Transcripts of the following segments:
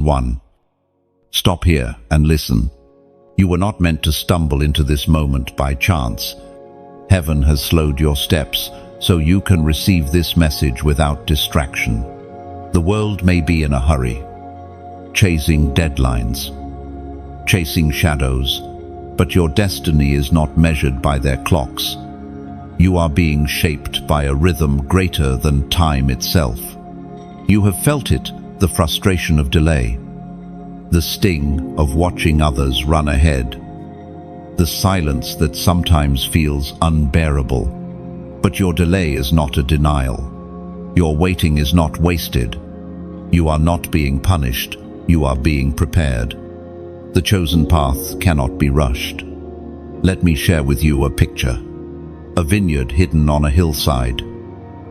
1. Stop here and listen. You were not meant to stumble into this moment by chance. Heaven has slowed your steps so you can receive this message without distraction. The world may be in a hurry, chasing deadlines, chasing shadows, but your destiny is not measured by their clocks. You are being shaped by a rhythm greater than time itself. You have felt it, the frustration of delay, the sting of watching others run ahead, the silence that sometimes feels unbearable. But your delay is not a denial. Your waiting is not wasted. You are not being punished. You are being prepared. The chosen path cannot be rushed. Let me share with you a picture. A vineyard hidden on a hillside.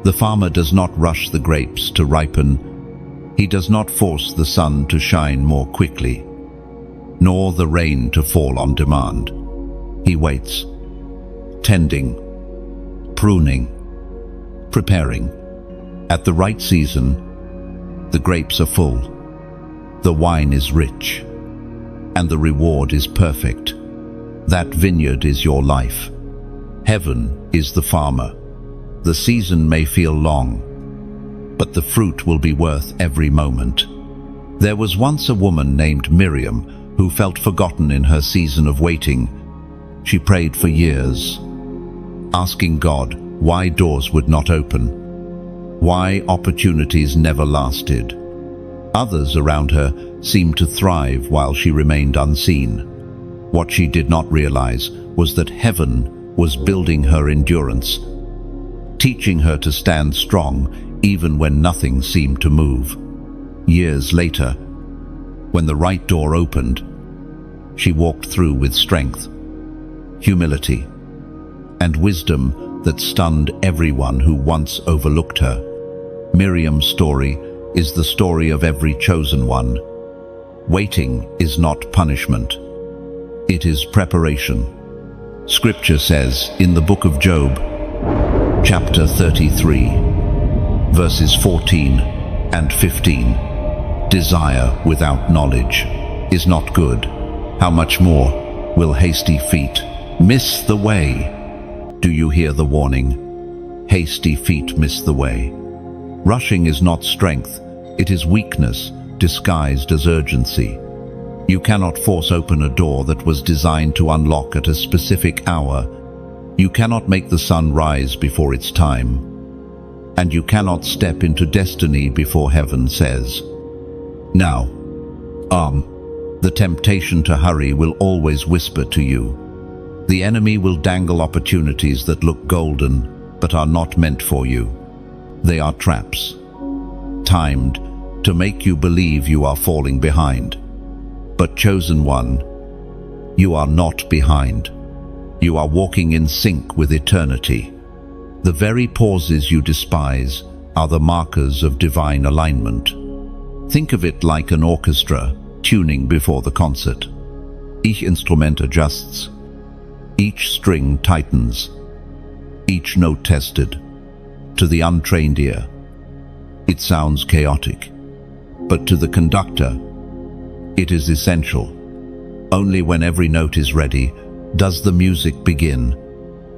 The farmer does not rush the grapes to ripen. He does not force the sun to shine more quickly, nor the rain to fall on demand. He waits, tending, pruning, preparing. At the right season, the grapes are full, the wine is rich, and the reward is perfect. That vineyard is your life. Heaven is the farmer. The season may feel long, but the fruit will be worth every moment. There was once a woman named Miriam who felt forgotten in her season of waiting. She prayed for years, asking God why doors would not open, why opportunities never lasted. Others around her seemed to thrive while she remained unseen. What she did not realize was that heaven was building her endurance, teaching her to stand strong even when nothing seemed to move. Years later, when the right door opened, she walked through with strength, humility, and wisdom that stunned everyone who once overlooked her. Miriam's story is the story of every chosen one. Waiting is not punishment. It is preparation. Scripture says in the book of Job, chapter 33, verses 14 and 15, desire without knowledge is not good. How much more will hasty feet miss the way? Do you hear the warning? Hasty feet miss the way. Rushing is not strength, it is weakness disguised as urgency. You cannot force open a door that was designed to unlock at a specific hour. You cannot make the sun rise before its time. And you cannot step into destiny before heaven says, now. The temptation to hurry will always whisper to you. The enemy will dangle opportunities that look golden, but are not meant for you. They are traps, timed to make you believe you are falling behind. But chosen one, you are not behind. You are walking in sync with eternity. The very pauses you despise are the markers of divine alignment. Think of it like an orchestra tuning before the concert. Each instrument adjusts, each string tightens, each note tested. To the untrained ear, it sounds chaotic, but to the conductor, it is essential. Only when every note is ready does the music begin.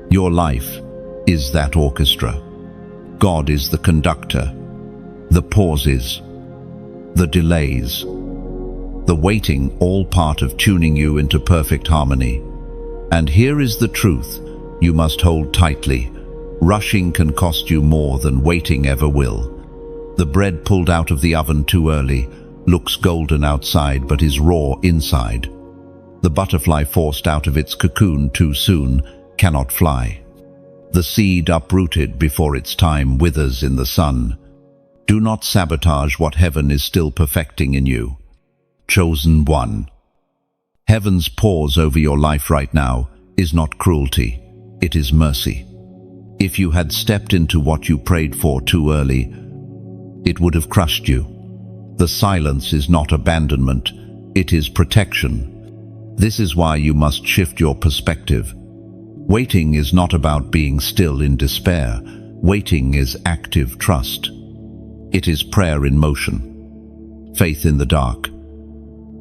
Your life is that orchestra. God is the conductor. The pauses, the delays, the waiting, all part of tuning you into perfect harmony. And here is the truth you must hold tightly. Rushing can cost you more than waiting ever will. The bread pulled out of the oven too early looks golden outside but is raw inside. The butterfly forced out of its cocoon too soon cannot fly. The seed uprooted before its time withers in the sun. Do not sabotage what heaven is still perfecting in you. Chosen one. Heaven's pause over your life right now is not cruelty, it is mercy. If you had stepped into what you prayed for too early, it would have crushed you. The silence is not abandonment, it is protection. This is why you must shift your perspective. Waiting is not about being still in despair. Waiting is active trust. It is prayer in motion, faith in the dark,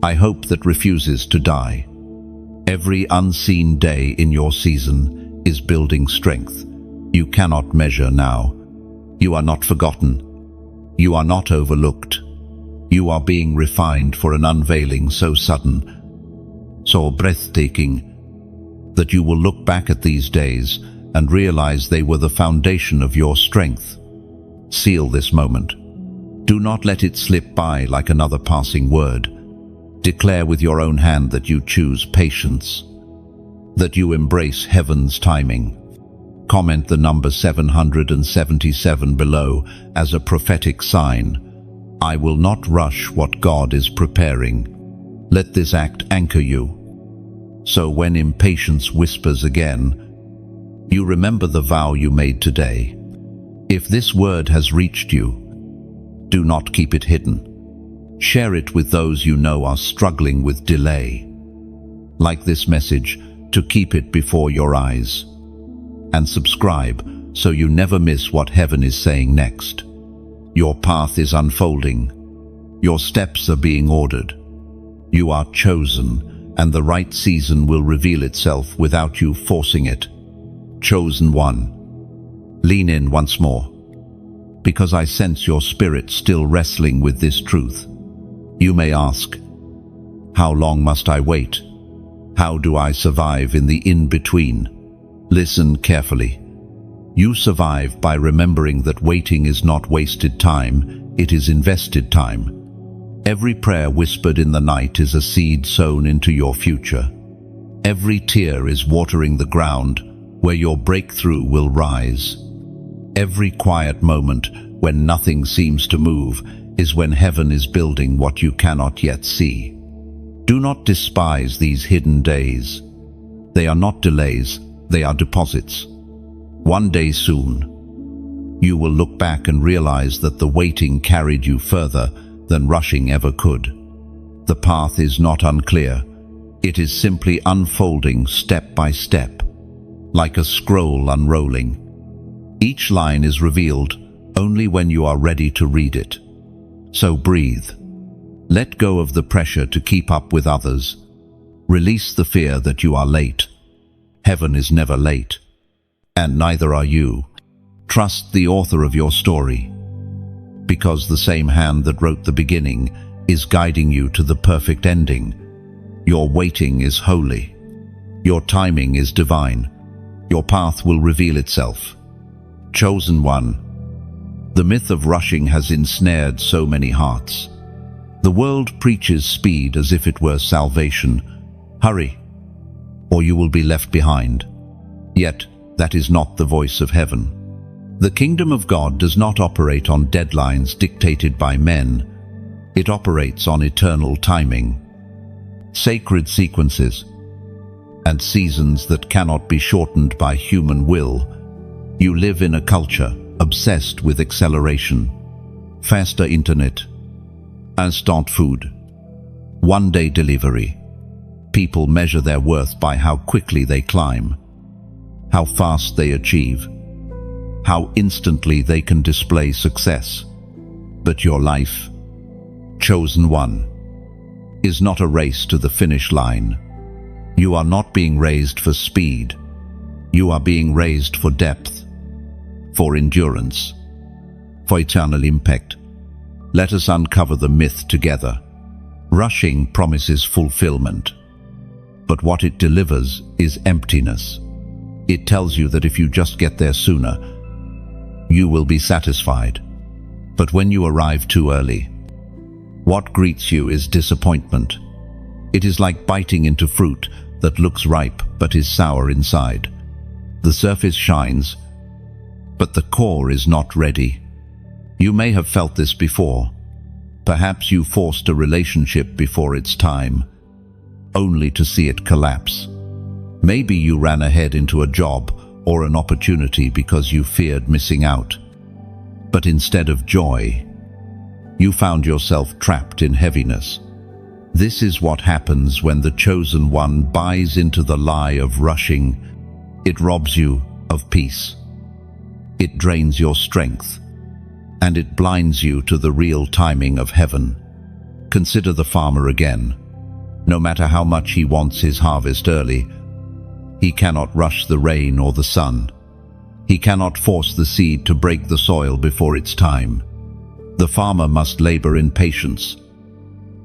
I hope that refuses to die. Every unseen day in your season is building strength. You cannot measure now. You are not forgotten. You are not overlooked. You are being refined for an unveiling so sudden, so breathtaking, that you will look back at these days and realize they were the foundation of your strength. Seal this moment. Do not let it slip by like another passing word. Declare with your own hand that you choose patience, that you embrace heaven's timing. Comment the number 777 below as a prophetic sign. I will not rush what God is preparing. Let this act anchor you. So when impatience whispers again, you remember the vow you made today. If this word has reached you, do not keep it hidden. Share it with those you know are struggling with delay. Like this message to keep it before your eyes. And subscribe so you never miss what heaven is saying next. Your path is unfolding. Your steps are being ordered. You are chosen, and the right season will reveal itself without you forcing it. Chosen one. Lean in once more, because I sense your spirit still wrestling with this truth. You may ask, how long must I wait? How do I survive in the in-between? Listen carefully. You survive by remembering that waiting is not wasted time, it is invested time. Every prayer whispered in the night is a seed sown into your future. Every tear is watering the ground where your breakthrough will rise. Every quiet moment when nothing seems to move is when heaven is building what you cannot yet see. Do not despise these hidden days. They are not delays, they are deposits. One day soon, you will look back and realize that the waiting carried you further than rushing ever could. The path is not unclear. It is simply unfolding step by step, like a scroll unrolling. Each line is revealed only when you are ready to read it. So breathe. Let go of the pressure to keep up with others. Release the fear that you are late. Heaven is never late, and neither are you. Trust the author of your story, because the same hand that wrote the beginning is guiding you to the perfect ending. Your waiting is holy. Your timing is divine. Your path will reveal itself. Chosen one. The myth of rushing has ensnared so many hearts. The world preaches speed as if it were salvation. Hurry, or you will be left behind. Yet, that is not the voice of heaven. The kingdom of God does not operate on deadlines dictated by men. It operates on eternal timing, sacred sequences, and seasons that cannot be shortened by human will. You live in a culture obsessed with acceleration, faster internet, instant food, one-day delivery. People measure their worth by how quickly they climb, how fast they achieve, how instantly they can display success. But your life, chosen one, is not a race to the finish line. You are not being raised for speed. You are being raised for depth, for endurance, for eternal impact. Let us uncover the myth together. Rushing promises fulfillment, but what it delivers is emptiness. It tells you that if you just get there sooner, you will be satisfied. But when you arrive too early, what greets you is disappointment. It is like biting into fruit that looks ripe but is sour inside. The surface shines, but the core is not ready. You may have felt this before. Perhaps you forced a relationship before its time, only to see it collapse. Maybe you ran ahead into a job or an opportunity because you feared missing out. But instead of joy, you found yourself trapped in heaviness. This is what happens when the chosen one buys into the lie of rushing. It robs you of peace. It drains your strength, and it blinds you to the real timing of heaven. Consider the farmer again. No matter how much he wants his harvest early, he cannot rush the rain or the sun. He cannot force the seed to break the soil before its time. The farmer must labor in patience,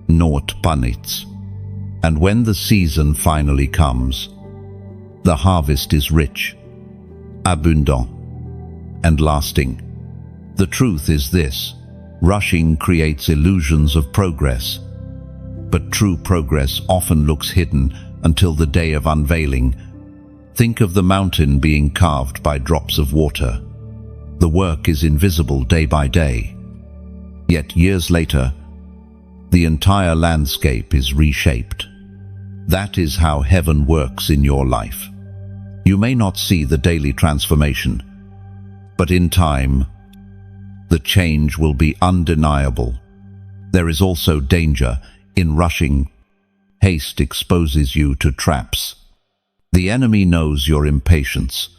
not panits. And when the season finally comes, the harvest is rich, abundant, and lasting. The truth is this: rushing creates illusions of progress, but true progress often looks hidden until the day of unveiling. Think of the mountain being carved by drops of water. The work is invisible day by day. Yet years later, the entire landscape is reshaped. That is how heaven works in your life. You may not see the daily transformation, but in time, the change will be undeniable. There is also danger in rushing. Haste exposes you to traps. The enemy knows your impatience,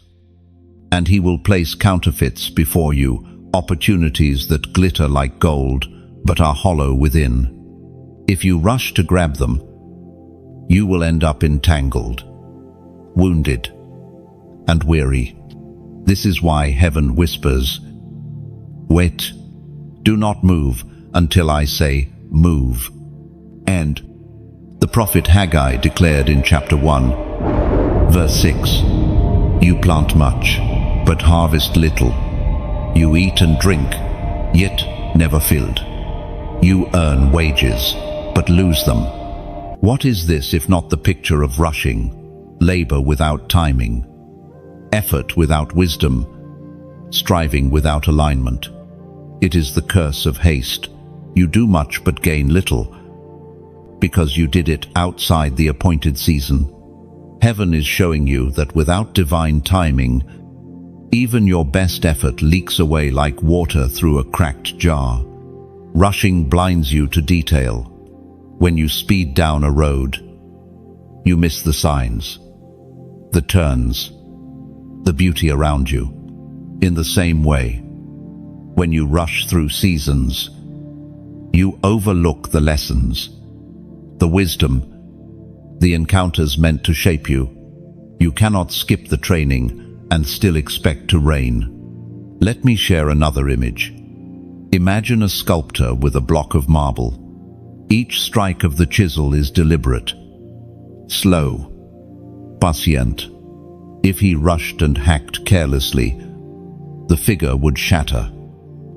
and he will place counterfeits before you, opportunities that glitter like gold but are hollow within. If you rush to grab them, you will end up entangled, wounded, and weary. This is why heaven whispers, "Wait, do not move until I say move." And the prophet Haggai declared in chapter 1, verse 6, "You plant much, but harvest little. You eat and drink, yet never filled. You earn wages, but lose them." What is this if not the picture of rushing, labor without timing, effort without wisdom, striving without alignment? It is the curse of haste. You do much but gain little, because you did it outside the appointed season. Heaven is showing you that without divine timing, even your best effort leaks away like water through a cracked jar. Rushing blinds you to detail. When you speed down a road, you miss the signs, the turns, the beauty around you. In the same way, when you rush through seasons, you overlook the lessons, the wisdom, the encounters meant to shape you. You cannot skip the training and still expect to reign. Let me share another image. Imagine a sculptor with a block of marble. Each strike of the chisel is deliberate, slow, patient. If he rushed and hacked carelessly, the figure would shatter.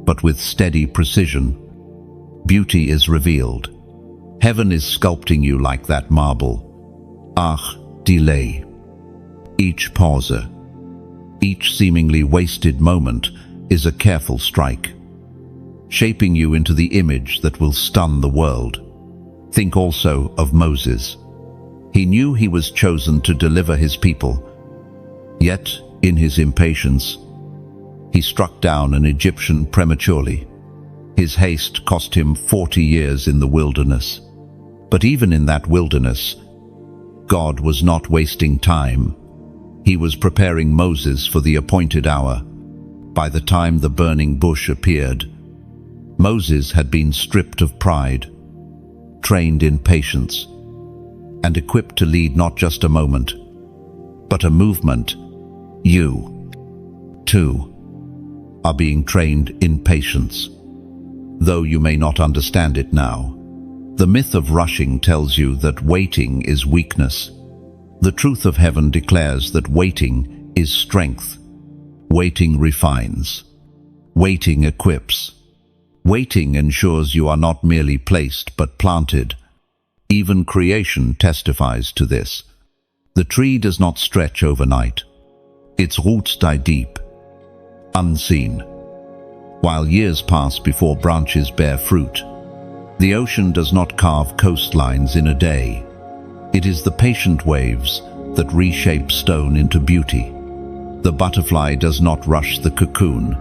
But with steady precision, beauty is revealed. Heaven is sculpting you like that marble. Delay. Each pause, each seemingly wasted moment is a careful strike, shaping you into the image that will stun the world. Think also of Moses. He knew he was chosen to deliver his people, yet in his impatience, he struck down an Egyptian prematurely. His haste cost him 40 years in the wilderness. But even in that wilderness, God was not wasting time. He was preparing Moses for the appointed hour. By the time the burning bush appeared, Moses had been stripped of pride, trained in patience, and equipped to lead not just a moment, but a movement. You, too, are being trained in patience, though you may not understand it now. The myth of rushing tells you that waiting is weakness. The truth of heaven declares that waiting is strength. Waiting refines. Waiting equips. Waiting ensures you are not merely placed but planted. Even creation testifies to this. The tree does not stretch overnight. Its roots die deep, unseen. While years pass before branches bear fruit, the ocean does not carve coastlines in a day. It is the patient waves that reshape stone into beauty. The butterfly does not rush the cocoon.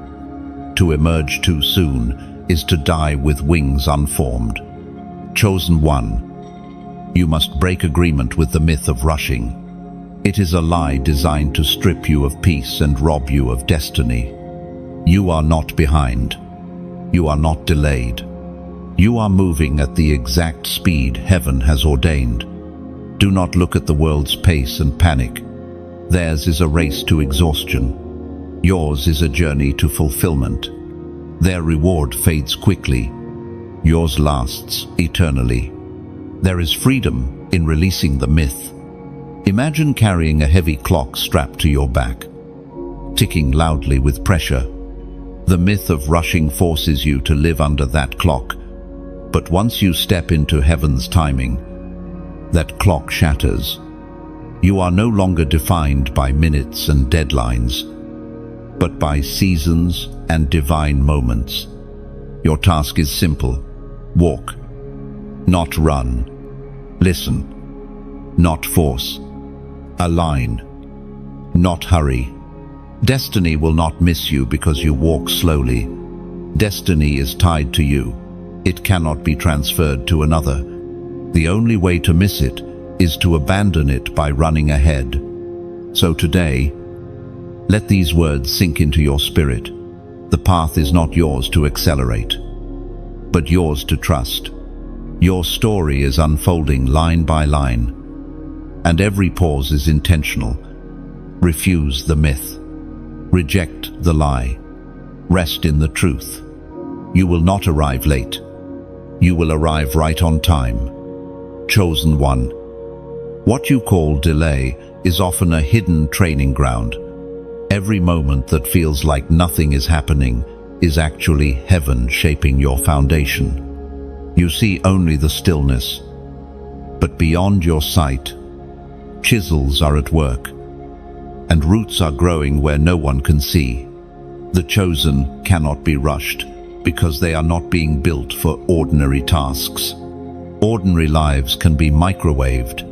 To emerge too soon is to die with wings unformed. Chosen one, you must break agreement with the myth of rushing. It is a lie designed to strip you of peace and rob you of destiny. You are not behind. You are not delayed. You are moving at the exact speed heaven has ordained. Do not look at the world's pace and panic. Theirs is a race to exhaustion. Yours is a journey to fulfillment. Their reward fades quickly. Yours lasts eternally. There is freedom in releasing the myth. Imagine carrying a heavy clock strapped to your back, ticking loudly with pressure. The myth of rushing forces you to live under that clock. But once you step into heaven's timing, that clock shatters. You are no longer defined by minutes and deadlines, but by seasons and divine moments. Your task is simple. Walk, not run. Listen, not force. Align, not hurry. Destiny will not miss you because you walk slowly. Destiny is tied to you. It cannot be transferred to another. The only way to miss it is to abandon it by running ahead. So today, let these words sink into your spirit. The path is not yours to accelerate, but yours to trust. Your story is unfolding line by line, and every pause is intentional. Refuse the myth. Reject the lie. Rest in the truth. You will not arrive late. You will arrive right on time. Chosen one. What you call delay is often a hidden training ground. Every moment that feels like nothing is happening is actually heaven shaping your foundation. You see only the stillness, but beyond your sight, chisels are at work, and roots are growing where no one can see. The chosen cannot be rushed because they are not being built for ordinary tasks. Ordinary lives can be microwaved,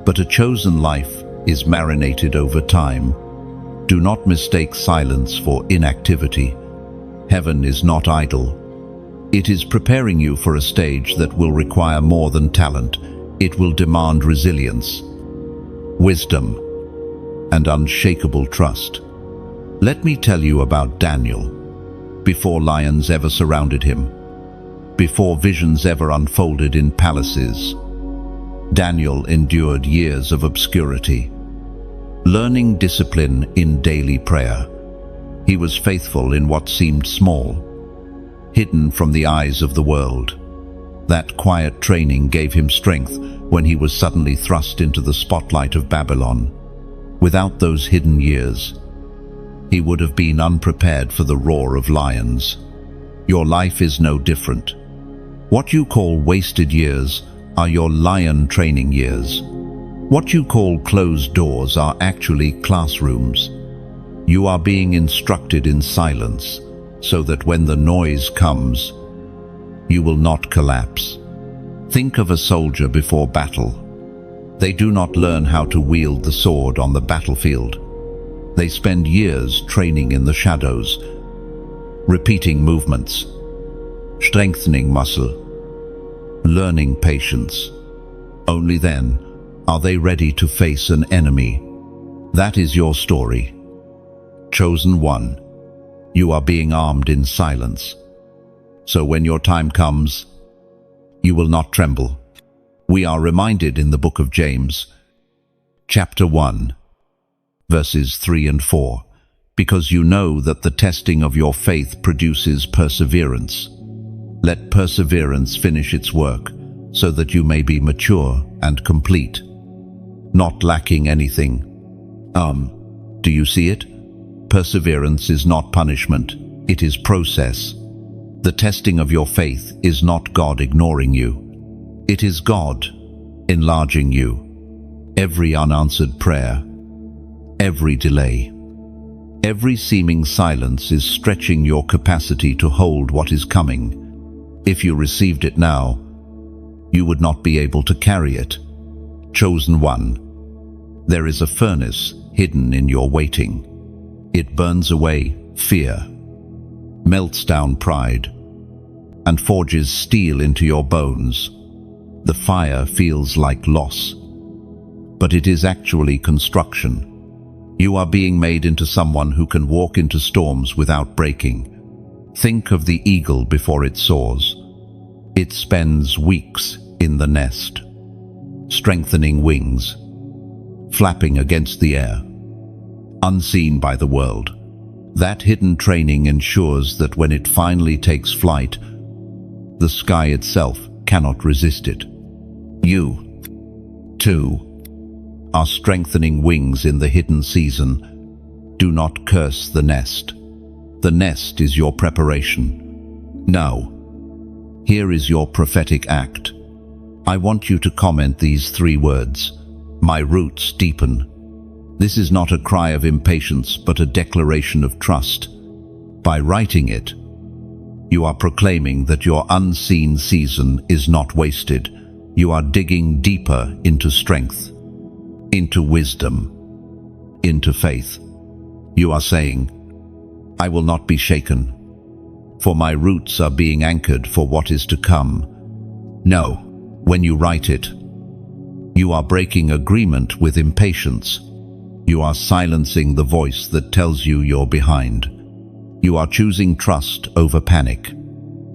but a chosen life is marinated over time. Do not mistake silence for inactivity. Heaven is not idle. It is preparing you for a stage that will require more than talent. It will demand resilience, wisdom, and unshakable trust. Let me tell you about Daniel. Before lions ever surrounded him, before visions ever unfolded in palaces, Daniel endured years of obscurity, learning discipline in daily prayer. He was faithful in what seemed small, hidden from the eyes of the world. That quiet training gave him strength when he was suddenly thrust into the spotlight of Babylon. Without those hidden years, he would have been unprepared for the roar of lions. Your life is no different. What you call wasted years are your lion training years. What you call closed doors are actually classrooms. You are being instructed in silence so that when the noise comes, you will not collapse. Think of a soldier before battle. They do not learn how to wield the sword on the battlefield. They spend years training in the shadows, repeating movements, strengthening muscle, learning patience. Only then are they ready to face an enemy. That is your story. Chosen one, you are being armed in silence. So when your time comes, you will not tremble. We are reminded in the book of James, chapter 1, verses 3 and 4, because you know that the testing of your faith produces perseverance. Let perseverance finish its work, so that you may be mature and complete, not lacking anything. Do you see it? Perseverance is not punishment, it is process. The testing of your faith is not God ignoring you. It is God enlarging you. Every unanswered prayer, every delay, every seeming silence is stretching your capacity to hold what is coming. If you received it now, you would not be able to carry it. Chosen one, there is a furnace hidden in your waiting. It burns away fear, melts down pride, and forges steel into your bones. The fire feels like loss, but it is actually construction. You are being made into someone who can walk into storms without breaking. Think of the eagle before it soars. It spends weeks in the nest, strengthening wings, flapping against the air, unseen by the world. That hidden training ensures that when it finally takes flight, the sky itself cannot resist it. You, too, are strengthening wings in the hidden season. Do not curse the nest. The nest is your preparation. Now, here is your prophetic act. I want you to comment these 3 words. My roots deepen. This is not a cry of impatience, but a declaration of trust. By writing it, you are proclaiming that your unseen season is not wasted. You are digging deeper into strength, into wisdom, into faith. You are saying, I will not be shaken, for my roots are being anchored for what is to come. No, when you write it, you are breaking agreement with impatience. You are silencing the voice that tells you you're behind. You are choosing trust over panic.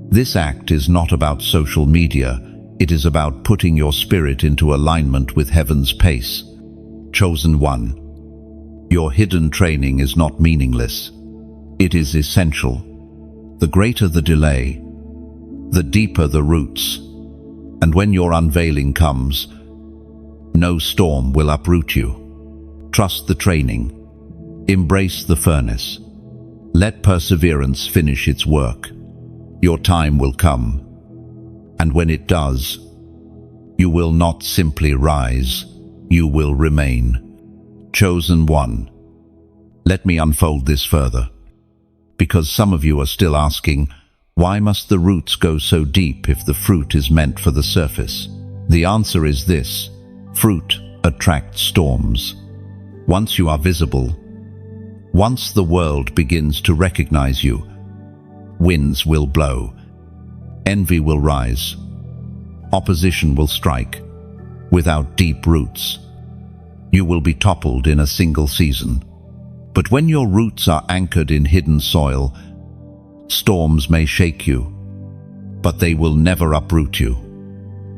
This act is not about social media. It is about putting your spirit into alignment with heaven's pace. Chosen one, your hidden training is not meaningless. It is essential. The greater the delay, the deeper the roots. And when your unveiling comes, no storm will uproot you. Trust the training. Embrace the furnace. Let perseverance finish its work. Your time will come. And when it does, you will not simply rise, you will remain. Chosen one. Let me unfold this further. Because some of you are still asking, why must the roots go so deep if the fruit is meant for the surface? The answer is this: fruit attracts storms. Once you are visible, once the world begins to recognize you, winds will blow, envy will rise, opposition will strike. Without deep roots, you will be toppled in a single season. But when your roots are anchored in hidden soil, storms may shake you, but they will never uproot you.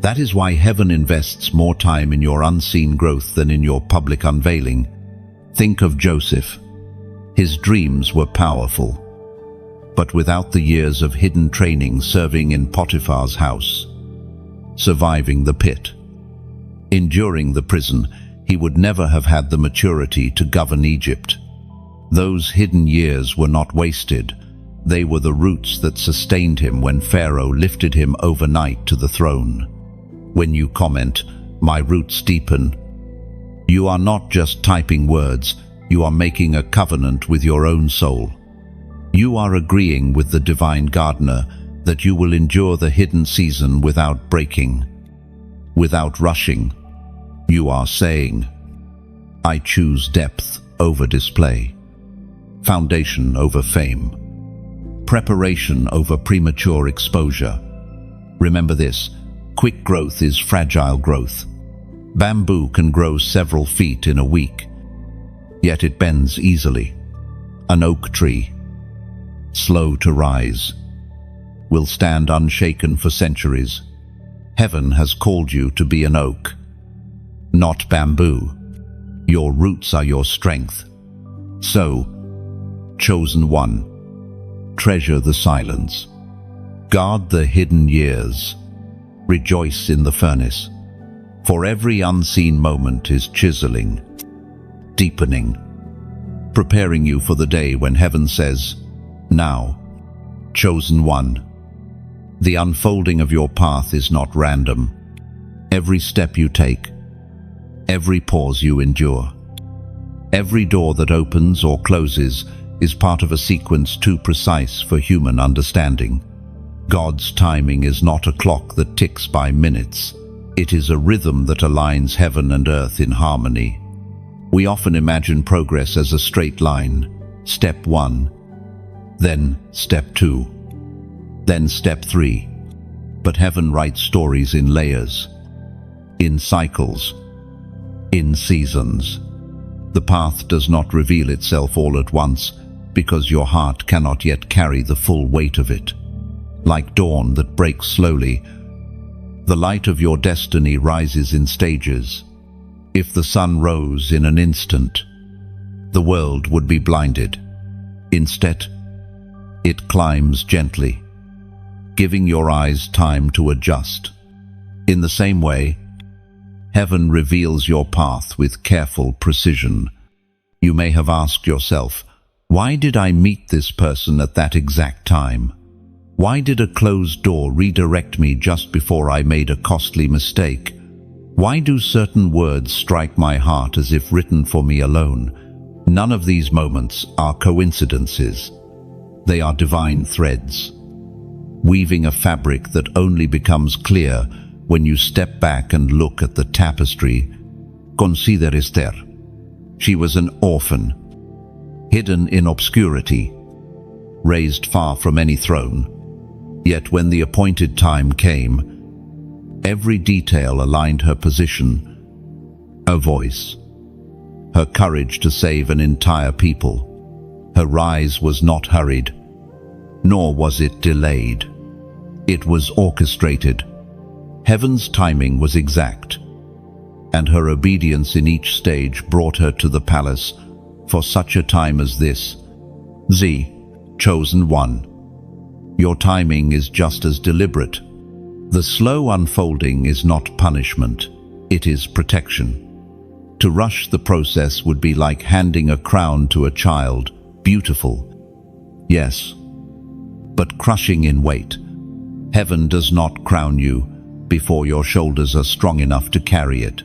That is why heaven invests more time in your unseen growth than in your public unveiling. Think of Joseph. His dreams were powerful, but without the years of hidden training serving in Potiphar's house, surviving the pit, enduring the prison, he would never have had the maturity to govern Egypt. Those hidden years were not wasted. They were the roots that sustained him when Pharaoh lifted him overnight to the throne. When you comment, my roots deepen, you are not just typing words, you are making a covenant with your own soul. You are agreeing with the divine gardener that you will endure the hidden season without breaking, without rushing. You are saying, I choose depth over display, foundation over fame, preparation over premature exposure. Remember this: quick growth is fragile growth. Bamboo can grow several feet in a week, yet it bends easily. An oak tree, slow to rise, will stand unshaken for centuries. Heaven has called you to be an oak, not bamboo. Your roots are your strength. So, chosen one, treasure the silence. Guard the hidden years. Rejoice in the furnace. For every unseen moment is chiseling, deepening, preparing you for the day when heaven says, now, chosen one. The unfolding of your path is not random. Every step you take, every pause you endure, every door that opens or closes is part of a sequence too precise for human understanding. God's timing is not a clock that ticks by minutes. It is a rhythm that aligns heaven and earth in harmony. We often imagine progress as a straight line. Step 1, then step 2, then step 3. But heaven writes stories in layers, in cycles, in seasons. The path does not reveal itself all at once because your heart cannot yet carry the full weight of it. Like dawn that breaks slowly, The light of your destiny rises in stages. If the sun rose in an instant, the world would be blinded. Instead, it climbs gently, giving your eyes time to adjust. In the same way, heaven reveals your path with careful precision. You may have asked yourself, why did I meet this person at that exact time? Why did a closed door redirect me just before I made a costly mistake? Why do certain words strike my heart as if written for me alone? None of these moments are coincidences. They are divine threads, weaving a fabric that only becomes clear when you step back and look at the tapestry. Consider Esther. She was an orphan, hidden in obscurity, raised far from any throne. Yet when the appointed time came, every detail aligned her position, her voice, her courage to save an entire people. Her rise was not hurried, nor was it delayed. It was orchestrated. Heaven's timing was exact, and her obedience in each stage brought her to the palace for such a time as this. Z, chosen one. Your timing is just as deliberate. The slow unfolding is not punishment, it is protection. To rush the process would be like handing a crown to a child, beautiful, yes, but crushing in weight. Heaven does not crown you before your shoulders are strong enough to carry it.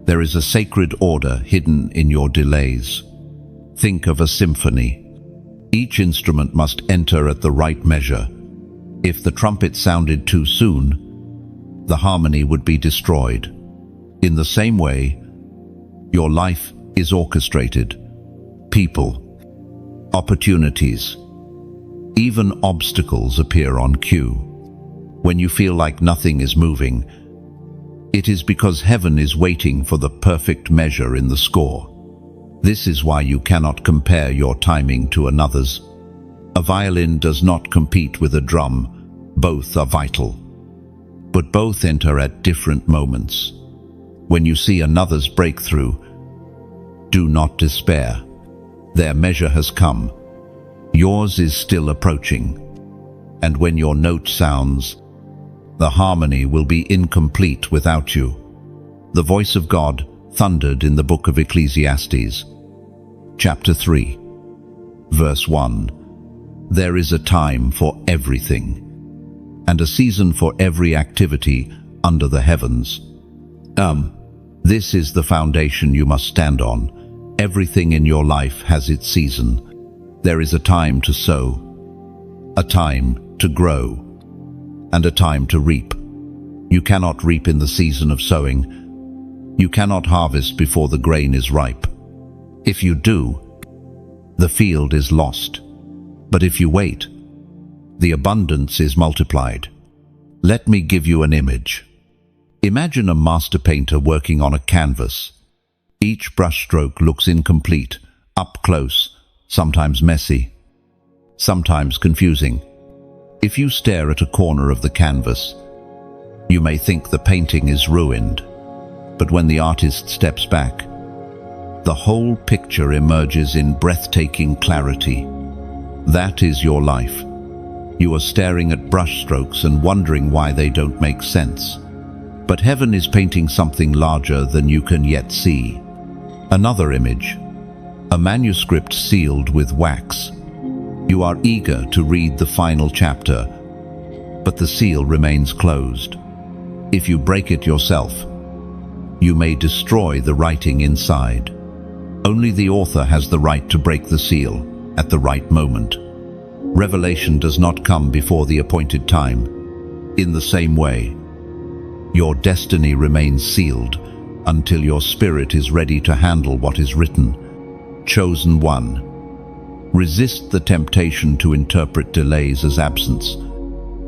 There is a sacred order hidden in your delays. Think of a symphony. Each instrument must enter at the right measure. If the trumpet sounded too soon, the harmony would be destroyed. In the same way, your life is orchestrated. People, opportunities, even obstacles appear on cue. When you feel like nothing is moving, it is because heaven is waiting for the perfect measure in the score. This is why you cannot compare your timing to another's. A violin does not compete with a drum. Both are vital, but both enter at different moments. When you see another's breakthrough, do not despair. Their measure has come. Yours is still approaching. And when your note sounds, the harmony will be incomplete without you. The voice of God thundered in the book of Ecclesiastes, chapter 3, verse 1. There is a time for everything, and a season for every activity under the heavens. This is the foundation you must stand on. Everything in your life has its season. There is a time to sow, a time to grow, and a time to reap. You cannot reap in the season of sowing. You cannot harvest before the grain is ripe. If you do, the field is lost. But if you wait, the abundance is multiplied. Let me give you an image. Imagine a master painter working on a canvas. Each brushstroke looks incomplete, up close, sometimes messy, sometimes confusing. If you stare at a corner of the canvas, you may think the painting is ruined. But when the artist steps back, the whole picture emerges in breathtaking clarity. That is your life. You are staring at brushstrokes and wondering why they don't make sense. But heaven is painting something larger than you can yet see. Another image, a manuscript sealed with wax. You are eager to read the final chapter, but the seal remains closed. If you break it yourself, you may destroy the writing inside. Only the author has the right to break the seal at the right moment. Revelation does not come before the appointed time. In the same way, your destiny remains sealed until your spirit is ready to handle what is written. Chosen one. Resist the temptation to interpret delays as absence.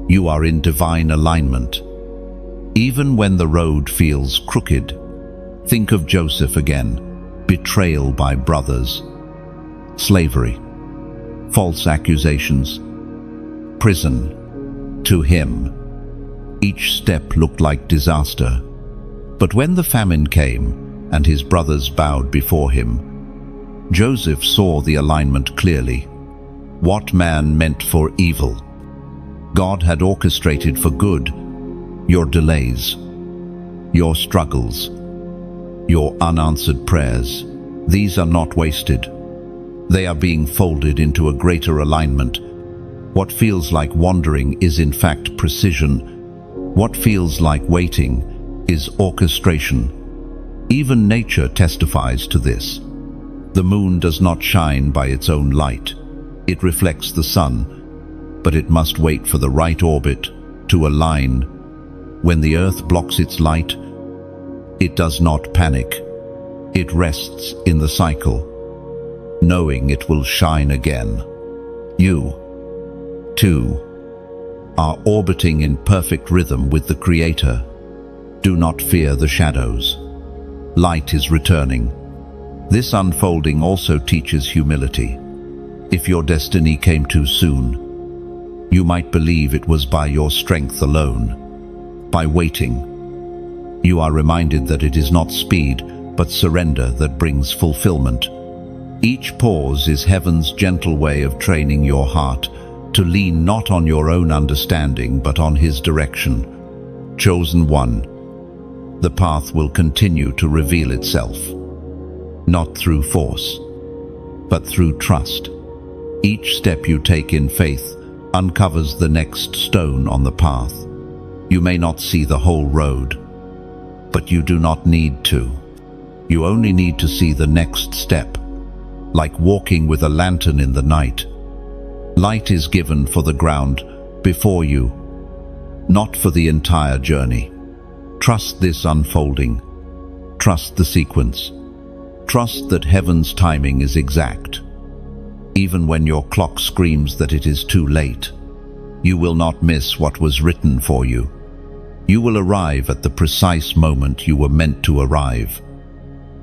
You are in divine alignment. Even when the road feels crooked, think of Joseph again. Betrayal by brothers, slavery, false accusations, prison. To him, Each step looked like disaster. But when the famine came and his brothers bowed before him, Joseph saw the alignment clearly. What man meant for evil, God had orchestrated for good. Your delays, your struggles, your unanswered prayers, these are not wasted. They are being folded into a greater alignment. What feels like wandering is in fact precision. What feels like waiting is orchestration. Even nature testifies to this. The moon does not shine by its own light. It reflects the sun, but it must wait for the right orbit to align. When the earth blocks its light, it does not panic. It rests in the cycle, knowing it will shine again. You, too, are orbiting in perfect rhythm with the Creator. Do not fear the shadows. Light is returning. This unfolding also teaches humility. If your destiny came too soon, you might believe it was by your strength alone. By waiting, you are reminded that it is not speed, but surrender that brings fulfillment. Each pause is heaven's gentle way of training your heart to lean not on your own understanding, but on His direction. Chosen one, the path will continue to reveal itself, not through force, but through trust. Each step you take in faith uncovers the next stone on the path. You may not see the whole road, but you do not need to. You only need to see the next step, like walking with a lantern in the night. Light is given for the ground before you, not for the entire journey. Trust this unfolding. Trust the sequence. Trust that heaven's timing is exact. Even when your clock screams that it is too late, you will not miss what was written for you. You will arrive at the precise moment you were meant to arrive,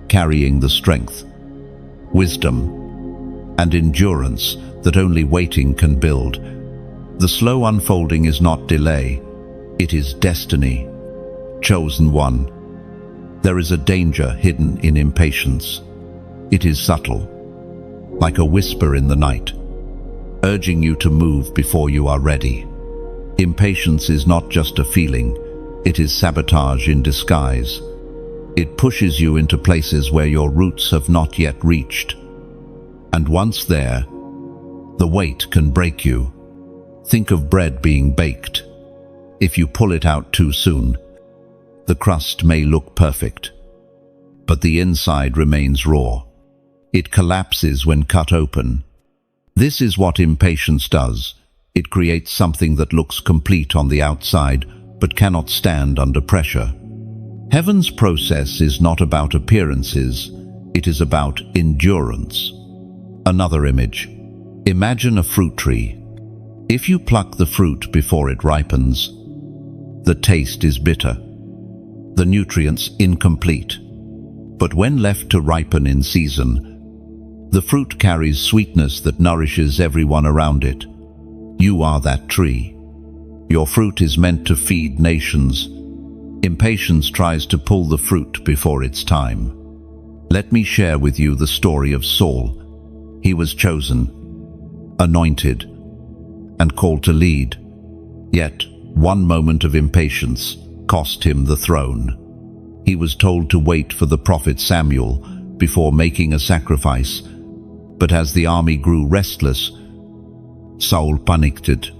carrying the strength, wisdom, and endurance that only waiting can build. The slow unfolding is not delay, it is destiny. Chosen one. There is a danger hidden in impatience. It is subtle, like a whisper in the night, urging you to move before you are ready. Impatience is not just a feeling, it is sabotage in disguise. It pushes you into places where your roots have not yet reached. And once there, the weight can break you. Think of bread being baked. If you pull it out too soon, the crust may look perfect, but the inside remains raw. It collapses when cut open. This is what impatience does. It creates something that looks complete on the outside, but cannot stand under pressure. Heaven's process is not about appearances, it is about endurance. Another image. Imagine a fruit tree. If you pluck the fruit before it ripens, the taste is bitter, the nutrients incomplete. But when left to ripen in season, the fruit carries sweetness that nourishes everyone around it. You are that tree. Your fruit is meant to feed nations. Impatience tries to pull the fruit before its time. Let me share with you the story of Saul. He was chosen, anointed, and called to lead. Yet, one moment of impatience cost him the throne. He was told to wait for the prophet Samuel before making a sacrifice. But as the army grew restless, Saul panicked.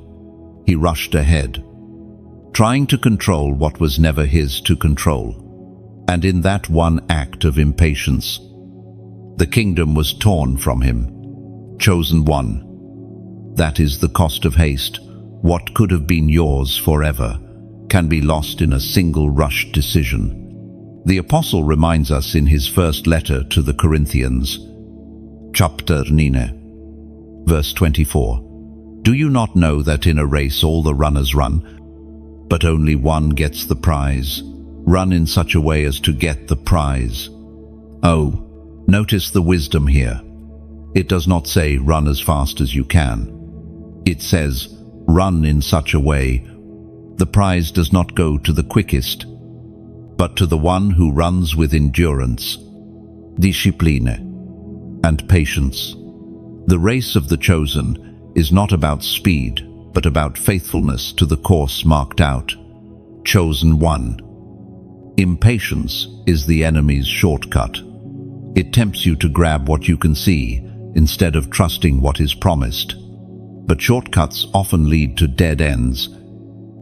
He rushed ahead, trying to control what was never his to control. And in that one act of impatience, the kingdom was torn from him. Chosen one. That is the cost of haste. What could have been yours forever can be lost in a single rushed decision. The apostle reminds us in his first letter to the Corinthians, chapter 9, verse 24. Do you not know that in a race all the runners run, but only one gets the prize? Run in such a way as to get the prize. Oh, notice the wisdom here. It does not say run as fast as you can. It says run in such a way The prize does not go to the quickest, but to the one who runs with endurance, discipline, and patience. The race of the chosen is not about speed, but about faithfulness to the course marked out. Chosen one. Impatience is the enemy's shortcut. It tempts you to grab what you can see instead of trusting what is promised. But shortcuts often lead to dead ends.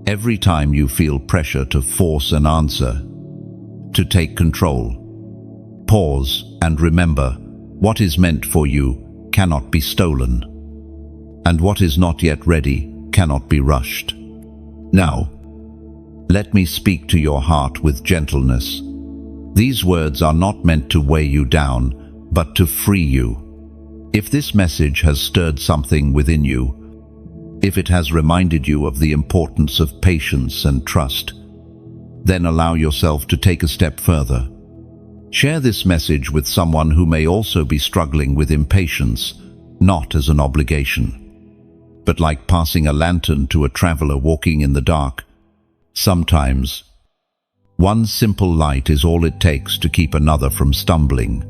Every time you feel pressure to force an answer, to take control, pause and remember, what is meant for you cannot be stolen, and what is not yet ready cannot be rushed. Now, let me speak to your heart with gentleness. These words are not meant to weigh you down, but to free you. If this message has stirred something within you, if it has reminded you of the importance of patience and trust, then allow yourself to take a step further. Share this message with someone who may also be struggling with impatience, not as an obligation, but like passing a lantern to a traveler walking in the dark. Sometimes, one simple light is all it takes to keep another from stumbling.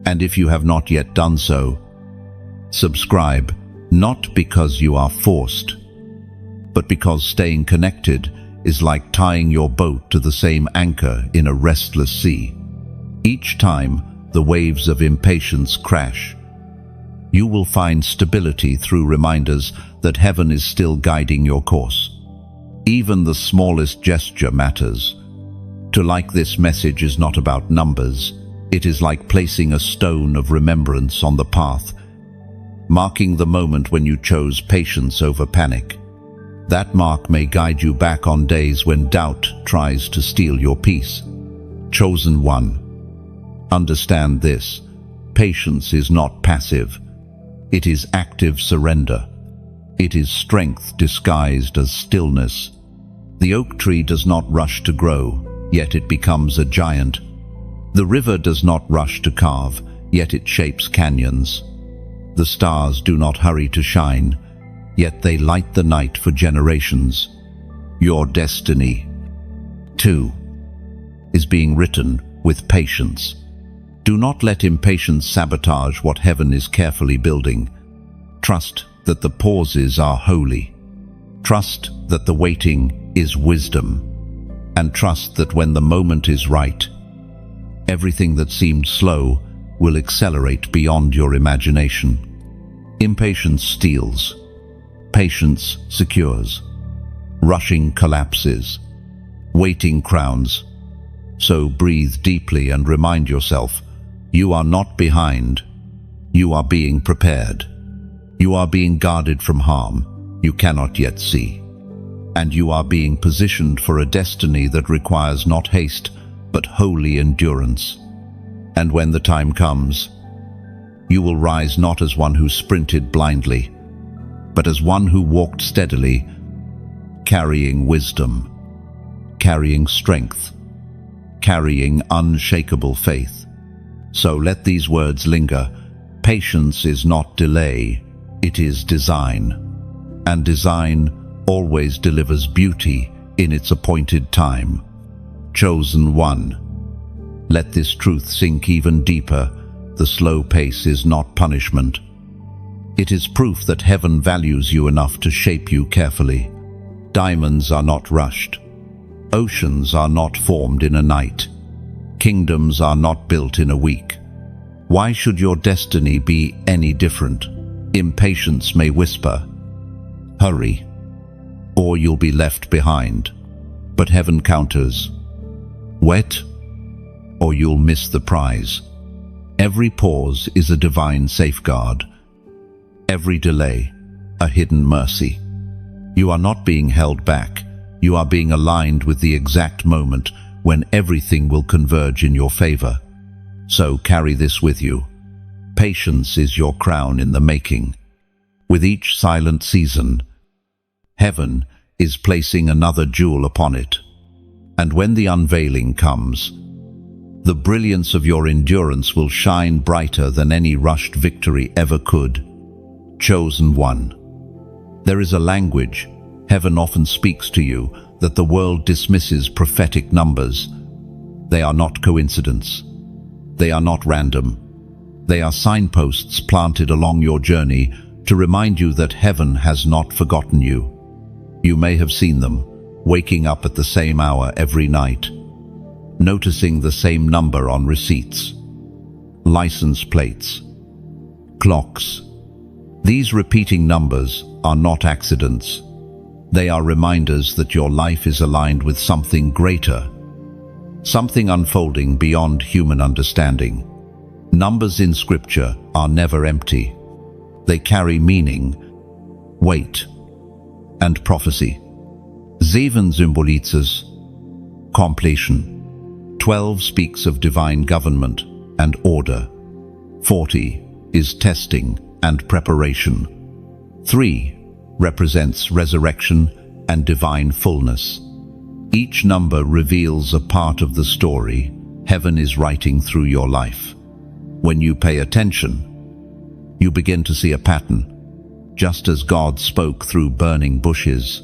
And if you have not yet done so, subscribe, not because you are forced, but because staying connected is like tying your boat to the same anchor in a restless sea. Each time the waves of impatience crash, you will find stability through reminders that heaven is still guiding your course. Even the smallest gesture matters. To like this message is not about numbers. It is like placing a stone of remembrance on the path, marking the moment when you chose patience over panic. That mark may guide you back on days when doubt tries to steal your peace. Chosen one. Understand this. Patience is not passive. It is active surrender. It is strength disguised as stillness. The oak tree does not rush to grow, yet it becomes a giant. The river does not rush to carve, yet it shapes canyons. The stars do not hurry to shine, yet they light the night for generations. Your destiny, too, is being written with patience. Do not let impatience sabotage what heaven is carefully building. Trust that the pauses are holy. Trust that the waiting is wisdom. And trust that when the moment is right, everything that seemed slow will accelerate beyond your imagination. Impatience steals. Patience secures. Rushing collapses. Waiting crowns. So breathe deeply and remind yourself, you are not behind. You are being prepared. You are being guarded from harm you cannot yet see. And you are being positioned for a destiny that requires not haste, but holy endurance. And when the time comes, you will rise not as one who sprinted blindly, but as one who walked steadily, carrying wisdom, carrying strength, carrying unshakable faith. So let these words linger. Patience is not delay, it is design. And design always delivers beauty in its appointed time. Chosen one. Let this truth sink even deeper. The slow pace is not punishment. It is proof that heaven values you enough to shape you carefully. Diamonds are not rushed. Oceans are not formed in a night. Kingdoms are not built in a week. Why should your destiny be any different? Impatience may whisper, hurry, or you'll be left behind. But heaven counters, wait, or you'll miss the prize. Every pause is a divine safeguard. Every delay, a hidden mercy. You are not being held back. You are being aligned with the exact moment when everything will converge in your favor. So carry this with you. Patience is your crown in the making. With each silent season, heaven is placing another jewel upon it. And when the unveiling comes, the brilliance of your endurance will shine brighter than any rushed victory ever could. Chosen one. There is a language heaven often speaks to you, that the world dismisses prophetic numbers. They are not coincidence. They are not random. They are signposts planted along your journey to remind you that heaven has not forgotten you. You may have seen them, waking up at the same hour every night, noticing the same number on receipts, license plates, clocks. These repeating numbers are not accidents. They are reminders that your life is aligned with something greater, something unfolding beyond human understanding. Numbers in Scripture are never empty. They carry meaning, weight, and prophecy. 7 symbolizes completion. 12 speaks of divine government and order. 40 is testing and preparation. 3 represents resurrection and divine fullness. Each number reveals a part of the story heaven is writing through your life. When you pay attention, you begin to see a pattern, just as God spoke through burning bushes,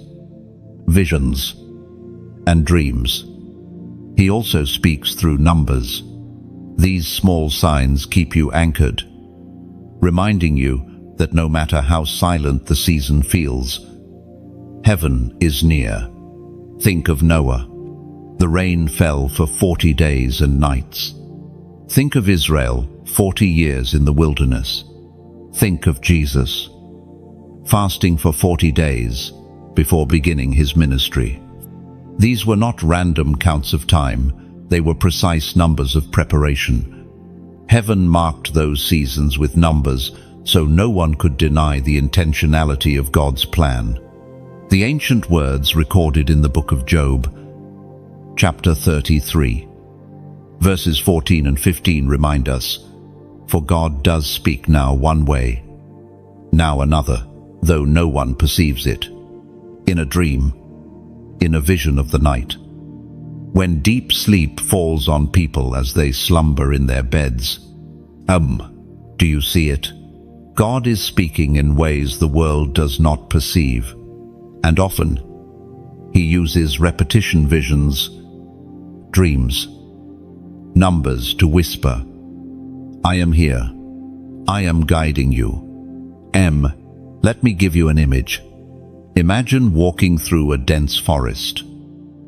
visions, and dreams. He also speaks through numbers. These small signs keep you anchored, reminding you that no matter how silent the season feels, heaven is near. Think of Noah. The rain fell for 40 days and nights. Think of Israel, 40 years in the wilderness. Think of Jesus, fasting for 40 days before beginning his ministry. These were not random counts of time, they were precise numbers of preparation. Heaven marked those seasons with numbers so no one could deny the intentionality of God's plan. The ancient words recorded in the book of Job, chapter 33, verses 14 and 15 remind us, "For God does speak now one way, now another, though no one perceives it. In a dream, in a vision of the night. When deep sleep falls on people as they slumber in their beds. Do you see it? God is speaking in ways the world does not perceive, and often he uses repetition, visions, dreams, numbers to whisper, I am here. I am guiding you. Let me give you an image. Imagine walking through a dense forest.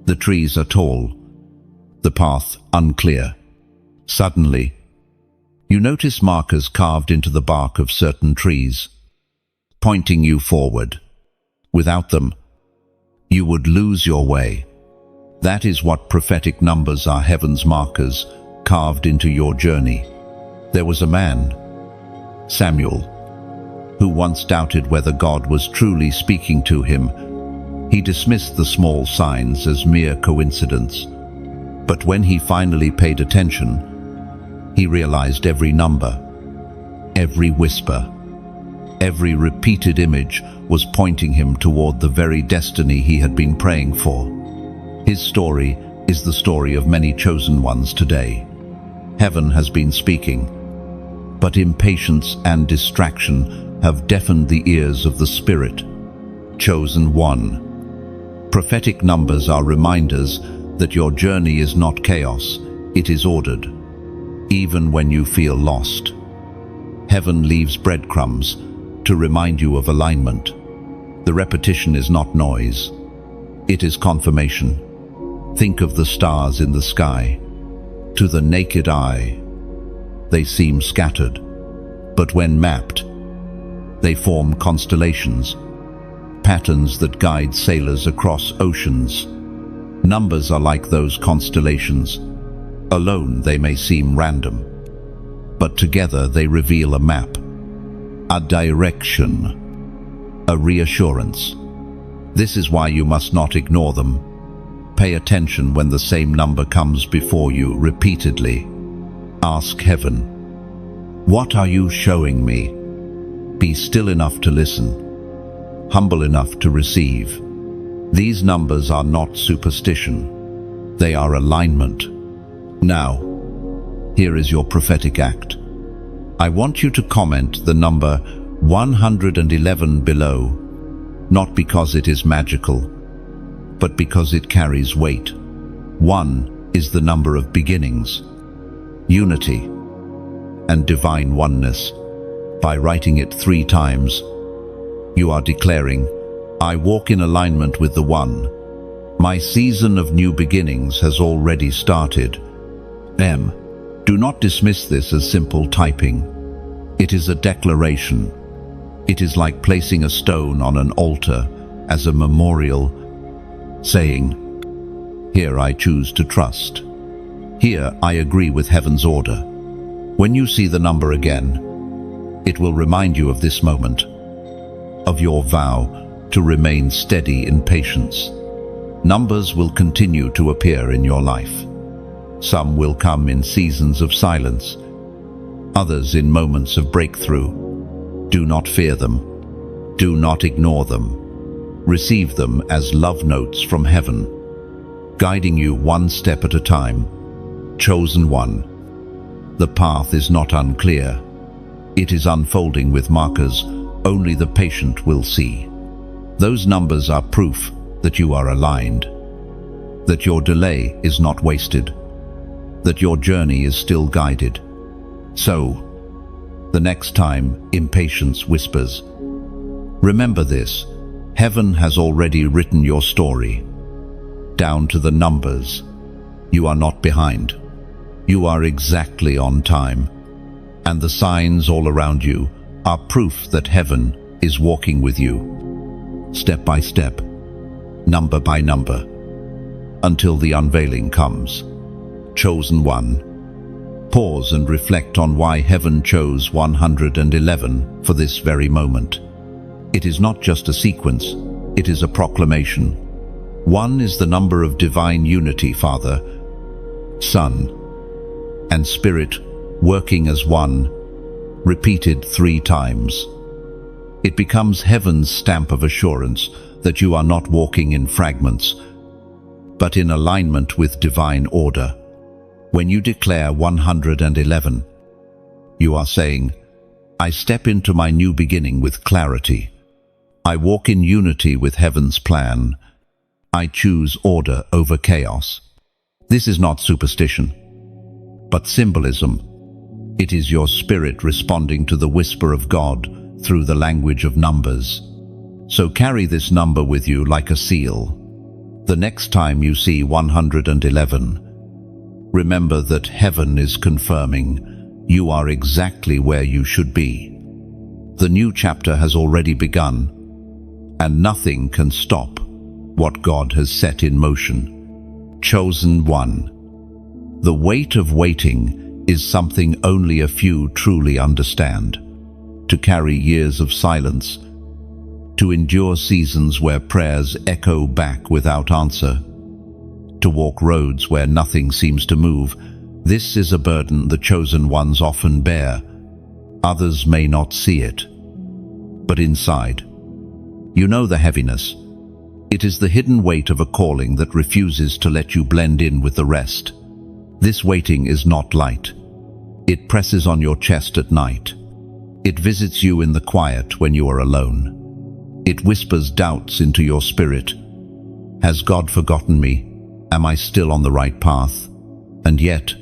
The trees are tall, the path unclear. Suddenly, you notice markers carved into the bark of certain trees, pointing you forward. Without them, you would lose your way. That is what prophetic numbers are, heaven's markers carved into your journey. There was a man, Samuel, who once doubted whether God was truly speaking to him. He dismissed the small signs as mere coincidence. But when he finally paid attention, he realized every number, every whisper, every repeated image was pointing him toward the very destiny he had been praying for. His story is the story of many chosen ones today. Heaven has been speaking, but impatience and distraction have deafened the ears of the Spirit. Chosen one. Prophetic numbers are reminders that your journey is not chaos, it is ordered. Even when you feel lost, heaven leaves breadcrumbs to remind you of alignment. The repetition is not noise, it is confirmation. Think of the stars in the sky. To the naked eye, they seem scattered, but when mapped, they form constellations, patterns that guide sailors across oceans. Numbers are like those constellations. Alone they may seem random, but together they reveal a map, a direction, a reassurance. This is why you must not ignore them. Pay attention when the same number comes before you repeatedly. Ask heaven, what are you showing me? Be still enough to listen, humble enough to receive. These numbers are not superstition, they are alignment. Now, here is your prophetic act. I want you to comment the number 111 below, not because it is magical, but because it carries weight. 1 is the number of beginnings, unity, and divine oneness. By writing it 3 times, you are declaring, I walk in alignment with the One. My season of new beginnings has already started. Do not dismiss this as simple typing. It is a declaration. It is like placing a stone on an altar as a memorial, saying, here I choose to trust. Here I agree with heaven's order. When you see the number again, it will remind you of this moment, of your vow to remain steady in patience. Numbers will continue to appear in your life. Some will come in seasons of silence, others in moments of breakthrough. Do not fear them. Do not ignore them. Receive them as love notes from heaven, guiding you one step at a time. Chosen one. The path is not unclear. It is unfolding with markers only the patient will see. Those numbers are proof that you are aligned, that your delay is not wasted, that your journey is still guided. So, the next time impatience whispers, remember this: heaven has already written your story, down to the numbers. You are not behind. You are exactly on time, and the signs all around you are proof that heaven is walking with you, step by step, number by number, until the unveiling comes. Chosen one. Pause and reflect on why heaven chose 111 for this very moment. It is not just a sequence, it is a proclamation. 1 is the number of divine unity, Father, Son, and Spirit working as one, repeated 3 times. It becomes heaven's stamp of assurance that you are not walking in fragments, but in alignment with divine order. When you declare 111, you are saying, I step into my new beginning with clarity. I walk in unity with heaven's plan. I choose order over chaos. This is not superstition, but symbolism. It is your spirit responding to the whisper of God through the language of numbers. So carry this number with you like a seal. The next time you see 111, remember that heaven is confirming you are exactly where you should be. The new chapter has already begun, and nothing can stop what God has set in motion. Chosen one. The weight of waiting is something only a few truly understand. To carry years of silence, to endure seasons where prayers echo back without answer, to walk roads where nothing seems to move. This is a burden the chosen ones often bear. Others may not see it, but inside, you know the heaviness. It is the hidden weight of a calling that refuses to let you blend in with the rest. This waiting is not light. It presses on your chest at night. It visits you in the quiet when you are alone. It whispers doubts into your spirit. Has God forgotten me? Am I still on the right path? And yet,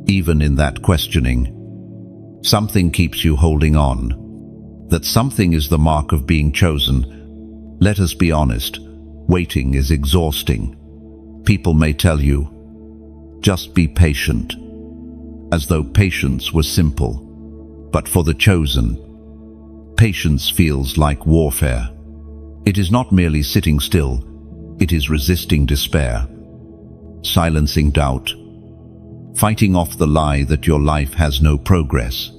even in that questioning, something keeps you holding on. That something is the mark of being chosen. Let us be honest, waiting is exhausting. People may tell you, just be patient, as though patience was simple. But for the chosen, patience feels like warfare. It is not merely sitting still, it is resisting despair, silencing doubt, fighting off the lie that your life has no progress.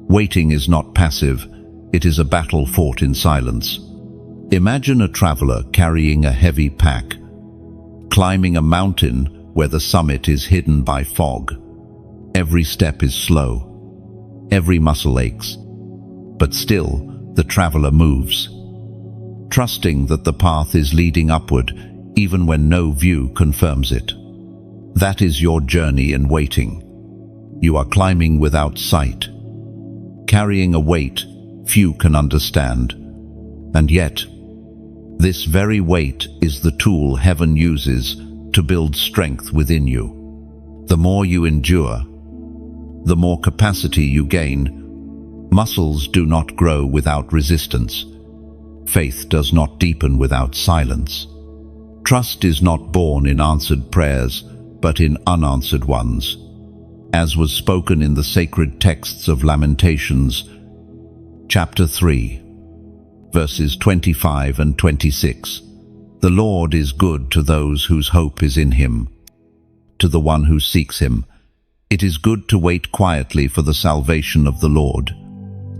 Waiting is not passive, it is a battle fought in silence. Imagine a traveler carrying a heavy pack, climbing a mountain where the summit is hidden by fog. Every step is slow, every muscle aches, but still the traveler moves, trusting that the path is leading upward even when no view confirms it. That is your journey in waiting. You are climbing without sight, carrying a weight few can understand, and yet This very weight is the tool heaven uses to build strength within you. The more you endure, the more capacity you gain. Muscles do not grow without resistance. Faith does not deepen without silence. Trust is not born in answered prayers, but in unanswered ones. As was spoken in the sacred texts of Lamentations, chapter 3, verses 25 and 26. The Lord is good to those whose hope is in him, to the one who seeks him. It is good to wait quietly for the salvation of the Lord.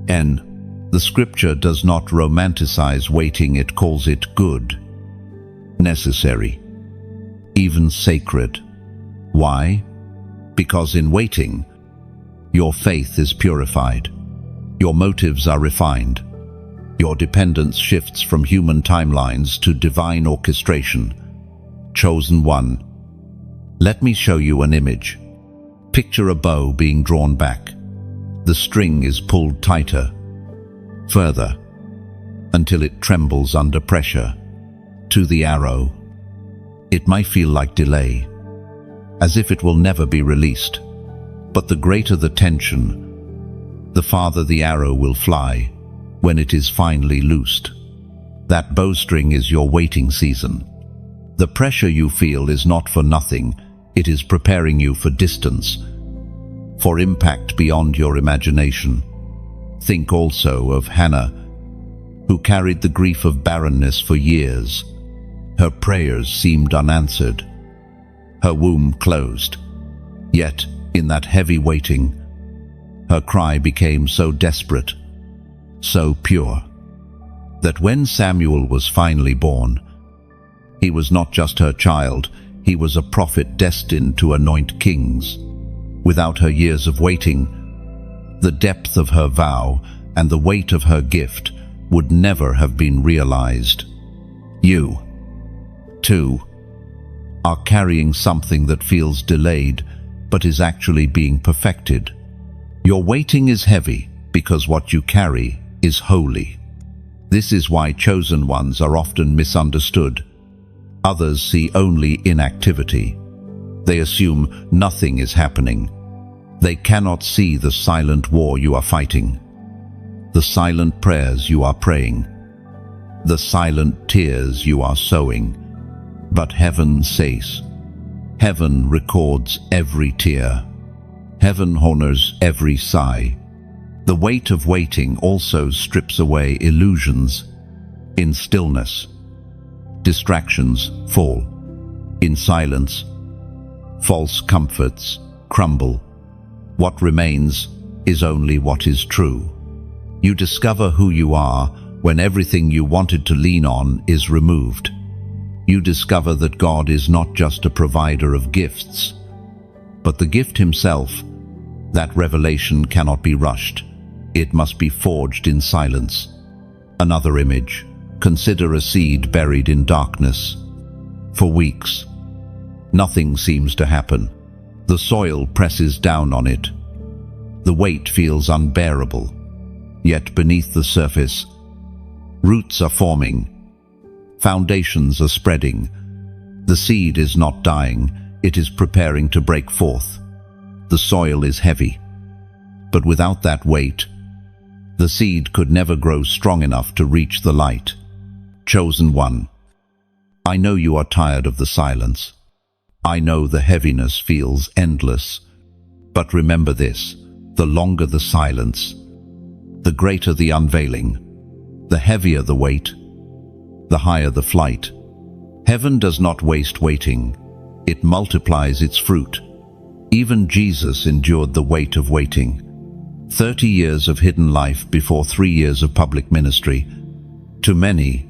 The scripture does not romanticize waiting, it calls it good, necessary, even sacred. Why? Because in waiting, your faith is purified, your motives are refined, your dependence shifts from human timelines to divine orchestration. Chosen one. Let me show you an image. Picture a bow being drawn back. The string is pulled tighter, further, until it trembles under pressure. To the arrow, it might feel like delay, as if it will never be released. But the greater the tension, the farther the arrow will fly when it is finally loosed. That bowstring is your waiting season. The pressure you feel is not for nothing. It is preparing you for distance, for impact beyond your imagination. Think also of Hannah, who carried the grief of barrenness for years. Her prayers seemed unanswered, her womb closed. Yet, in that heavy waiting, her cry became so desperate, so pure, that when Samuel was finally born, he was not just her child, he was a prophet destined to anoint kings. Without her years of waiting, the depth of her vow and the weight of her gift would never have been realized. You, too, are carrying something that feels delayed, but is actually being perfected. Your waiting is heavy because what you carry is holy. This is why chosen ones are often misunderstood. Others see only inactivity. They assume nothing is happening. They cannot see the silent war you are fighting, the silent prayers you are praying, the silent tears you are sowing. But heaven says, heaven records every tear. Heaven honors every sigh. The weight of waiting also strips away illusions. In stillness, distractions fall. In silence, false comforts crumble. What remains is only what is true. You discover who you are when everything you wanted to lean on is removed. You discover that God is not just a provider of gifts, but the gift himself. That revelation cannot be rushed. It must be forged in silence. Another image. Consider a seed buried in darkness. For weeks, nothing seems to happen. The soil presses down on it. The weight feels unbearable. Yet beneath the surface, roots are forming. Foundations are spreading. The seed is not dying. It is preparing to break forth. The soil is heavy. But without that weight, the seed could never grow strong enough to reach the light. Chosen one, I know you are tired of the silence. I know the heaviness feels endless. But remember this, the longer the silence, the greater the unveiling, the heavier the weight, the higher the flight. Heaven does not waste waiting. It multiplies its fruit. Even Jesus endured the weight of waiting. 30 years of hidden life before 3 years of public ministry. To many,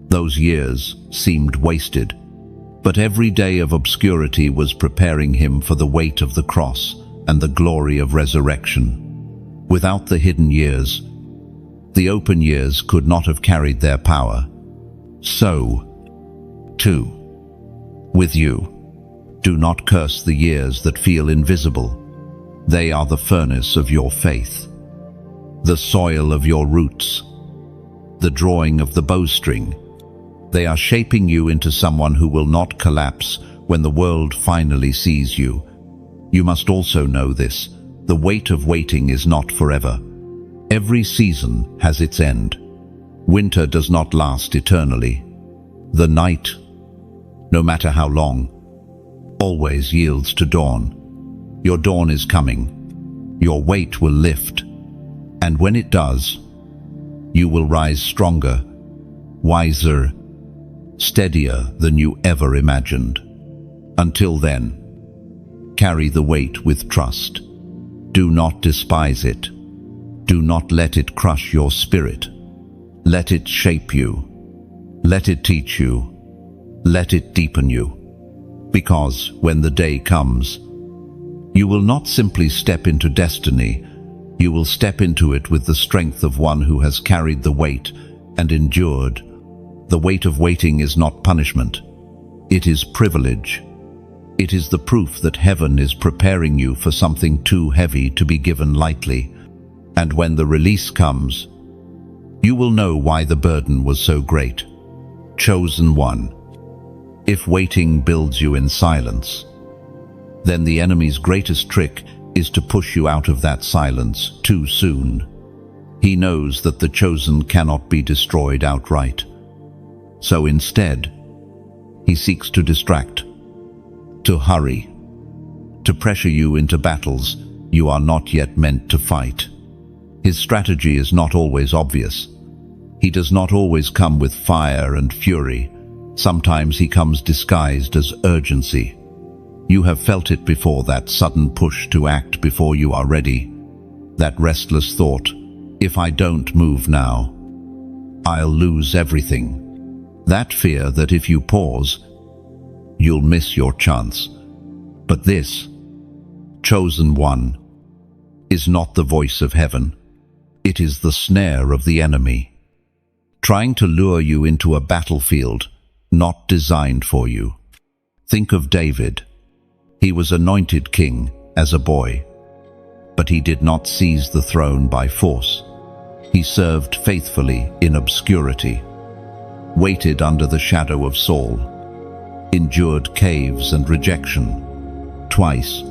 those years seemed wasted, but every day of obscurity was preparing him for the weight of the cross and the glory of resurrection. Without the hidden years, the open years could not have carried their power. So, too, with you, do not curse the years that feel invisible. They are the furnace of your faith, the soil of your roots, the drawing of the bowstring, They are shaping you into someone who will not collapse when the world finally sees you. You must also know this: the weight of waiting is not forever. Every season has its end. Winter does not last eternally. The night, no matter how long, always yields to dawn. Your dawn is coming. Your weight will lift, and when it does, you will rise stronger, wiser, steadier than you ever imagined. Until then, carry the weight with trust. Do not despise it. Do not let it crush your spirit. Let it shape you. Let it teach you. Let it deepen you. Because when the day comes, you will not simply step into destiny, you will step into it with the strength of one who has carried the weight and endured. The weight of waiting is not punishment. It is privilege. It is the proof that heaven is preparing you for something too heavy to be given lightly. And when the release comes, you will know why the burden was so great. Chosen one. If waiting builds you in silence, then the enemy's greatest trick is to push you out of that silence too soon. He knows that the chosen cannot be destroyed outright. So instead, he seeks to distract, to hurry, to pressure you into battles you are not yet meant to fight. His strategy is not always obvious. He does not always come with fire and fury. Sometimes he comes disguised as urgency. You have felt it before, that sudden push to act before you are ready. That restless thought, if I don't move now, I'll lose everything. That fear that if you pause, you'll miss your chance. But this, chosen one, is not the voice of heaven. It is the snare of the enemy, trying to lure you into a battlefield not designed for you. Think of David. He was anointed king as a boy, but he did not seize the throne by force. He served faithfully in obscurity, waited under the shadow of Saul, endured caves and rejection. Twice,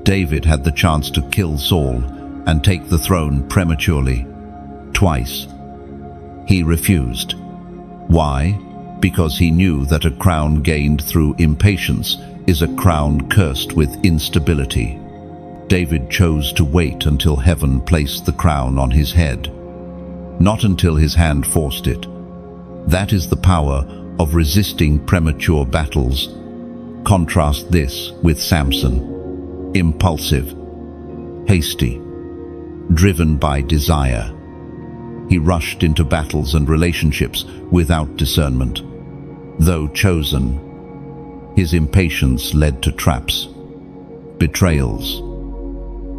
David had the chance to kill Saul and take the throne prematurely. Twice, he refused. Why? Because he knew that a crown gained through impatience is a crown cursed with instability. David chose to wait until heaven placed the crown on his head, not until his hand forced it. That is the power of resisting premature battles. Contrast this with Samson, impulsive, hasty, driven by desire. He rushed into battles and relationships without discernment. Though chosen, his impatience led to traps, betrayals,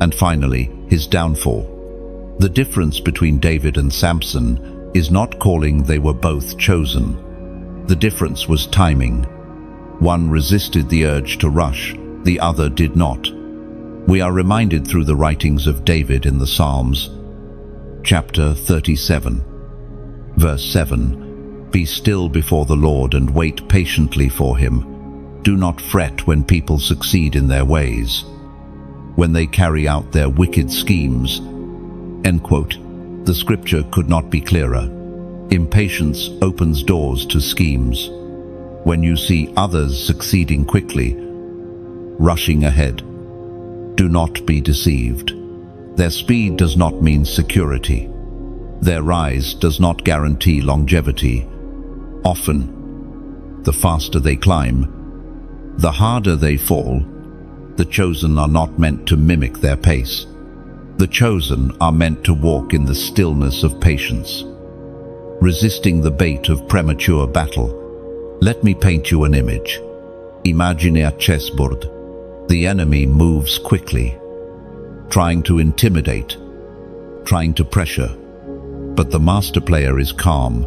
and finally, his downfall. The difference between David and Samson is not calling they were both chosen. The difference was timing. One resisted the urge to rush, the other did not. We are reminded through the writings of David in the Psalms, chapter 37, verse 7, "Be still before the Lord and wait patiently for him. Do not fret when people succeed in their ways, when they carry out their wicked schemes." End quote. The scripture could not be clearer. Impatience opens doors to schemes. When you see others succeeding quickly, rushing ahead, do not be deceived. Their speed does not mean security. Their rise does not guarantee longevity. Often, the faster they climb, the harder they fall. The chosen are not meant to mimic their pace. The chosen are meant to walk in the stillness of patience, resisting the bait of premature battle. Let me paint you an image. Imagine a chessboard. The enemy moves quickly, trying to intimidate, trying to pressure. But the master player is calm,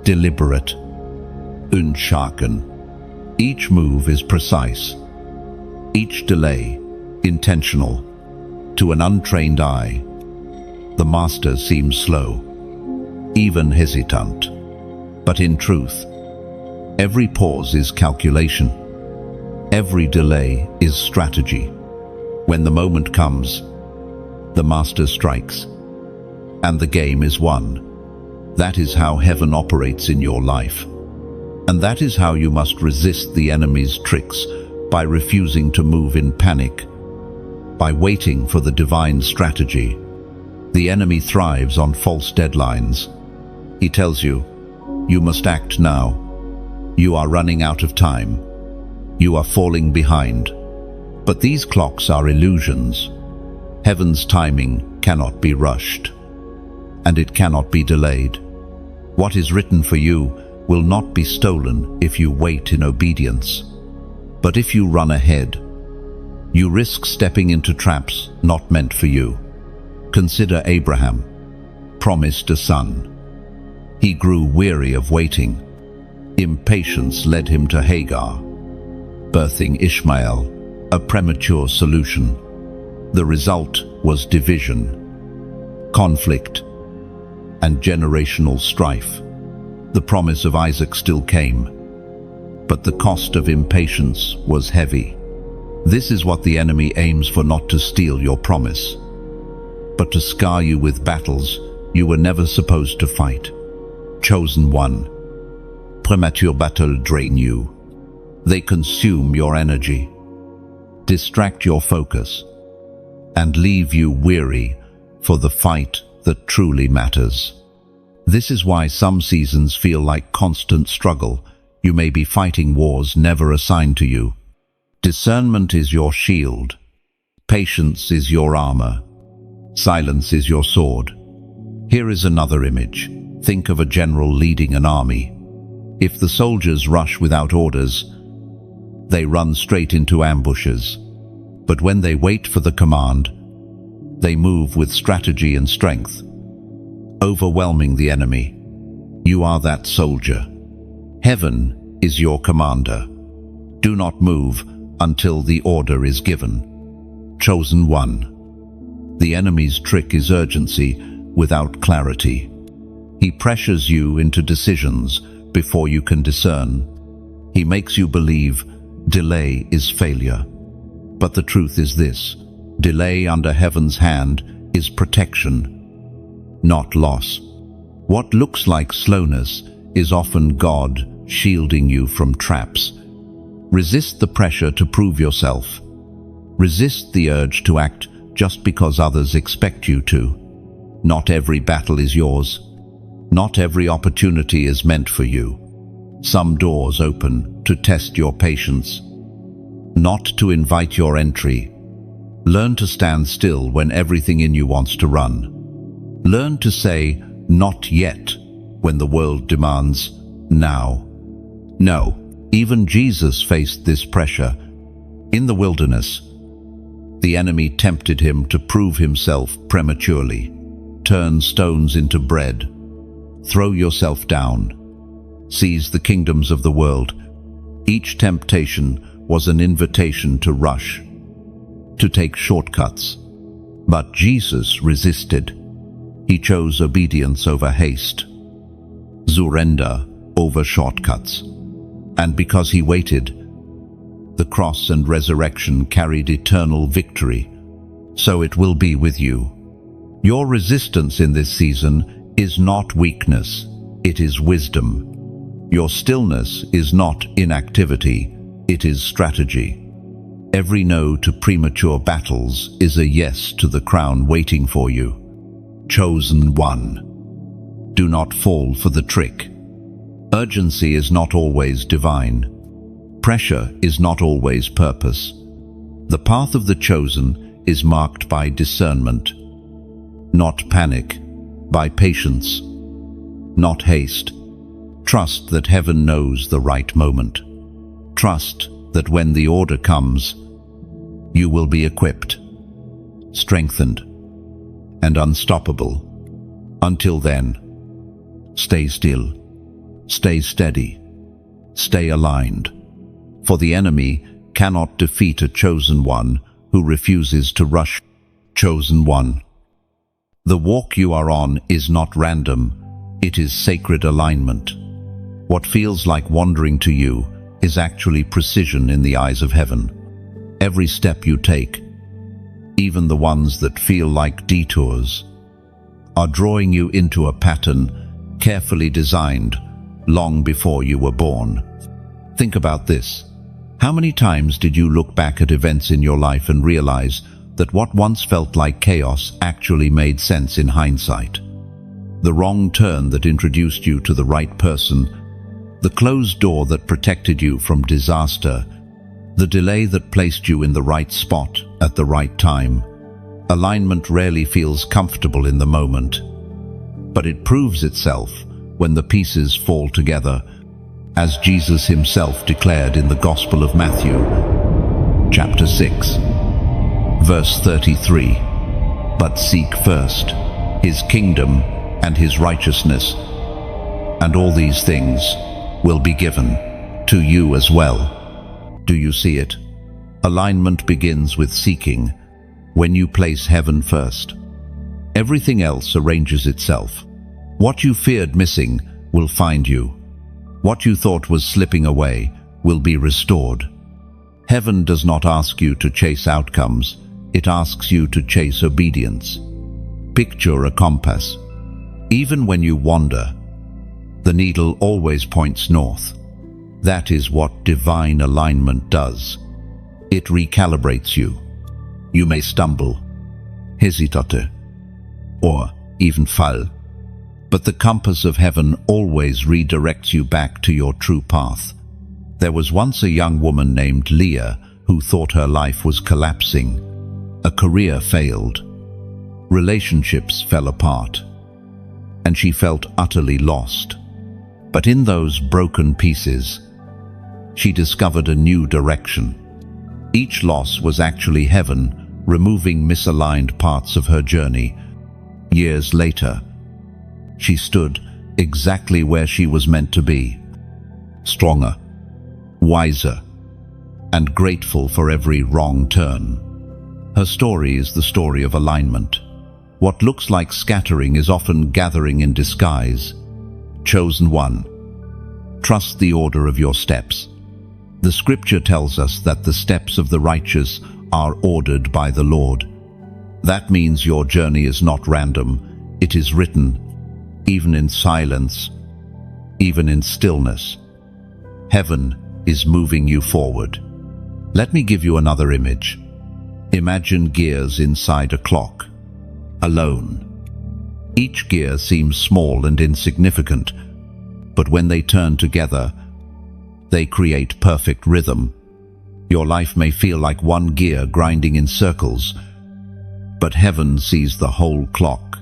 deliberate, unshaken. Each move is precise, each delay intentional. To an untrained eye, the master seems slow, even hesitant. But in truth, every pause is calculation. Every delay is strategy. When the moment comes, the master strikes, and the game is won. That is how heaven operates in your life. And that is how you must resist the enemy's tricks, by refusing to move in panic, by waiting for the divine strategy. The enemy thrives on false deadlines. He tells you, you must act now. You are running out of time. You are falling behind. But these clocks are illusions. Heaven's timing cannot be rushed, and it cannot be delayed. What is written for you will not be stolen if you wait in obedience. But if you run ahead, you risk stepping into traps not meant for you. Consider Abraham, promised a son. He grew weary of waiting. Impatience led him to Hagar, birthing Ishmael, a premature solution. The result was division, conflict, and generational strife. The promise of Isaac still came, but the cost of impatience was heavy. This is what the enemy aims for: not to steal your promise, but to scar you with battles you were never supposed to fight. Chosen one. Premature battle drain you. They consume your energy, distract your focus, and leave you weary for the fight that truly matters. This is why some seasons feel like constant struggle. You may be fighting wars never assigned to you. Discernment is your shield. Patience is your armor. Silence is your sword. Here is another image. Think of a general leading an army. If the soldiers rush without orders, they run straight into ambushes. But when they wait for the command, they move with strategy and strength, overwhelming the enemy. You are that soldier. Heaven is your commander. Do not move until the order is given. Chosen one. The enemy's trick is urgency without clarity. He pressures you into decisions before you can discern. He makes you believe delay is failure. But the truth is this: delay under heaven's hand is protection, not loss. What looks like slowness is often God shielding you from traps. Resist the pressure to prove yourself. Resist the urge to act just because others expect you to. Not every battle is yours. Not every opportunity is meant for you. Some doors open to test your patience, not to invite your entry. Learn to stand still when everything in you wants to run. Learn to say, "Not yet," when the world demands, "Now." No, even Jesus faced this pressure. In the wilderness, the enemy tempted him to prove himself prematurely. Turn stones into bread. Throw yourself down. Seize the kingdoms of the world. Each temptation was an invitation to rush, to take shortcuts. But Jesus resisted. He chose obedience over haste, surrender over shortcuts. And because he waited, the cross and resurrection carried eternal victory. So it will be with you. Your resistance in this season is not weakness, it is wisdom. Your stillness is not inactivity, it is strategy. Every no to premature battles is a yes to the crown waiting for you. Chosen one. Do not fall for the trick. Urgency is not always divine. Pressure is not always purpose. The path of the chosen is marked by discernment, not panic, by patience, not haste. Trust that heaven knows the right moment. Trust that when the order comes, you will be equipped, strengthened, and unstoppable. Until then, stay still, stay steady, stay aligned. For the enemy cannot defeat a chosen one who refuses to rush. Chosen one. The walk you are on is not random, it is sacred alignment. What feels like wandering to you is actually precision in the eyes of heaven. Every step you take, even the ones that feel like detours, are drawing you into a pattern carefully designed long before you were born. Think about this. How many times did you look back at events in your life and realize that what once felt like chaos actually made sense in hindsight? The wrong turn that introduced you to the right person, the closed door that protected you from disaster, the delay that placed you in the right spot at the right time. Alignment rarely feels comfortable in the moment, but it proves itself when the pieces fall together, as Jesus himself declared in the Gospel of Matthew, chapter 6, verse 33. But seek first his kingdom and his righteousness, and all these things will be given to you as well. Do you see it? Alignment begins with seeking. When you place heaven first, everything else arranges itself. What you feared missing will find you. What you thought was slipping away will be restored. Heaven does not ask you to chase outcomes, it asks you to chase obedience. Picture a compass. Even when you wander, the needle always points north. That is what divine alignment does. It recalibrates you. You may stumble, hesitate, or even fall, but the compass of heaven always redirects you back to your true path. There was once a young woman named Leah who thought her life was collapsing. A career failed, relationships fell apart, and she felt utterly lost. But in those broken pieces, she discovered a new direction. Each loss was actually heaven, removing misaligned parts of her journey. Years later, she stood exactly where she was meant to be, stronger, wiser, and grateful for every wrong turn. Her story is the story of alignment. What looks like scattering is often gathering in disguise. Chosen one, trust the order of your steps. The scripture tells us that the steps of the righteous are ordered by the Lord. That means your journey is not random, it is written, even in silence, even in stillness. Heaven is moving you forward. Let me give you another image. Imagine gears inside a clock, alone. Each gear seems small and insignificant, but when they turn together, they create perfect rhythm. Your life may feel like one gear grinding in circles, but heaven sees the whole clock.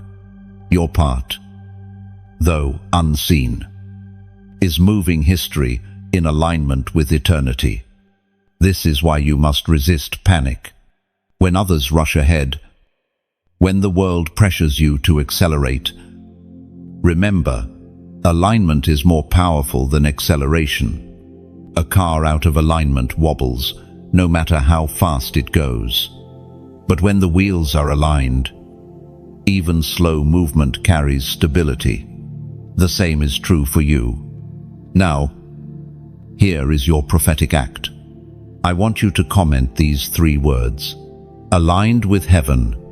Your part, though unseen, is moving history in alignment with eternity. This is why you must resist panic. When others rush ahead, when the world pressures you to accelerate, remember, alignment is more powerful than acceleration. A car out of alignment wobbles, no matter how fast it goes. But when the wheels are aligned, even slow movement carries stability. The same is true for you. Now, here is your prophetic act. I want you to comment these 3 words, aligned with heaven,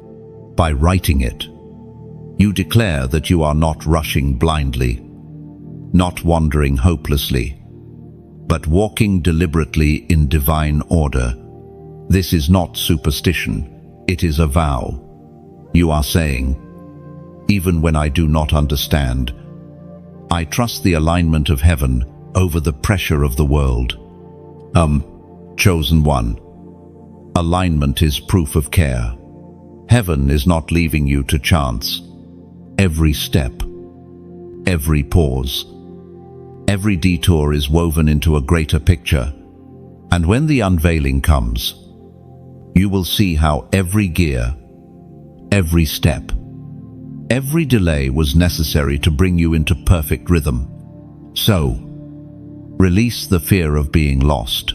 by writing it. You declare that you are not rushing blindly, not wandering hopelessly, but walking deliberately in divine order. This is not superstition, it is a vow. You are saying, even when I do not understand, I trust the alignment of heaven over the pressure of the world. Chosen one. Alignment is proof of care. Heaven is not leaving you to chance. Every step, every pause, every detour is woven into a greater picture. And when the unveiling comes, you will see how every gear, every step, every delay was necessary to bring you into perfect rhythm. So, release the fear of being lost.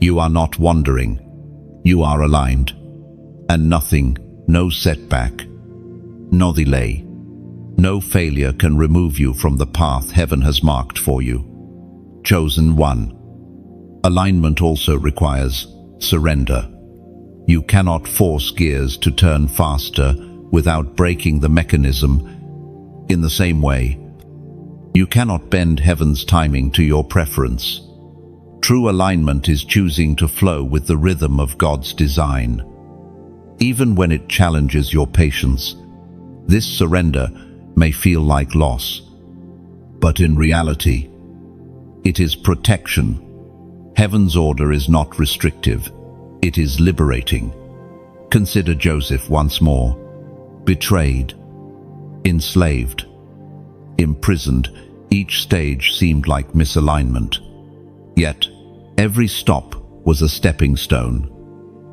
You are not wandering, you are aligned. And nothing, no setback, no delay, no failure can remove you from the path heaven has marked for you. Chosen one. Alignment also requires surrender. You cannot force gears to turn faster without breaking the mechanism. In the same way, you cannot bend heaven's timing to your preference. True alignment is choosing to flow with the rhythm of God's design. Even when it challenges your patience, this surrender may feel like loss. But in reality, it is protection. Heaven's order is not restrictive. It is liberating. Consider Joseph once more. Betrayed, enslaved, imprisoned, each stage seemed like misalignment. Yet, every stop was a stepping stone.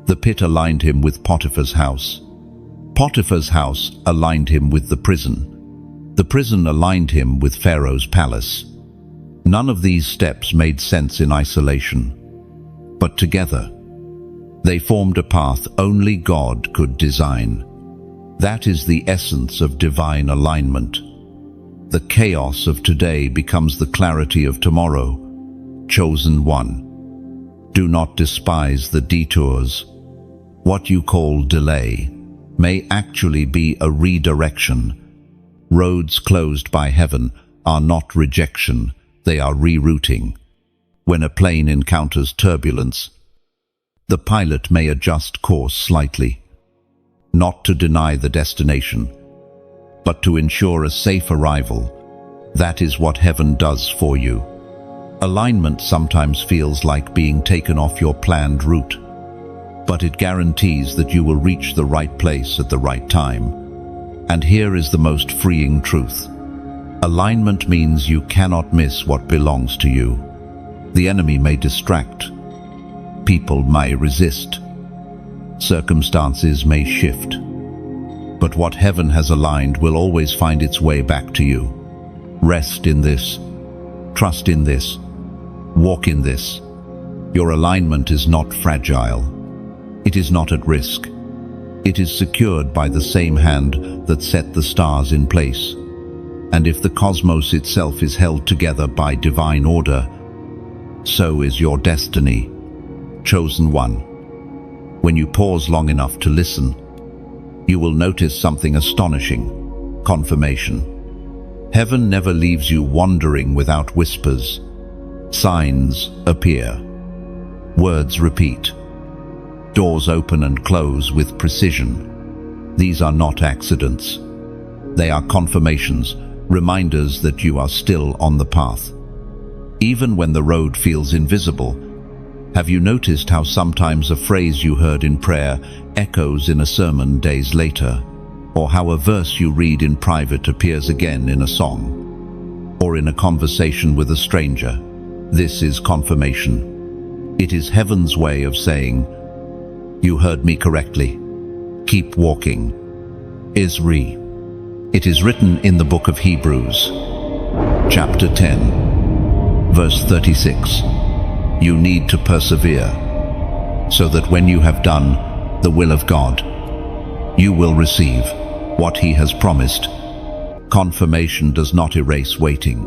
The pit aligned him with Potiphar's house. Potiphar's house aligned him with the prison. The prison aligned him with Pharaoh's palace. None of these steps made sense in isolation, but together, they formed a path only God could design. That is the essence of divine alignment. The chaos of today becomes the clarity of tomorrow. Chosen one. Do not despise the detours. What you call delay may actually be a redirection. Roads closed by heaven are not rejection, they are rerouting. When a plane encounters turbulence, the pilot may adjust course slightly, not to deny the destination, but to ensure a safe arrival. That is what heaven does for you. Alignment sometimes feels like being taken off your planned route, but it guarantees that you will reach the right place at the right time. And here is the most freeing truth. Alignment means you cannot miss what belongs to you. The enemy may distract. People may resist. Circumstances may shift. But what heaven has aligned will always find its way back to you. Rest in this. Trust in this. Walk in this. Your alignment is not fragile. It is not at risk. It is secured by the same hand that set the stars in place. And if the cosmos itself is held together by divine order, so is your destiny. Chosen one. When you pause long enough to listen, you will notice something astonishing. Confirmation. Heaven never leaves you wandering without whispers. Signs appear. Words repeat. Doors open and close with precision. These are not accidents. They are confirmations, reminders that you are still on the path. Even when the road feels invisible, have you noticed how sometimes a phrase you heard in prayer echoes in a sermon days later, or how a verse you read in private appears again in a song, or in a conversation with a stranger? This is confirmation. It is heaven's way of saying, "You heard me correctly. Keep walking." Isri. It is written in the book of Hebrews, chapter 10, verse 36. You need to persevere, so that when you have done the will of God, you will receive what He has promised. Confirmation does not erase waiting,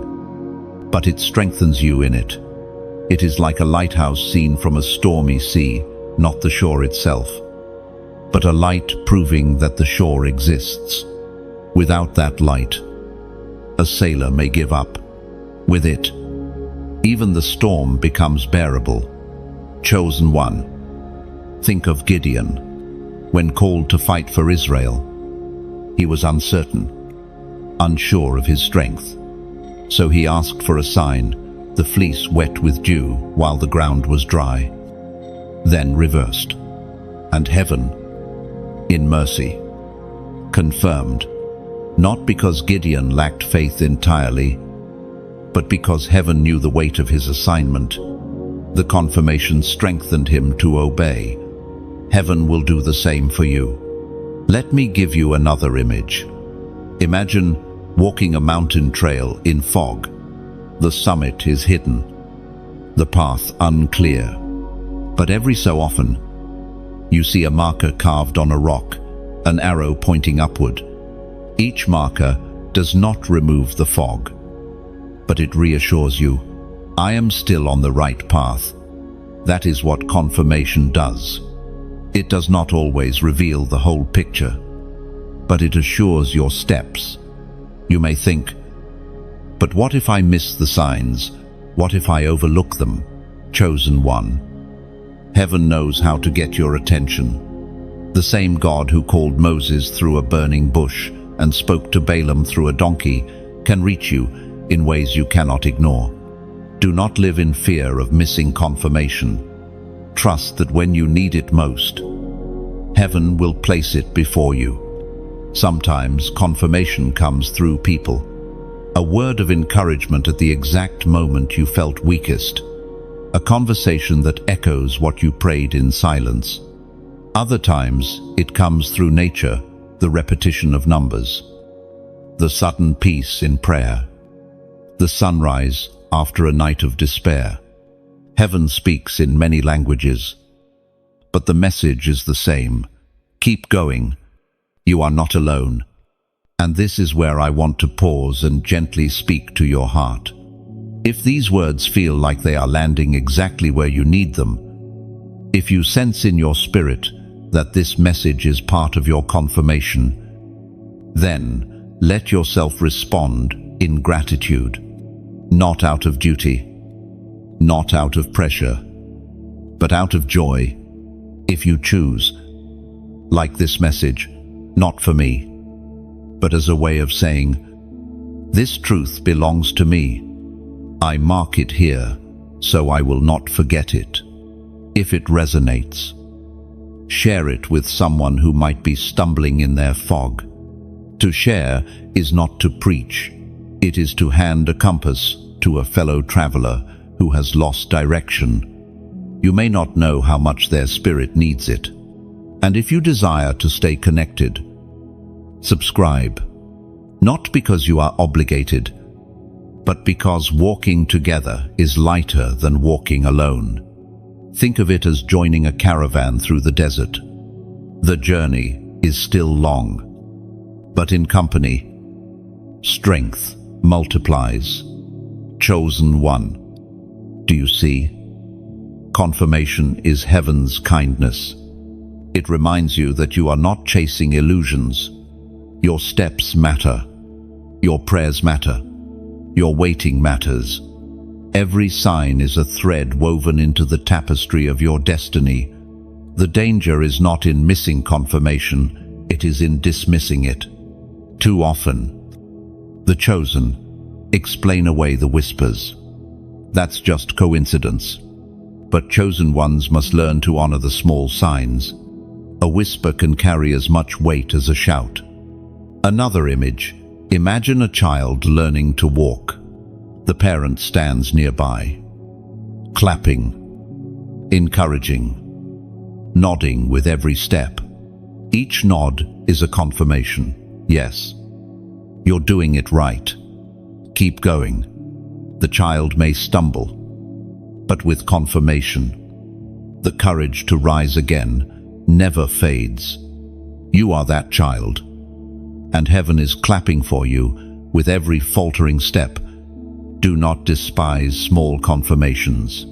but it strengthens you in it. It is like a lighthouse seen from a stormy sea, not the shore itself, but a light proving that the shore exists. Without that light, a sailor may give up. With it, even the storm becomes bearable. Chosen one. Think of Gideon. When called to fight for Israel, he was uncertain, unsure of his strength. So he asked for a sign, the fleece wet with dew while the ground was dry. Then reversed, and heaven, in mercy, confirmed, not because Gideon lacked faith entirely, but because heaven knew the weight of his assignment. The confirmation strengthened him to obey. Heaven will do the same for you. Let me give you another image. Imagine walking a mountain trail in fog. The summit is hidden, the path unclear. But every so often, you see a marker carved on a rock, an arrow pointing upward. Each marker does not remove the fog, but it reassures you, I am still on the right path. That is what confirmation does. It does not always reveal the whole picture, but it assures your steps. You may think, but what if I miss the signs? What if I overlook them? Chosen one. Heaven knows how to get your attention. The same God who called Moses through a burning bush and spoke to Balaam through a donkey can reach you in ways you cannot ignore. Do not live in fear of missing confirmation. Trust that when you need it most, heaven will place it before you. Sometimes confirmation comes through people. A word of encouragement at the exact moment you felt weakest. A conversation that echoes what you prayed in silence. Other times, it comes through nature, the repetition of numbers. The sudden peace in prayer. The sunrise after a night of despair. Heaven speaks in many languages, but the message is the same. Keep going. You are not alone. And this is where I want to pause and gently speak to your heart. If these words feel like they are landing exactly where you need them, if you sense in your spirit that this message is part of your confirmation, then let yourself respond in gratitude, not out of duty, not out of pressure, but out of joy. If you choose, like this message, not for me, but as a way of saying, this truth belongs to me. I mark it here, so I will not forget it. If it resonates, share it with someone who might be stumbling in their fog. To share is not to preach. It is to hand a compass to a fellow traveler who has lost direction. You may not know how much their spirit needs it. And if you desire to stay connected, subscribe, not because you are obligated, but because walking together is lighter than walking alone. Think of it as joining a caravan through the desert. The journey is still long, but in company, strength multiplies. Chosen one. Do you see? Confirmation is heaven's kindness. It reminds you that you are not chasing illusions. Your steps matter. Your prayers matter. Your waiting matters. Every sign is a thread woven into the tapestry of your destiny. The danger is not in missing confirmation, it is in dismissing it. Too often, the chosen explain away the whispers. That's just coincidence. But chosen ones must learn to honor the small signs. A whisper can carry as much weight as a shout. Another image. Imagine a child learning to walk. The parent stands nearby, clapping, encouraging, nodding with every step. Each nod is a confirmation. Yes, you're doing it right. Keep going. The child may stumble, but with confirmation, the courage to rise again never fades. You are that child, and heaven is clapping for you with every faltering step. Do not despise small confirmations.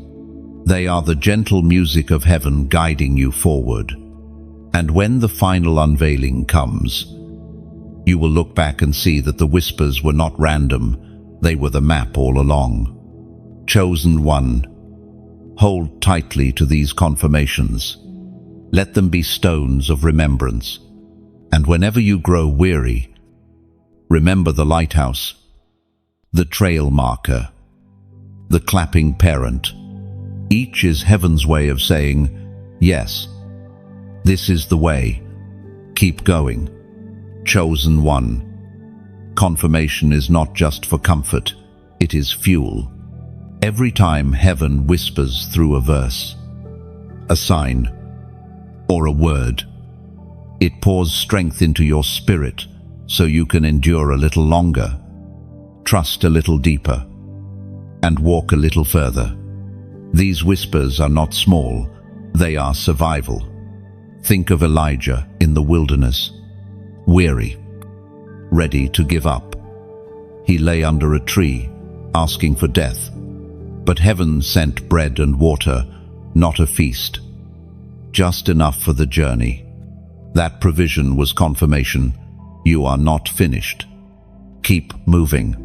They are the gentle music of heaven guiding you forward. And when the final unveiling comes, you will look back and see that the whispers were not random, they were the map all along. Chosen one, hold tightly to these confirmations. Let them be stones of remembrance. And whenever you grow weary, remember the lighthouse, the trail marker, the clapping parent. Each is heaven's way of saying, yes, this is the way. Keep going. Chosen one. Confirmation is not just for comfort, it is fuel. Every time heaven whispers through a verse, a sign, or a word, it pours strength into your spirit so you can endure a little longer, trust a little deeper, and walk a little further. These whispers are not small, they are survival. Think of Elijah in the wilderness, weary, ready to give up. He lay under a tree, asking for death. But heaven sent bread and water, not a feast, just enough for the journey. That provision was confirmation. You are not finished. Keep moving.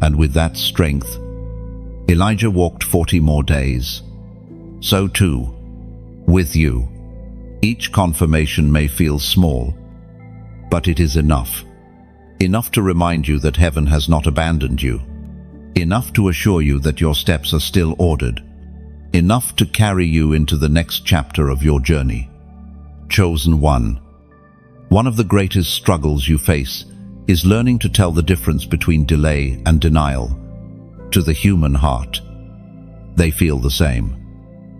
And with that strength, Elijah walked 40 more days. So too, with you, each confirmation may feel small, but it is enough. Enough to remind you that heaven has not abandoned you. Enough to assure you that your steps are still ordered. Enough to carry you into the next chapter of your journey. Chosen one. One of the greatest struggles you face is learning to tell the difference between delay and denial. To the human heart, they feel the same.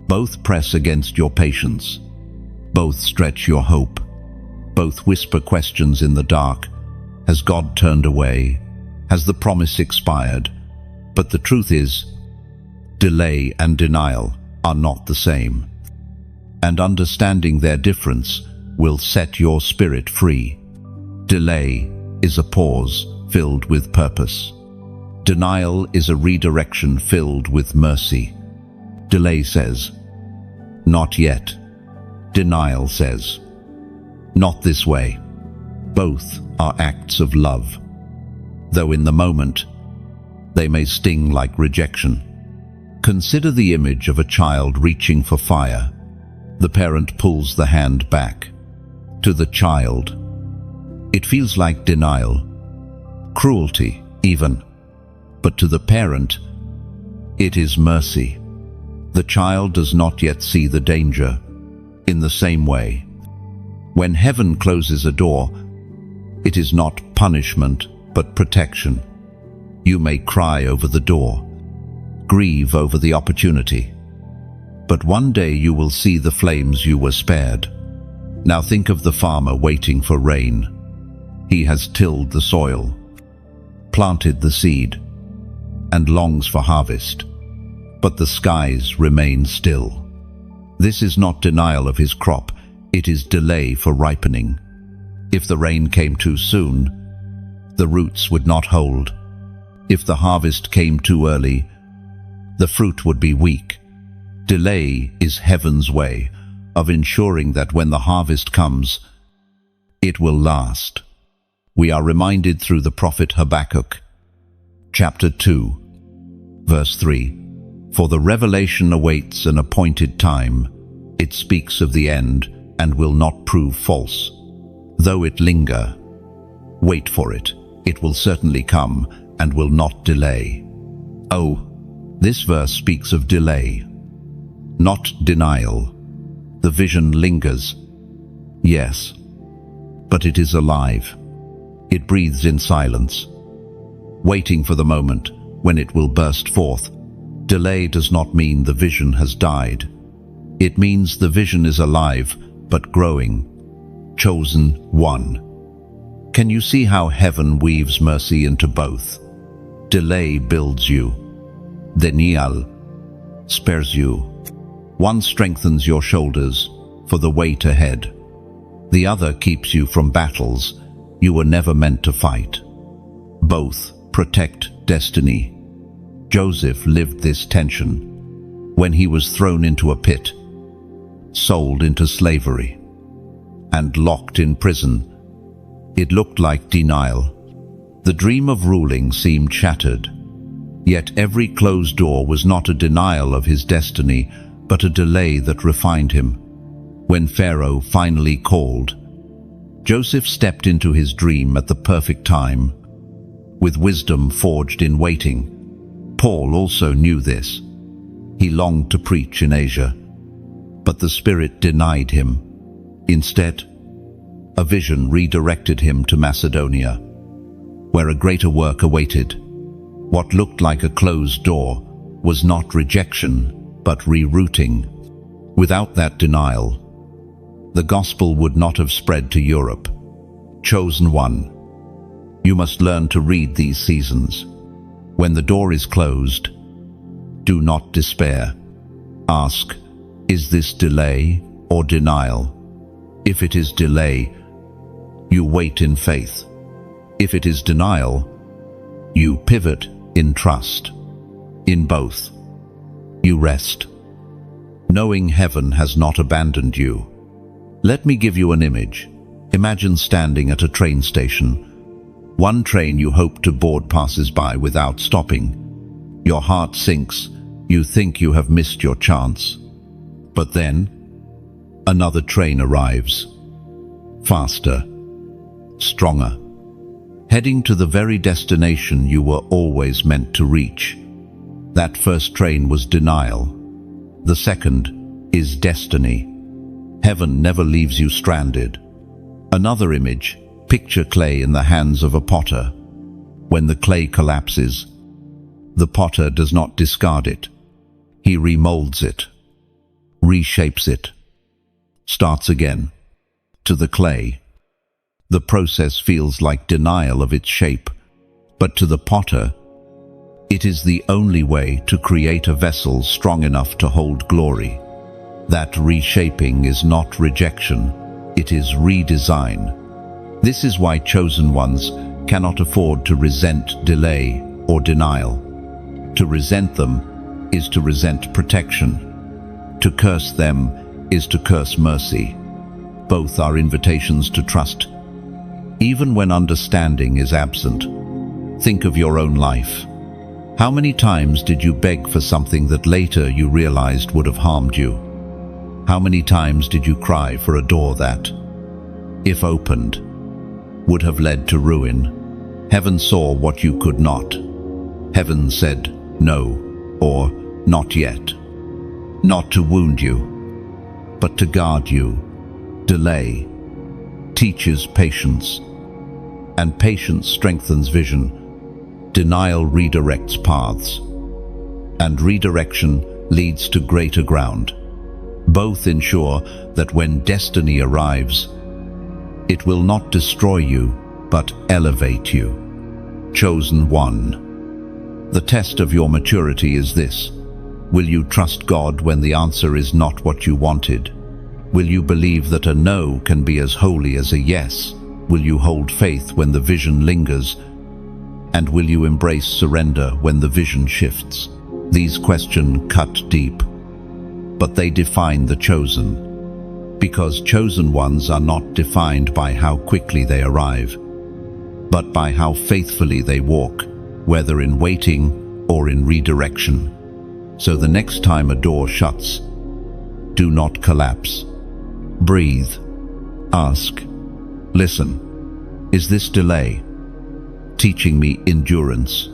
Both press against your patience. Both stretch your hope. Both whisper questions in the dark. Has God turned away? Has the promise expired? But the truth is, delay and denial are not the same. And understanding their difference will set your spirit free. Delay is a pause filled with purpose. Denial is a redirection filled with mercy. Delay says, "Not yet." Denial says, "Not this way." Both are acts of love, though in the moment, they may sting like rejection. Consider the image of a child reaching for fire. The parent pulls the hand back. To the child, it feels like denial, cruelty even. But to the parent, it is mercy. The child does not yet see the danger. In the same way, when heaven closes a door, it is not punishment, but protection. You may cry over the door, grieve over the opportunity, but one day you will see the flames you were spared. Now think of the farmer waiting for rain. He has tilled the soil, planted the seed, and longs for harvest, but the skies remain still. This is not denial of his crop, it is delay for ripening. If the rain came too soon, the roots would not hold. If the harvest came too early, the fruit would be weak. Delay is heaven's way of ensuring that when the harvest comes, it will last. We are reminded through the prophet Habakkuk, chapter 2, verse 3, "For the revelation awaits an appointed time. It speaks of the end and will not prove false. Though it linger, wait for it. It will certainly come and will not delay." Oh, this verse speaks of delay, not denial. The vision lingers, yes, but it is alive. It breathes in silence, waiting for the moment when it will burst forth. Delay does not mean the vision has died. It means the vision is alive, but growing. Chosen one. Can you see how heaven weaves mercy into both? Delay builds you. Denial spares you. One strengthens your shoulders for the weight ahead. The other keeps you from battles you were never meant to fight. Both protect destiny. Joseph lived this tension when he was thrown into a pit, sold into slavery, and locked in prison. It looked like denial. The dream of ruling seemed shattered. Yet every closed door was not a denial of his destiny, but a delay that refined him. When Pharaoh finally called, Joseph stepped into his dream at the perfect time, with wisdom forged in waiting. Paul also knew this. He longed to preach in Asia, but the Spirit denied him. Instead, a vision redirected him to Macedonia, where a greater work awaited. What looked like a closed door was not rejection, but rerouting. Without that denial, the gospel would not have spread to Europe. Chosen one. You must learn to read these seasons. When the door is closed, do not despair. Ask, is this delay or denial? If it is delay, you wait in faith. If it is denial, you pivot in trust. In both, You rest, knowing heaven has not abandoned you. Let me give you an image. Imagine standing at a train station. One train you hope to board passes by without stopping. Your heart sinks. You think you have missed your chance. But then, another train arrives. Faster, stronger, heading to the very destination you were always meant to reach. That first train was denial. The second is destiny. Heaven never leaves you stranded. Another image, picture clay in the hands of a potter. When the clay collapses, the potter does not discard it. He remolds it, reshapes it, starts again. To the clay, the process feels like denial of its shape, but to the potter, it is the only way to create a vessel strong enough to hold glory. That reshaping is not rejection, it is redesign. This is why chosen ones cannot afford to resent delay or denial. To resent them is to resent protection. To curse them is to curse mercy. Both are invitations to trust. Even when understanding is absent, think of your own life. How many times did you beg for something that later you realized would have harmed you? How many times did you cry for a door that, if opened, would have led to ruin? Heaven saw what you could not. Heaven said no, or not yet. Not to wound you, but to guard you. Delay teaches patience, and patience strengthens vision. Denial redirects paths, and redirection leads to greater ground. Both ensure that when destiny arrives, it will not destroy you, but elevate you. Chosen one. The test of your maturity is this. Will you trust God when the answer is not what you wanted? Will you believe that a no can be as holy as a yes? Will you hold faith when the vision lingers? And will you embrace surrender when the vision shifts? These questions cut deep, but they define the chosen. Because chosen ones are not defined by how quickly they arrive, but by how faithfully they walk, whether in waiting or in redirection. So the next time a door shuts, do not collapse. Breathe. Ask. Listen. Is this delay teaching me endurance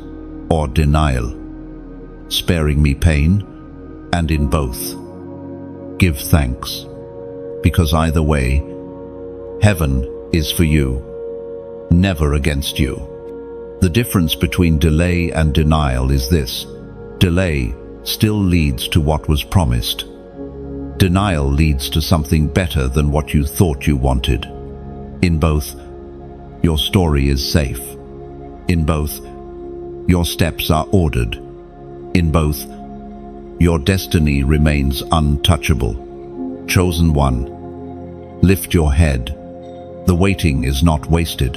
or denial? Sparing me pain? And in both, give thanks. Because either way, heaven is for you, never against you. The difference between delay and denial is this. Delay still leads to what was promised. Denial leads to something better than what you thought you wanted. In both, your story is safe. In both, your steps are ordered. In both, your destiny remains untouchable. Chosen one, lift your head. The waiting is not wasted.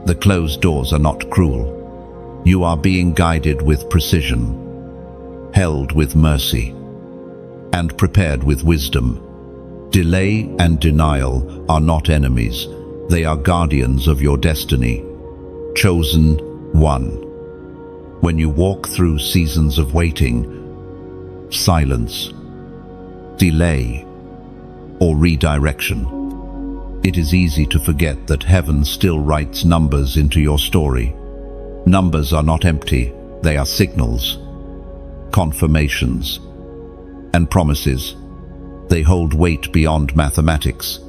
The closed doors are not cruel. You are being guided with precision, held with mercy, and prepared with wisdom. Delay and denial are not enemies. They are guardians of your destiny. Chosen one. When you walk through seasons of waiting, silence, delay, or redirection, it is easy to forget that heaven still writes numbers into your story. Numbers are not empty, they are signals, confirmations, and promises. They hold weight beyond mathematics.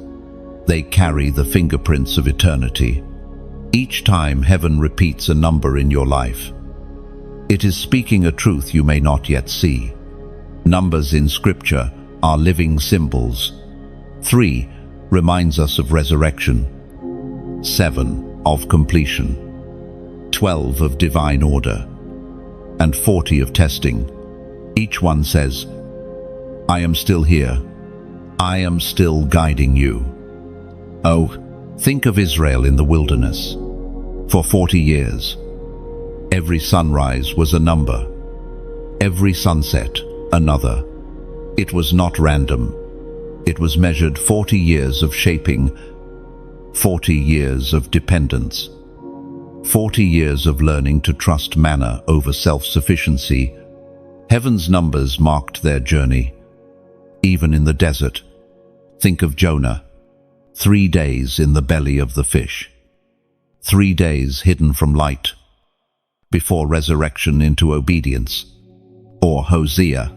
They carry the fingerprints of eternity. Each time heaven repeats a number in your life, it is speaking a truth you may not yet see. Numbers in Scripture are living symbols. 3 reminds us of resurrection, 7 of completion, 12 of divine order, and 40 of testing. Each one says, I am still here. I am still guiding you. Oh, think of Israel in the wilderness. For 40 years, every sunrise was a number, every sunset another. It was not random. It was measured 40 years of shaping, 40 years of dependence, 40 years of learning to trust manna over self-sufficiency. Heaven's numbers marked their journey, even in the desert. Think of Jonah, 3 days in the belly of the fish, 3 days hidden from light, before resurrection into obedience. Or Hosea,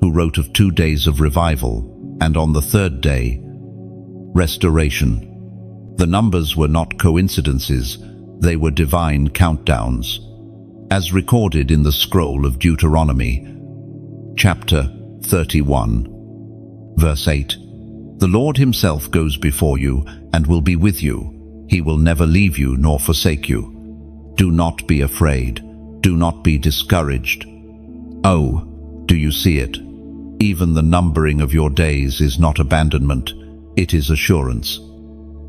who wrote of 2 days of revival, and on the third day, restoration. The numbers were not coincidences, they were divine countdowns. As recorded in the scroll of Deuteronomy, chapter 31, verse 8, "The Lord himself goes before you and will be with you. He will never leave you nor forsake you. Do not be afraid. Do not be discouraged." Oh, do you see it? Even the numbering of your days is not abandonment, it is assurance.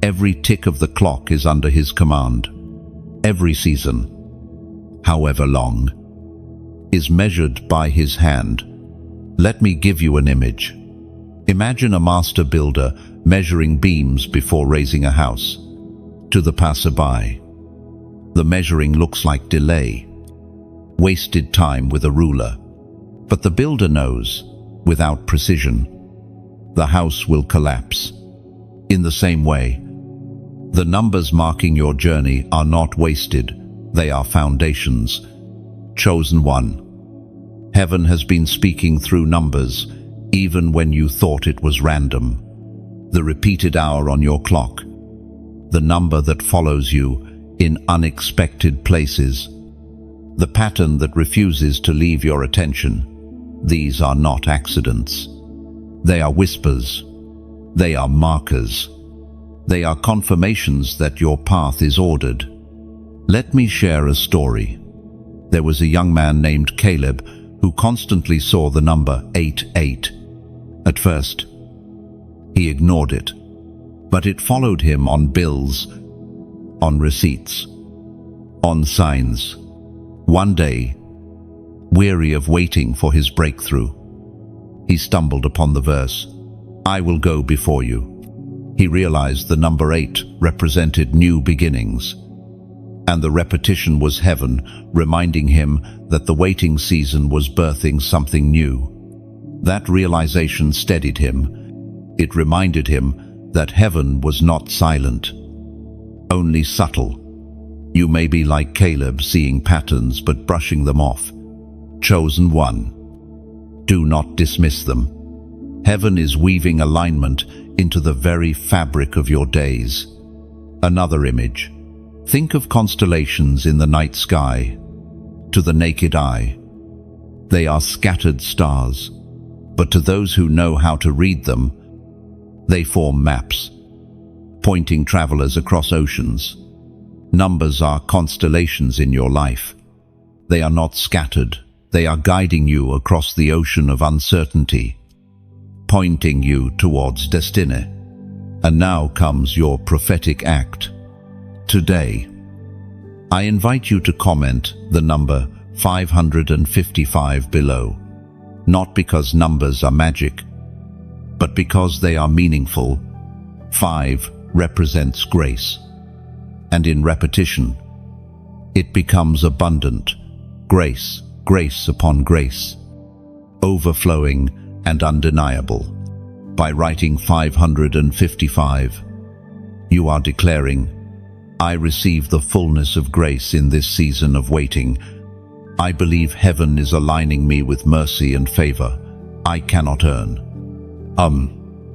Every tick of the clock is under his command. Every season, however long, is measured by his hand. Let me give you an image. Imagine a master builder measuring beams before raising a house. To the passerby, the measuring looks like delay, wasted time with a ruler. But the builder knows, without precision, the house will collapse. In the same way, the numbers marking your journey are not wasted, they are foundations. Chosen one. Heaven has been speaking through numbers, even when you thought it was random. The repeated hour on your clock, the number that follows you in unexpected places, the pattern that refuses to leave your attention. These are not accidents. They are whispers. They are markers. They are confirmations that your path is ordered. Let me share a story. There was a young man named Caleb who constantly saw the number 88. At first, he ignored it, but it followed him on bills, on receipts, on signs. One day, weary of waiting for his breakthrough, he stumbled upon the verse, "I will go before you." He realized the number 8 represented new beginnings, and the repetition was heaven reminding him that the waiting season was birthing something new. That realization steadied him. It reminded him that heaven was not silent, only subtle. You may be like Caleb, seeing patterns but brushing them off. Chosen one. Do not dismiss them. Heaven is weaving alignment into the very fabric of your days. Another image. Think of constellations in the night sky. To the naked eye, they are scattered stars, but to those who know how to read them, they form maps, pointing travelers across oceans. Numbers are constellations in your life. They are not scattered. They are guiding you across the ocean of uncertainty, pointing you towards destiny. And now comes your prophetic act. Today, I invite you to comment the number 555 below, not because numbers are magic, but because they are meaningful. 5 represents grace, and in repetition, it becomes abundant. Grace, grace upon grace, overflowing and undeniable. By writing 555, you are declaring, "I receive the fullness of grace in this season of waiting. I believe heaven is aligning me with mercy and favor I cannot earn."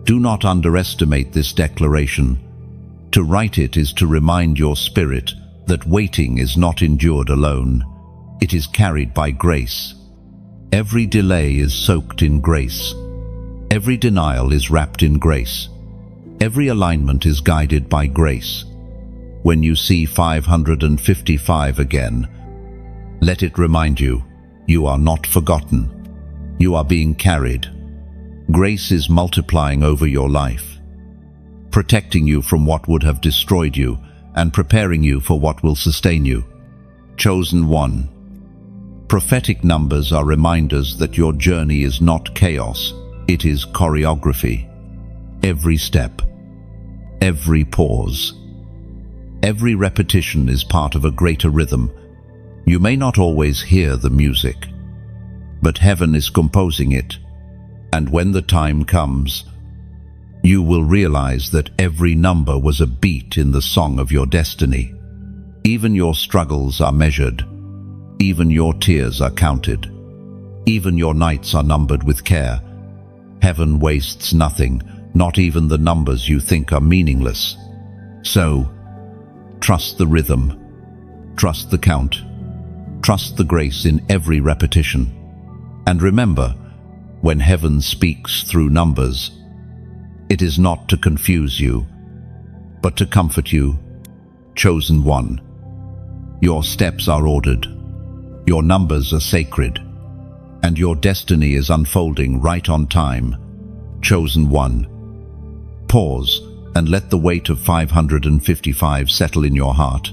Do not underestimate this declaration. To write it is to remind your spirit that waiting is not endured alone. It is carried by grace. Every delay is soaked in grace. Every denial is wrapped in grace. Every alignment is guided by grace. When you see 555 again, let it remind you, you are not forgotten. You are being carried. Grace is multiplying over your life, protecting you from what would have destroyed you and preparing you for what will sustain you. Chosen one. Prophetic numbers are reminders that your journey is not chaos, it is choreography. Every step, every pause, every repetition is part of a greater rhythm. You may not always hear the music, but heaven is composing it, and when the time comes, you will realize that every number was a beat in the song of your destiny. Even your struggles are measured. Even your tears are counted. Even your nights are numbered with care. Heaven wastes nothing, not even the numbers you think are meaningless. So, trust the rhythm. Trust the count. Trust the grace in every repetition. And remember, when heaven speaks through numbers, it is not to confuse you, but to comfort you. Chosen one. Your steps are ordered. Your numbers are sacred, and your destiny is unfolding right on time. Chosen one. Pause and let the weight of 555 settle in your heart.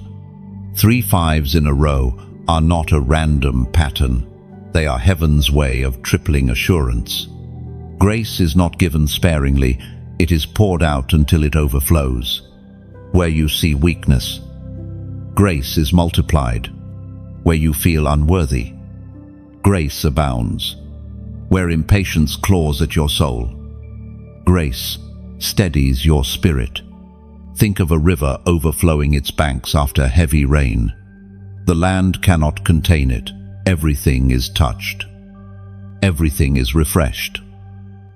3 5s in a row are not a random pattern. They are heaven's way of tripling assurance. Grace is not given sparingly, it is poured out until it overflows. Where you see weakness, grace is multiplied. Where you feel unworthy, grace abounds. Where impatience claws at your soul, grace steadies your spirit. Think of a river overflowing its banks after heavy rain. The land cannot contain it. Everything is touched. Everything is refreshed.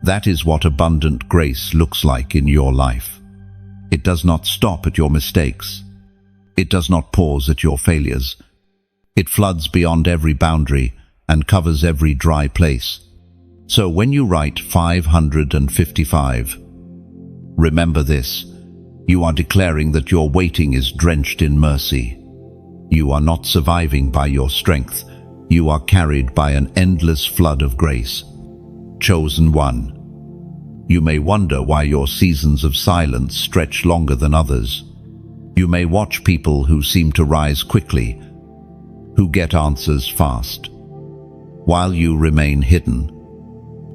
That is what abundant grace looks like in your life. It does not stop at your mistakes. It does not pause at your failures. It floods beyond every boundary and covers every dry place. So when you write 555, remember this: you are declaring that your waiting is drenched in mercy. You are not surviving by your strength. You are carried by an endless flood of grace. Chosen one. You may wonder why your seasons of silence stretch longer than others. You may watch people who seem to rise quickly, who get answers fast, while you remain hidden,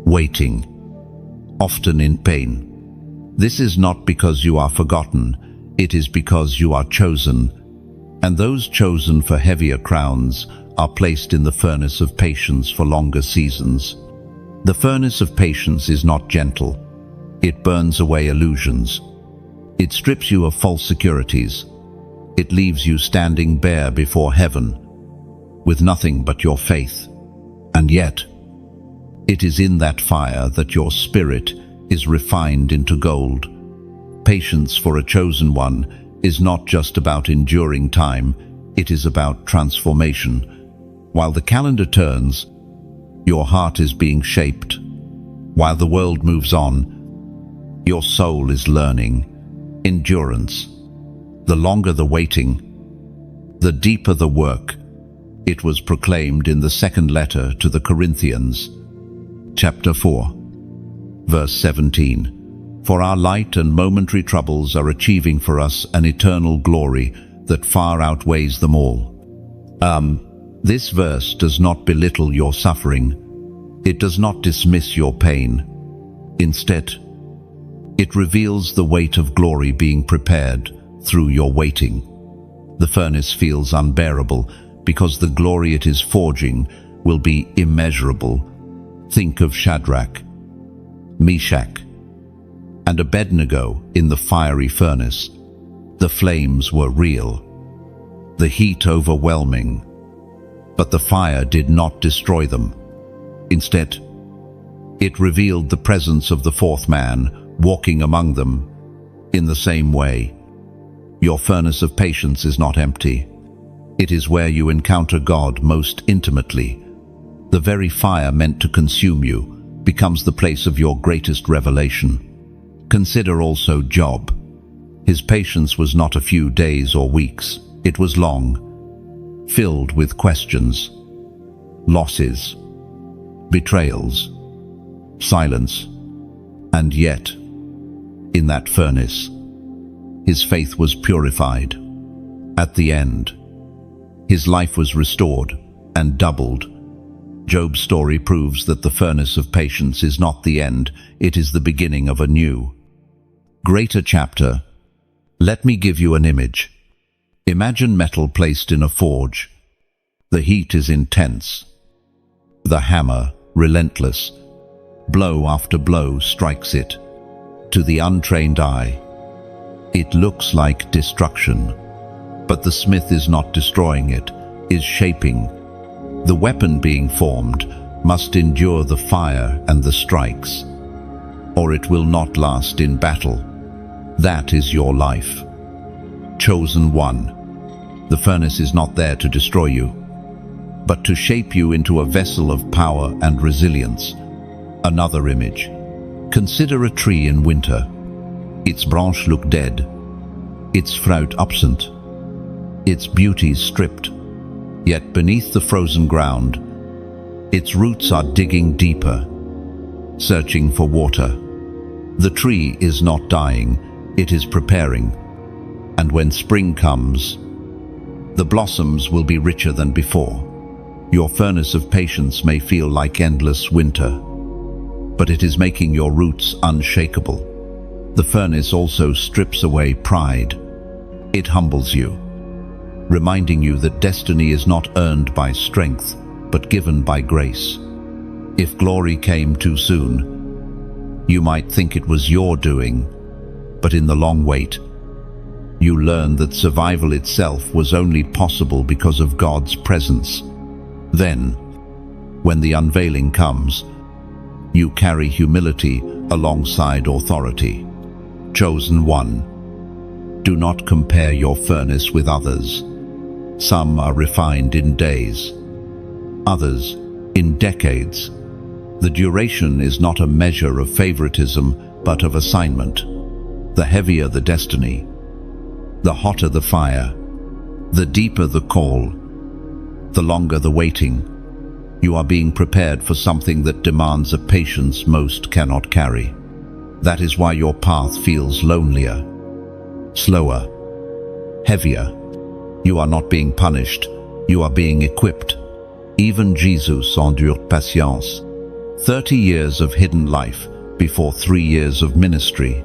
waiting, often in pain. This is not because you are forgotten, it is because you are chosen, and those chosen for heavier crowns are placed in the furnace of patience for longer seasons. The furnace of patience is not gentle. It burns away illusions. It strips you of false securities. It leaves you standing bare before heaven, with nothing but your faith. And yet, it is in that fire that your spirit is refined into gold. Patience for a chosen one is not just about enduring time, it is about transformation. While the calendar turns, your heart is being shaped. While the world moves on, your soul is learning. Endurance. The longer the waiting, the deeper the work. It was proclaimed in the second letter to the Corinthians, chapter 4, verse 17. For our light and momentary troubles are achieving for us an eternal glory that far outweighs them all. This verse does not belittle your suffering. It does not dismiss your pain. Instead, it reveals the weight of glory being prepared through your waiting. The furnace feels unbearable because the glory it is forging will be immeasurable. Think of Shadrach, Meshach, and Abednego in the fiery furnace. The flames were real, the heat overwhelming, but the fire did not destroy them. Instead, it revealed the presence of the fourth man walking among them. In the same way, your furnace of patience is not empty. It is where you encounter God most intimately. The very fire meant to consume you becomes the place of your greatest revelation. Consider also Job. His patience was not a few days or weeks. It was long, filled with questions, losses, betrayals, silence. And yet, in that furnace, his faith was purified. At the end, his life was restored and doubled Job's story proves that the furnace of patience is not the end, it is the beginning of a new, greater chapter. Let me give you an image. Imagine metal placed in a forge. The heat is intense. The hammer, relentless. Blow after blow strikes it. To the untrained eye, it looks like destruction. But the smith is not destroying it, is shaping. The weapon being formed must endure the fire and the strikes, or it will not last in battle. That is your life. Chosen one. The furnace is not there to destroy you, but to shape you into a vessel of power and resilience. Another image. Consider a tree in winter. Its branch look dead, its fruit absent, its beauty stripped. Yet beneath the frozen ground, its roots are digging deeper, searching for water. The tree is not dying, it is preparing. And when spring comes, the blossoms will be richer than before. Your furnace of patience may feel like endless winter, but it is making your roots unshakable. The furnace also strips away pride. It humbles you, reminding you that destiny is not earned by strength, but given by grace. If glory came too soon, you might think it was your doing, but in the long wait, you learn that survival itself was only possible because of God's presence. Then, when the unveiling comes, you carry humility alongside authority. Chosen one. Do not compare your furnace with others. Some are refined in days, others in decades. The duration is not a measure of favoritism, but of assignment. The heavier the destiny, the hotter the fire, the deeper the call, the longer the waiting. You are being prepared for something that demands a patience most cannot carry. That is why your path feels lonelier, slower, heavier. You are not being punished, you are being equipped. Even Jesus endured patience. 30 years of hidden life before 3 years of ministry.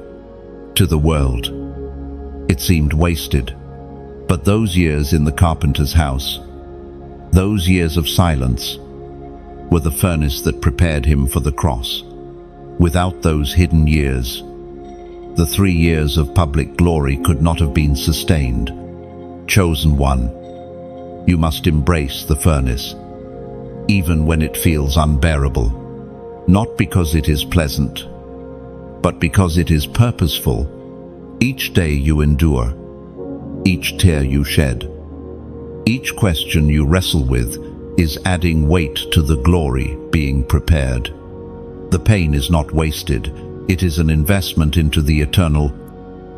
To the world, it seemed wasted. But those years in the carpenter's house, those years of silence, were the furnace that prepared him for the cross. Without those hidden years, the 3 years of public glory could not have been sustained. Chosen one, you must embrace the furnace, even when it feels unbearable. Not because it is pleasant, but because it is purposeful. Each day you endure, each tear you shed, each question you wrestle with is adding weight to the glory being prepared. The pain is not wasted, it is an investment into the eternal.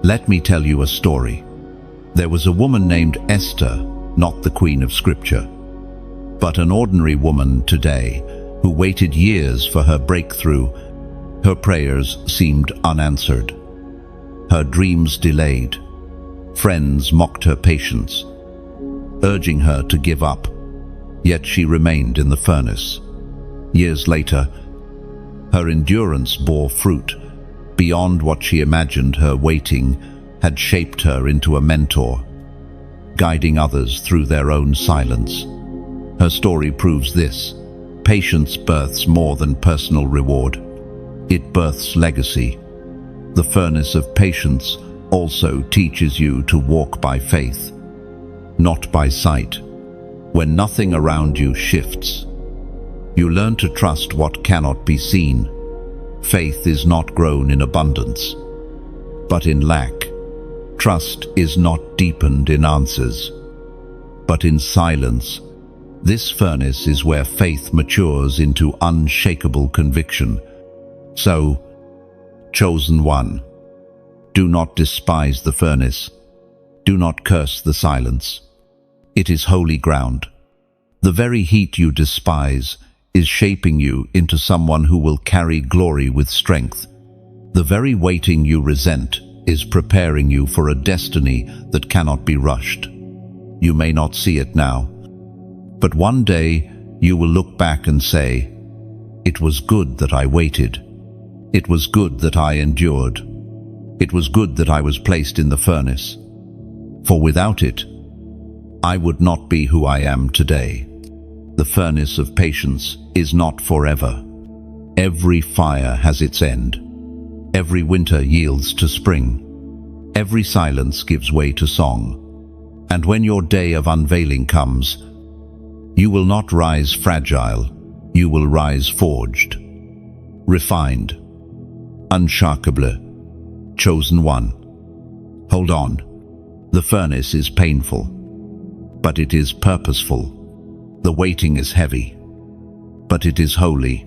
Let me tell you a story. There was a woman named Esther, not the queen of Scripture, but an ordinary woman today who waited years for her breakthrough. Her prayers seemed unanswered, her dreams delayed. Friends mocked her patience, urging her to give up, yet she remained in the furnace. Years later, her endurance bore fruit. Beyond what she imagined, her waiting had shaped her into a mentor, guiding others through their own silence. Her story proves this: patience births more than personal reward. It births legacy. The furnace of patience also teaches you to walk by faith, not by sight. When nothing around you shifts, you learn to trust what cannot be seen. Faith is not grown in abundance, but in lack. Trust is not deepened in answers, but in silence. This furnace is where faith matures into unshakable conviction. So, chosen one, do not despise the furnace. Do not curse the silence. It is holy ground. The very heat you despise is shaping you into someone who will carry glory with strength. The very waiting you resent is preparing you for a destiny that cannot be rushed. You may not see it now, but one day you will look back and say, "It was good that I waited. It was good that I endured. It was good that I was placed in the furnace. For without it, I would not be who I am today." The furnace of patience is not forever. Every fire has its end. Every winter yields to spring. Every silence gives way to song. And when your day of unveiling comes, you will not rise fragile, you will rise forged, refined, unshakable, chosen one. Hold on. The furnace is painful, but it is purposeful. The waiting is heavy, but it is holy,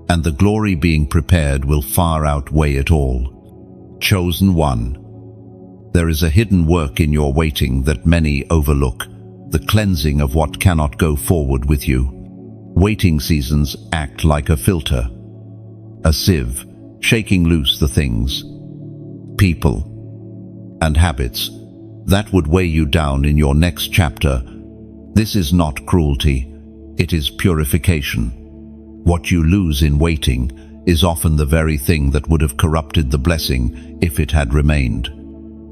and the glory being prepared will far outweigh it all. Chosen one. There is a hidden work in your waiting that many overlook, the cleansing of what cannot go forward with you. Waiting seasons act like a filter, a sieve, shaking loose the things, people, and habits that would weigh you down in your next chapter. This is not cruelty, it is purification. What you lose in waiting is often the very thing that would have corrupted the blessing if it had remained.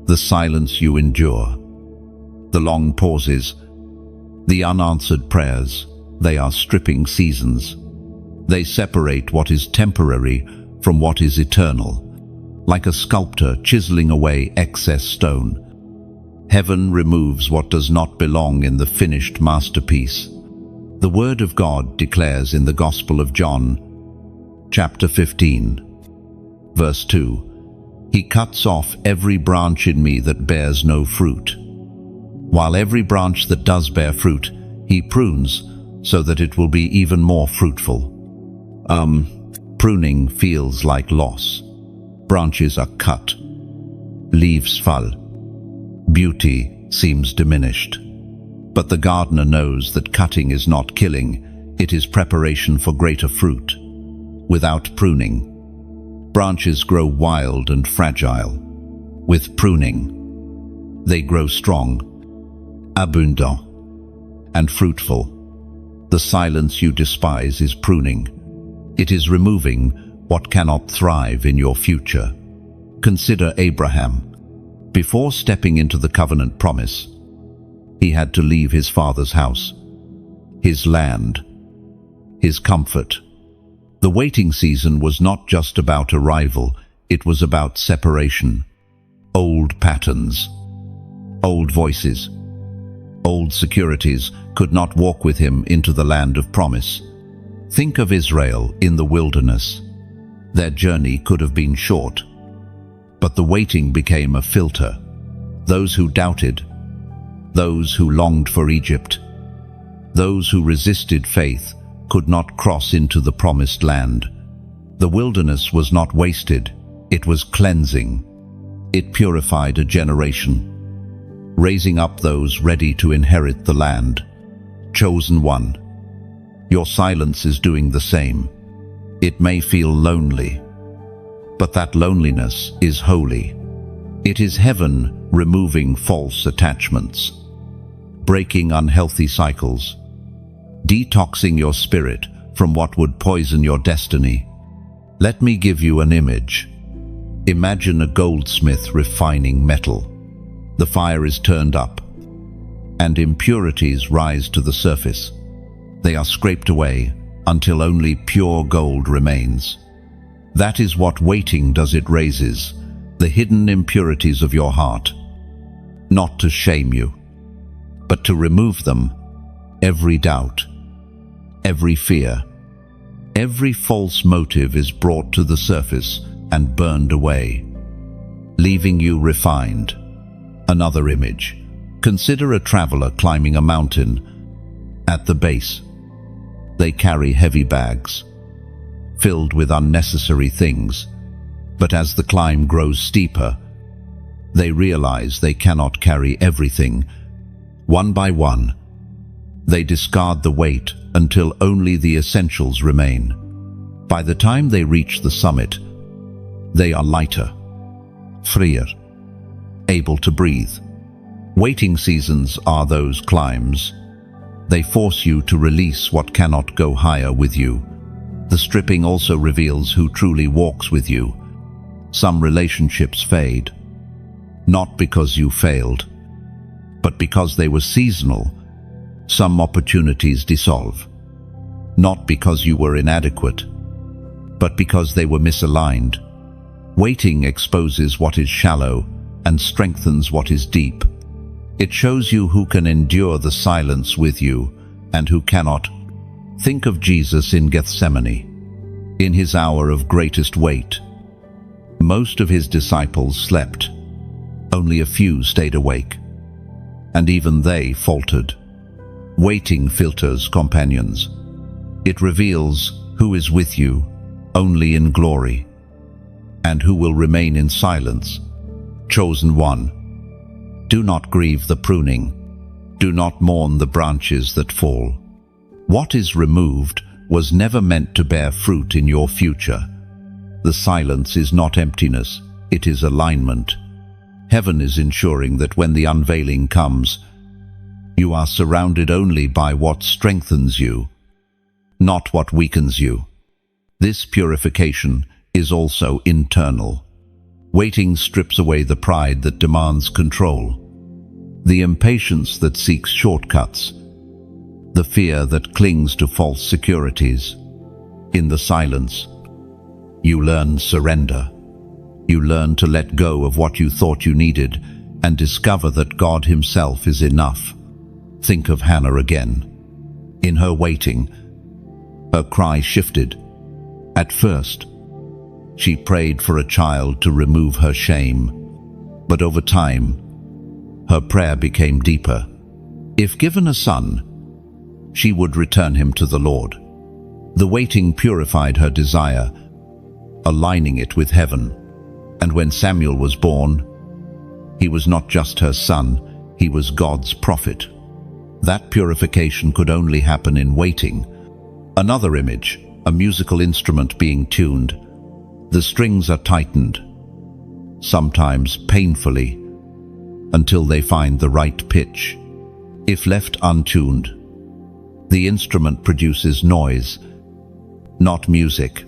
The silence you endure, the long pauses, the unanswered prayers, they are stripping seasons. They separate what is temporary from what is eternal, like a sculptor chiseling away excess stone. Heaven removes what does not belong in the finished masterpiece. The Word of God declares in the Gospel of John, chapter 15, verse 2, "He cuts off every branch in me that bears no fruit, while every branch that does bear fruit, He prunes so that it will be even more fruitful." Pruning feels like loss. Branches are cut, leaves fall, beauty seems diminished. But the gardener knows that cutting is not killing, it is preparation for greater fruit. Without pruning, branches grow wild and fragile. With pruning, they grow strong, abundant, and fruitful. The silence you despise is pruning. It is removing what cannot thrive in your future. Consider Abraham. Before stepping into the covenant promise, he had to leave his father's house, his land, his comfort. The waiting season was not just about arrival, it was about separation. Old patterns, old voices, old securities could not walk with him into the land of promise. Think of Israel in the wilderness. Their journey could have been short, but the waiting became a filter. Those who doubted, those who longed for Egypt, those who resisted faith could not cross into the promised land. The wilderness was not wasted, it was cleansing. It purified a generation, raising up those ready to inherit the land. Chosen one. Your silence is doing the same. It may feel lonely, but that loneliness is holy. It is heaven removing false attachments, breaking unhealthy cycles, detoxing your spirit from what would poison your destiny. Let me give you an image. Imagine a goldsmith refining metal. The fire is turned up, and impurities rise to the surface. They are scraped away until only pure gold remains. That is what waiting does. It raises the hidden impurities of your heart, not to shame you, but to remove them. Every doubt, every fear, every false motive is brought to the surface and burned away, leaving you refined. Another image. Consider a traveler climbing a mountain. At the base, they carry heavy bags, filled with unnecessary things. But as the climb grows steeper, they realize they cannot carry everything. One by one, they discard the weight until only the essentials remain. By the time they reach the summit, they are lighter, freer, able to breathe. Waiting seasons are those climbs. They force you to release what cannot go higher with you. The stripping also reveals who truly walks with you. Some relationships fade, not because you failed, but because they were seasonal. Some opportunities dissolve, not because you were inadequate, but because they were misaligned. Waiting exposes what is shallow and strengthens what is deep. It shows you who can endure the silence with you and who cannot. Think of Jesus in Gethsemane. In his hour of greatest weight, most of his disciples slept. Only a few stayed awake, and even they faltered. Waiting filters companions. It reveals who is with you only in glory, and who will remain in silence. Chosen one. Do not grieve the pruning. Do not mourn the branches that fall. What is removed was never meant to bear fruit in your future. The silence is not emptiness, it is alignment. Heaven is ensuring that when the unveiling comes, you are surrounded only by what strengthens you, not what weakens you. This purification is also internal. Waiting strips away the pride that demands control, the impatience that seeks shortcuts, the fear that clings to false securities. In the silence, you learn surrender. You learn to let go of what you thought you needed and discover that God Himself is enough. Think of Hannah again. In her waiting, her cry shifted. At first, she prayed for a child to remove her shame, but over time, her prayer became deeper. If given a son, she would return him to the Lord. The waiting purified her desire, aligning it with heaven. And when Samuel was born, he was not just her son, he was God's prophet. That purification could only happen in waiting. Another image, a musical instrument being tuned. The strings are tightened, sometimes painfully, until they find the right pitch. If left untuned, the instrument produces noise, not music.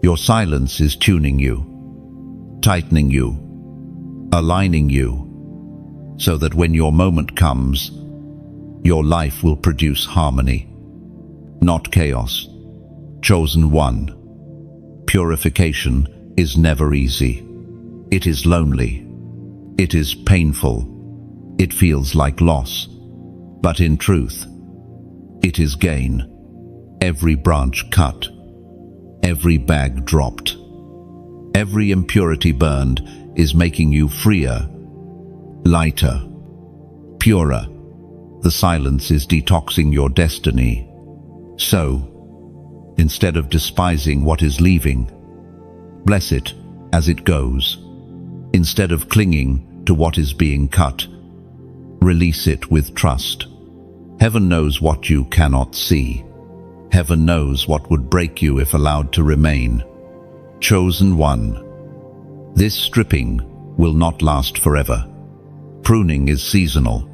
Your silence is tuning you, tightening you, aligning you, so that when your moment comes, your life will produce harmony, not chaos. Chosen one. Purification is never easy. It is lonely. It is painful. It feels like loss. But in truth, it is gain. Every branch cut, every bag dropped, every impurity burned is making you freer, lighter, purer. The silence is detoxing your destiny. So, instead of despising what is leaving, bless it as it goes. Instead of clinging to what is being cut, release it with trust. Heaven knows what you cannot see. Heaven knows what would break you if allowed to remain. Chosen one. This stripping will not last forever. Pruning is seasonal.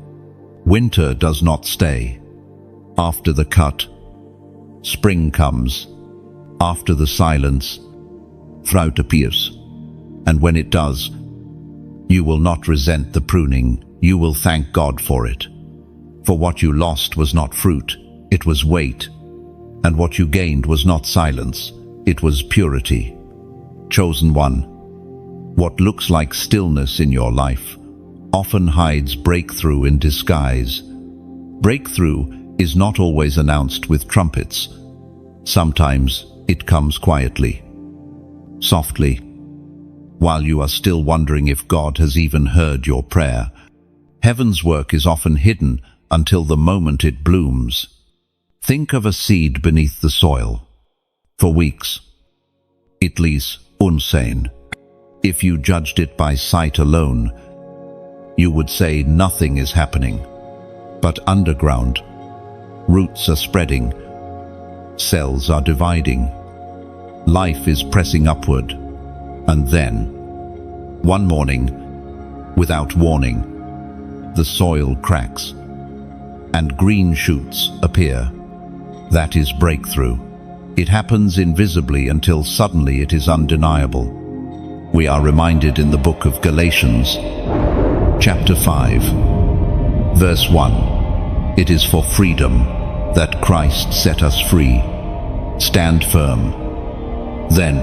Winter does not stay. After the cut, spring comes. After the silence, fruit appears. And when it does, you will not resent the pruning, you will thank God for it. For what you lost was not fruit, it was weight. And what you gained was not silence, it was purity. Chosen one. What looks like stillness in your life often hides breakthrough in disguise. Breakthrough is not always announced with trumpets. Sometimes it comes quietly, softly, while you are still wondering if God has even heard your prayer. Heaven's work is often hidden until the moment it blooms. Think of a seed beneath the soil. For weeks, it lies unseen. If you judged it by sight alone, you would say nothing is happening. But underground, roots are spreading, cells are dividing, life is pressing upward. And then, one morning, without warning, the soil cracks. and green shoots appear. That is breakthrough. It happens invisibly until suddenly it is undeniable. We are reminded in the book of Galatians, chapter 5, verse 1. It is for freedom that Christ set us free. Stand firm, then,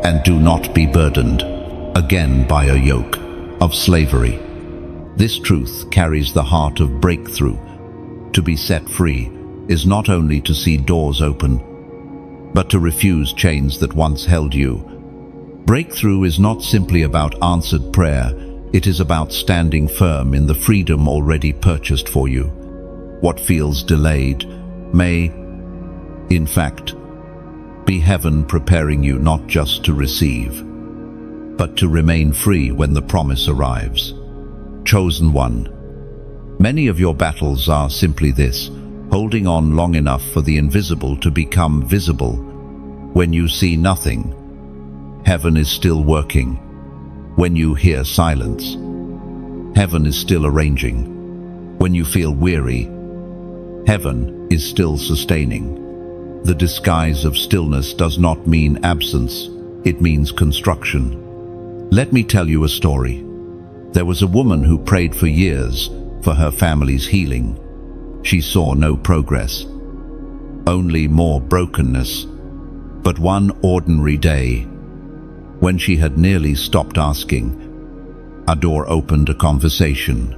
and do not be burdened again by a yoke of slavery. This truth carries the heart of breakthrough. To be set free is not only to see doors open, but to refuse chains that once held you. Breakthrough is not simply about answered prayer, it is about standing firm in the freedom already purchased for you. What feels delayed may, in fact, be heaven preparing you not just to receive, but to remain free when the promise arrives. Chosen one. Many of your battles are simply this: holding on long enough for the invisible to become visible. When you see nothing, heaven is still working. When you hear silence, heaven is still arranging. When you feel weary, heaven is still sustaining. The disguise of stillness does not mean absence, it means construction. Let me tell you a story. There was a woman who prayed for years for her family's healing. She saw no progress, only more brokenness. But one ordinary day, when she had nearly stopped asking, a door opened, a conversation,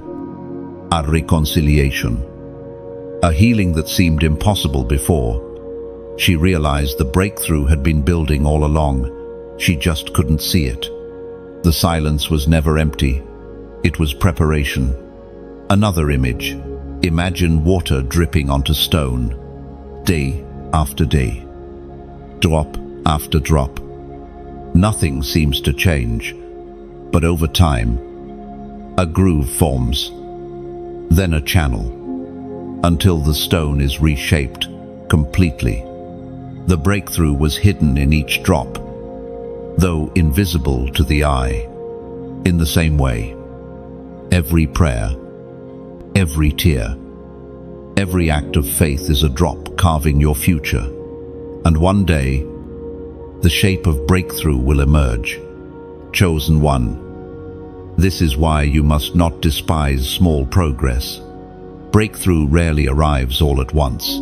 a reconciliation, a healing that seemed impossible before. She realized the breakthrough had been building all along. She just couldn't see it. The silence was never empty. It was preparation. Another image. Imagine water dripping onto stone, day after day, drop after drop. Nothing seems to change, but over time, a groove forms, then a channel, until the stone is reshaped completely. The breakthrough was hidden in each drop, though invisible to the eye. In the same way, every prayer, every tear, every act of faith is a drop carving your future. And one day, the shape of breakthrough will emerge. Chosen one. This is why you must not despise small progress. Breakthrough rarely arrives all at once.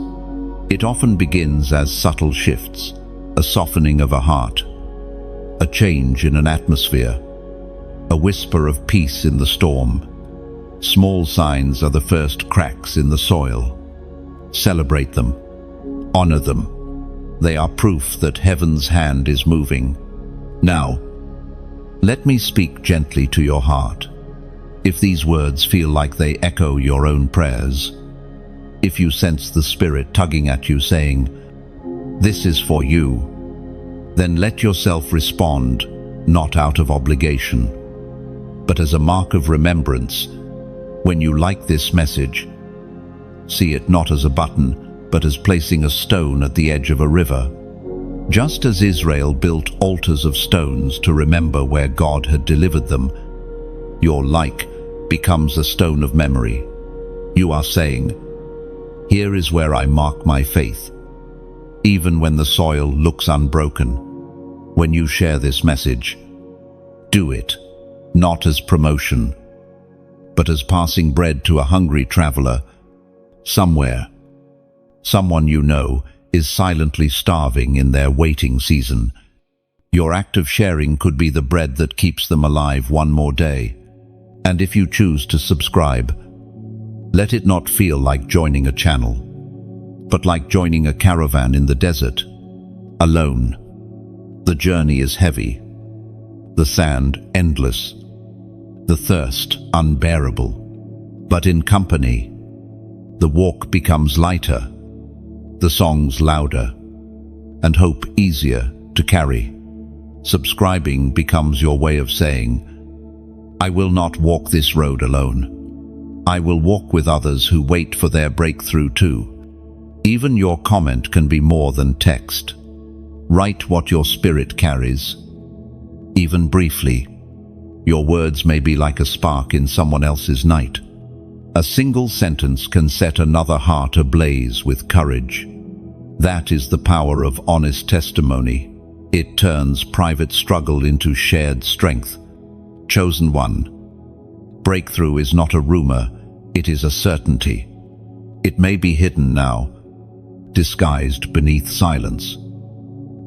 It often begins as subtle shifts, a softening of a heart, a change in an atmosphere, a whisper of peace in the storm. Small signs are the first cracks in the soil. Celebrate them. Honor them. They are proof that heaven's hand is moving. Now, let me speak gently to your heart. If these words feel like they echo your own prayers, if you sense the Spirit tugging at you saying, "This is for you," then let yourself respond, not out of obligation, but as a mark of remembrance. When you like this message, see it not as a button, but as placing a stone at the edge of a river. Just as Israel built altars of stones to remember where God had delivered them, your like becomes a stone of memory. You are saying, "Here is where I mark my faith," even when the soil looks unbroken. When you share this message, do it, not as promotion, but as passing bread to a hungry traveler. Somewhere, someone you know is silently starving in their waiting season. Your act of sharing could be the bread that keeps them alive one more day. And if you choose to subscribe, let it not feel like joining a channel, but like joining a caravan in the desert, alone. The journey is heavy, the sand endless, the thirst unbearable. But in company, the walk becomes lighter, the songs louder, and hope easier to carry. Subscribing becomes your way of saying, "I will not walk this road alone. I will walk with others who wait for their breakthrough too." Even your comment can be more than text. Write what your spirit carries. Even briefly, your words may be like a spark in someone else's night. A single sentence can set another heart ablaze with courage. That is the power of honest testimony. It turns private struggle into shared strength. Chosen one. Breakthrough is not a rumor, it is a certainty. It may be hidden now, disguised beneath silence.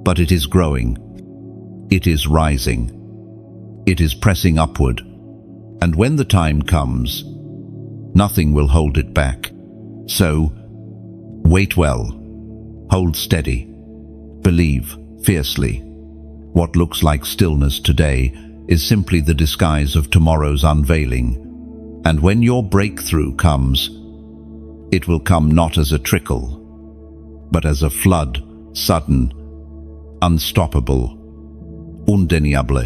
But it is growing. It is rising. It is pressing upward. And when the time comes, nothing will hold it back. So, wait well. Hold steady. Believe fiercely. What looks like stillness today is simply the disguise of tomorrow's unveiling. And when your breakthrough comes, it will come not as a trickle, but as a flood, sudden, unstoppable, undeniable.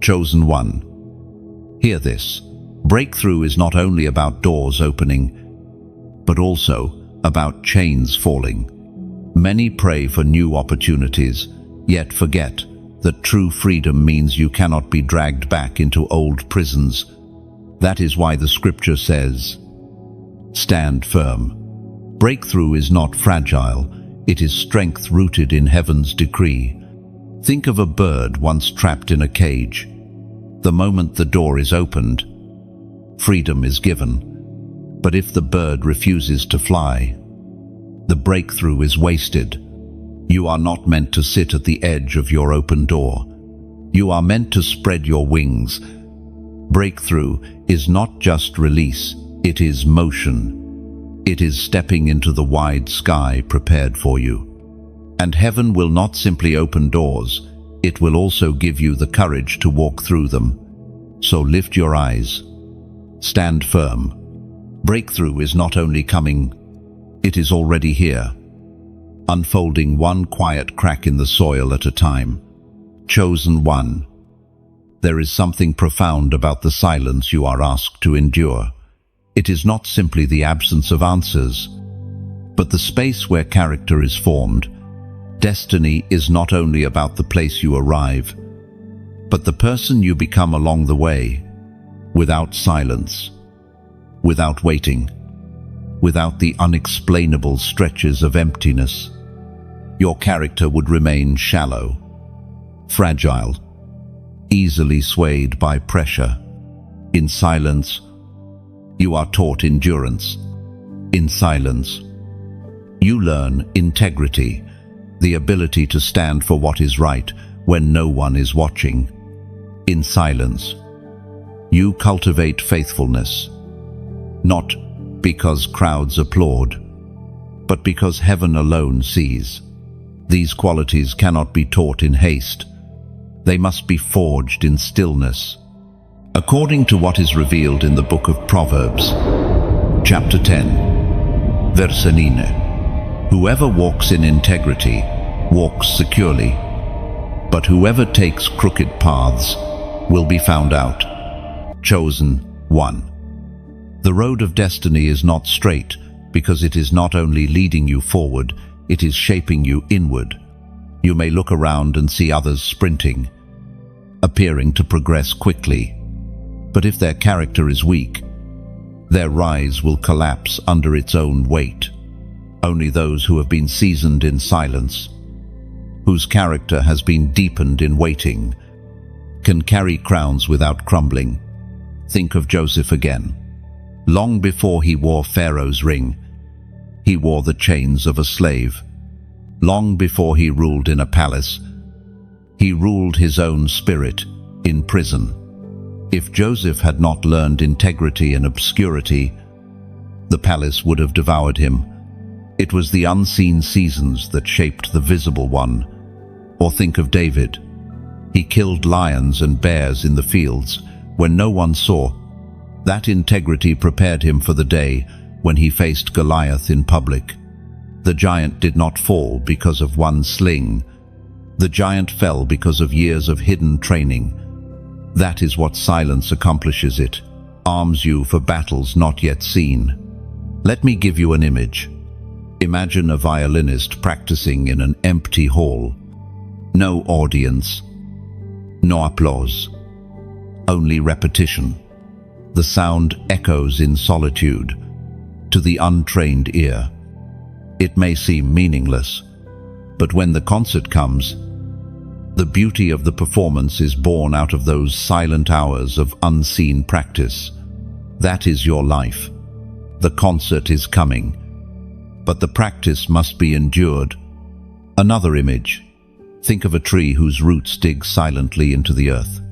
Chosen one. Hear this. Breakthrough is not only about doors opening, but also about chains falling. Many pray for new opportunities, yet forget that true freedom means you cannot be dragged back into old prisons. That is why the scripture says, stand firm. Breakthrough is not fragile, it is strength rooted in heaven's decree. Think of a bird once trapped in a cage. The moment the door is opened, freedom is given. But if the bird refuses to fly, the breakthrough is wasted. You are not meant to sit at the edge of your open door. You are meant to spread your wings. Breakthrough is not just release, it is motion. It is stepping into the wide sky prepared for you. And heaven will not simply open doors, it will also give you the courage to walk through them. So lift your eyes. Stand firm. Breakthrough is not only coming, it is already here, unfolding one quiet crack in the soil at a time. Chosen one. There is something profound about the silence you are asked to endure. It is not simply the absence of answers, but the space where character is formed. Destiny is not only about the place you arrive, but the person you become along the way. Without silence, without waiting, without the unexplainable stretches of emptiness, your character would remain shallow, fragile, easily swayed by pressure. In silence, you are taught endurance. In silence, you learn integrity, the ability to stand for what is right when no one is watching. In silence, you cultivate faithfulness, not because crowds applaud, but because heaven alone sees. These qualities cannot be taught in haste. They must be forged in stillness. According to what is revealed in the book of Proverbs, chapter 10, verse 9, whoever walks in integrity walks securely, but whoever takes crooked paths will be found out. Chosen one. The road of destiny is not straight because it is not only leading you forward, it is shaping you inward. You may look around and see others sprinting, appearing to progress quickly. But if their character is weak, their rise will collapse under its own weight. Only those who have been seasoned in silence, whose character has been deepened in waiting, can carry crowns without crumbling. Think of Joseph again. Long before he wore Pharaoh's ring, he wore the chains of a slave. Long before he ruled in a palace, he ruled his own spirit in prison. If Joseph had not learned integrity in obscurity, the palace would have devoured him. It was the unseen seasons that shaped the visible one. Or think of David. He killed lions and bears in the fields when no one saw. That integrity prepared him for the day when he faced Goliath in public. The giant did not fall because of one sling. The giant fell because of years of hidden training. That is what silence accomplishes. It arms you for battles not yet seen. Let me give you an image. Imagine a violinist practicing in an empty hall. No audience, no applause, only repetition. The sound echoes in solitude. To the untrained ear, it may seem meaningless, but when the concert comes, the beauty of the performance is born out of those silent hours of unseen practice. That is your life. The concert is coming, but the practice must be endured. Another image. Think of a tree whose roots dig silently into the earth.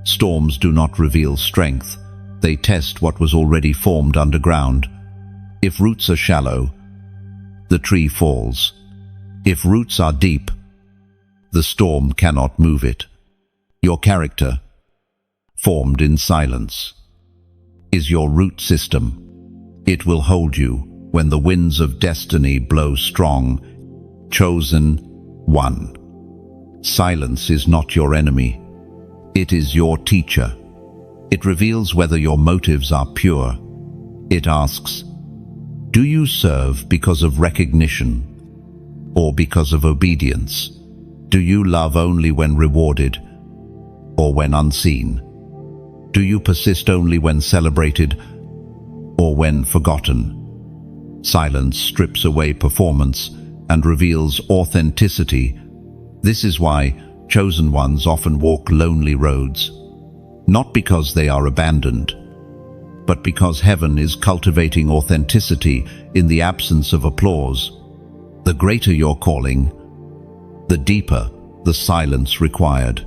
Storms do not reveal strength. They test what was already formed underground. If roots are shallow, the tree falls. If roots are deep, the storm cannot move it. Your character, formed in silence, is your root system. It will hold you when the winds of destiny blow strong. Chosen one. Silence is not your enemy. It is your teacher. It reveals whether your motives are pure. It asks, do you serve because of recognition or because of obedience? Do you love only when rewarded or when unseen? Do you persist only when celebrated or when forgotten? Silence strips away performance and reveals authenticity. This is why chosen ones often walk lonely roads, not because they are abandoned, but because heaven is cultivating authenticity in the absence of applause. The greater your calling, the deeper the silence required.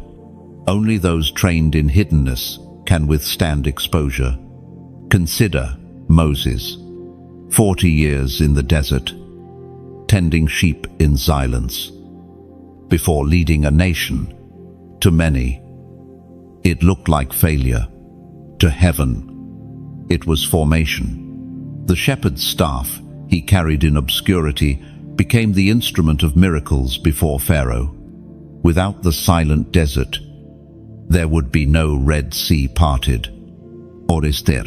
Only those trained in hiddenness can withstand exposure. Consider Moses, 40 years in the desert, tending sheep in silence, before leading a nation. To many, it looked like failure. To heaven, it was formation. The shepherd's staff he carried in obscurity became the instrument of miracles before Pharaoh. Without the silent desert, there would be no Red Sea parted. Or Esther,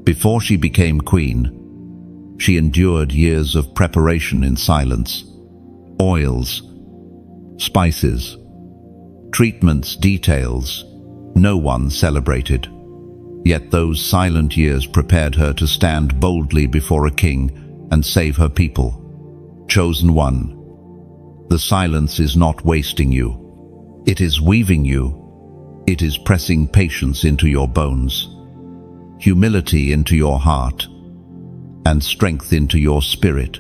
before she became queen, she endured years of preparation in silence. Oils, spices, treatments, details, no one celebrated. Yet those silent years prepared her to stand boldly before a king and save her people. Chosen one. The silence is not wasting you. It is weaving you. It is pressing patience into your bones, humility into your heart, and strength into your spirit.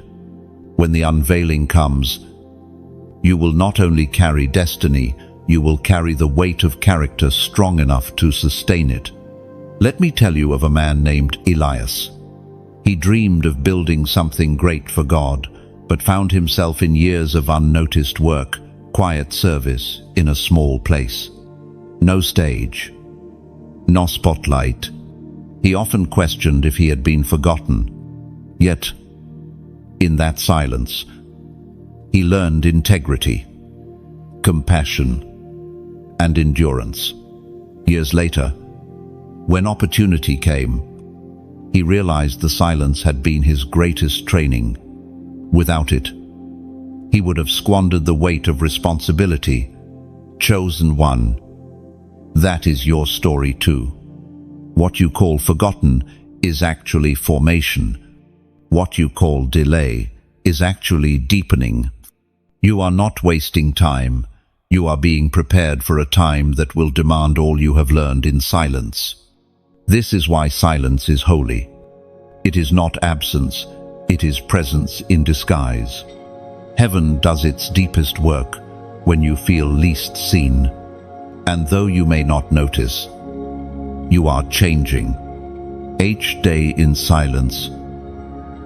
When the unveiling comes, you will not only carry destiny, you will carry the weight of character strong enough to sustain it. Let me tell you of a man named Elias. He dreamed of building something great for God, but found himself in years of unnoticed work, quiet service in a small place. No stage, no spotlight. He often questioned if he had been forgotten. Yet, in that silence, he learned integrity, compassion, and endurance. Years later, when opportunity came, he realized the silence had been his greatest training. Without it, he would have squandered the weight of responsibility. Chosen one. That is your story too. What you call forgotten is actually formation. What you call delay is actually deepening. You are not wasting time. You are being prepared for a time that will demand all you have learned in silence. This is why silence is holy. It is not absence, it is presence in disguise. Heaven does its deepest work when you feel least seen. And though you may not notice, you are changing. Each day in silence,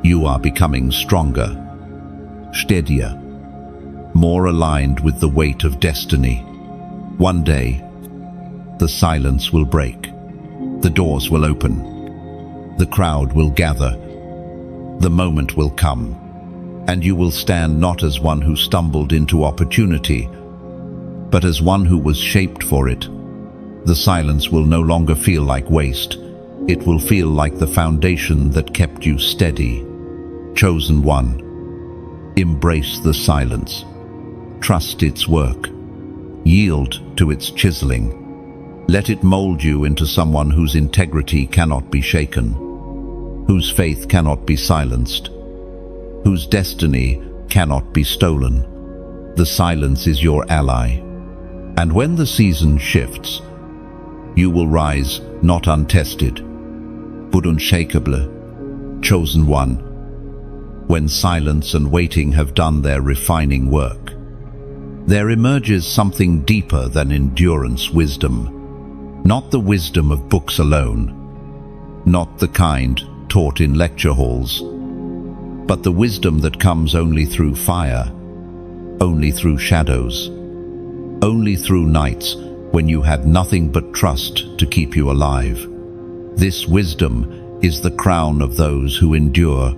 you are becoming stronger, steadier, more aligned with the weight of destiny. One day, the silence will break. The doors will open. The crowd will gather. The moment will come, and you will stand not as one who stumbled into opportunity, but as one who was shaped for it. The silence will no longer feel like waste. It will feel like the foundation that kept you steady. Chosen one. Embrace the silence. Trust its work. Yield to its chiseling. Let it mold you into someone whose integrity cannot be shaken, whose faith cannot be silenced, whose destiny cannot be stolen. The silence is your ally. And when the season shifts, you will rise not untested, but unshakable, chosen one, when silence and waiting have done their refining work. There emerges something deeper than endurance wisdom, not the wisdom of books alone, not the kind taught in lecture halls, but the wisdom that comes only through fire, only through shadows, only through nights when you had nothing but trust to keep you alive. This wisdom is the crown of those who endure.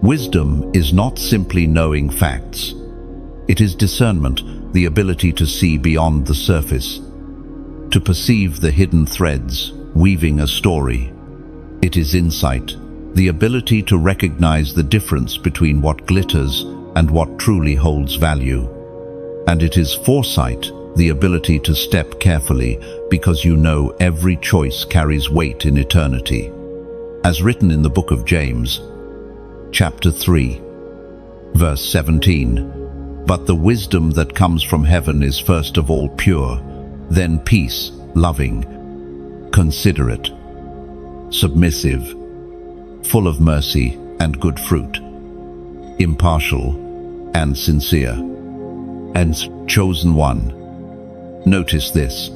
Wisdom is not simply knowing facts. It is discernment, the ability to see beyond the surface, to perceive the hidden threads weaving a story. It is insight, the ability to recognize the difference between what glitters and what truly holds value. And it is foresight, the ability to step carefully because you know every choice carries weight in eternity. As written in the book of James, chapter 3, verse 17, "But the wisdom that comes from heaven is first of all pure, then peace, loving, considerate, submissive, full of mercy and good fruit, impartial and sincere, and chosen one." Notice this: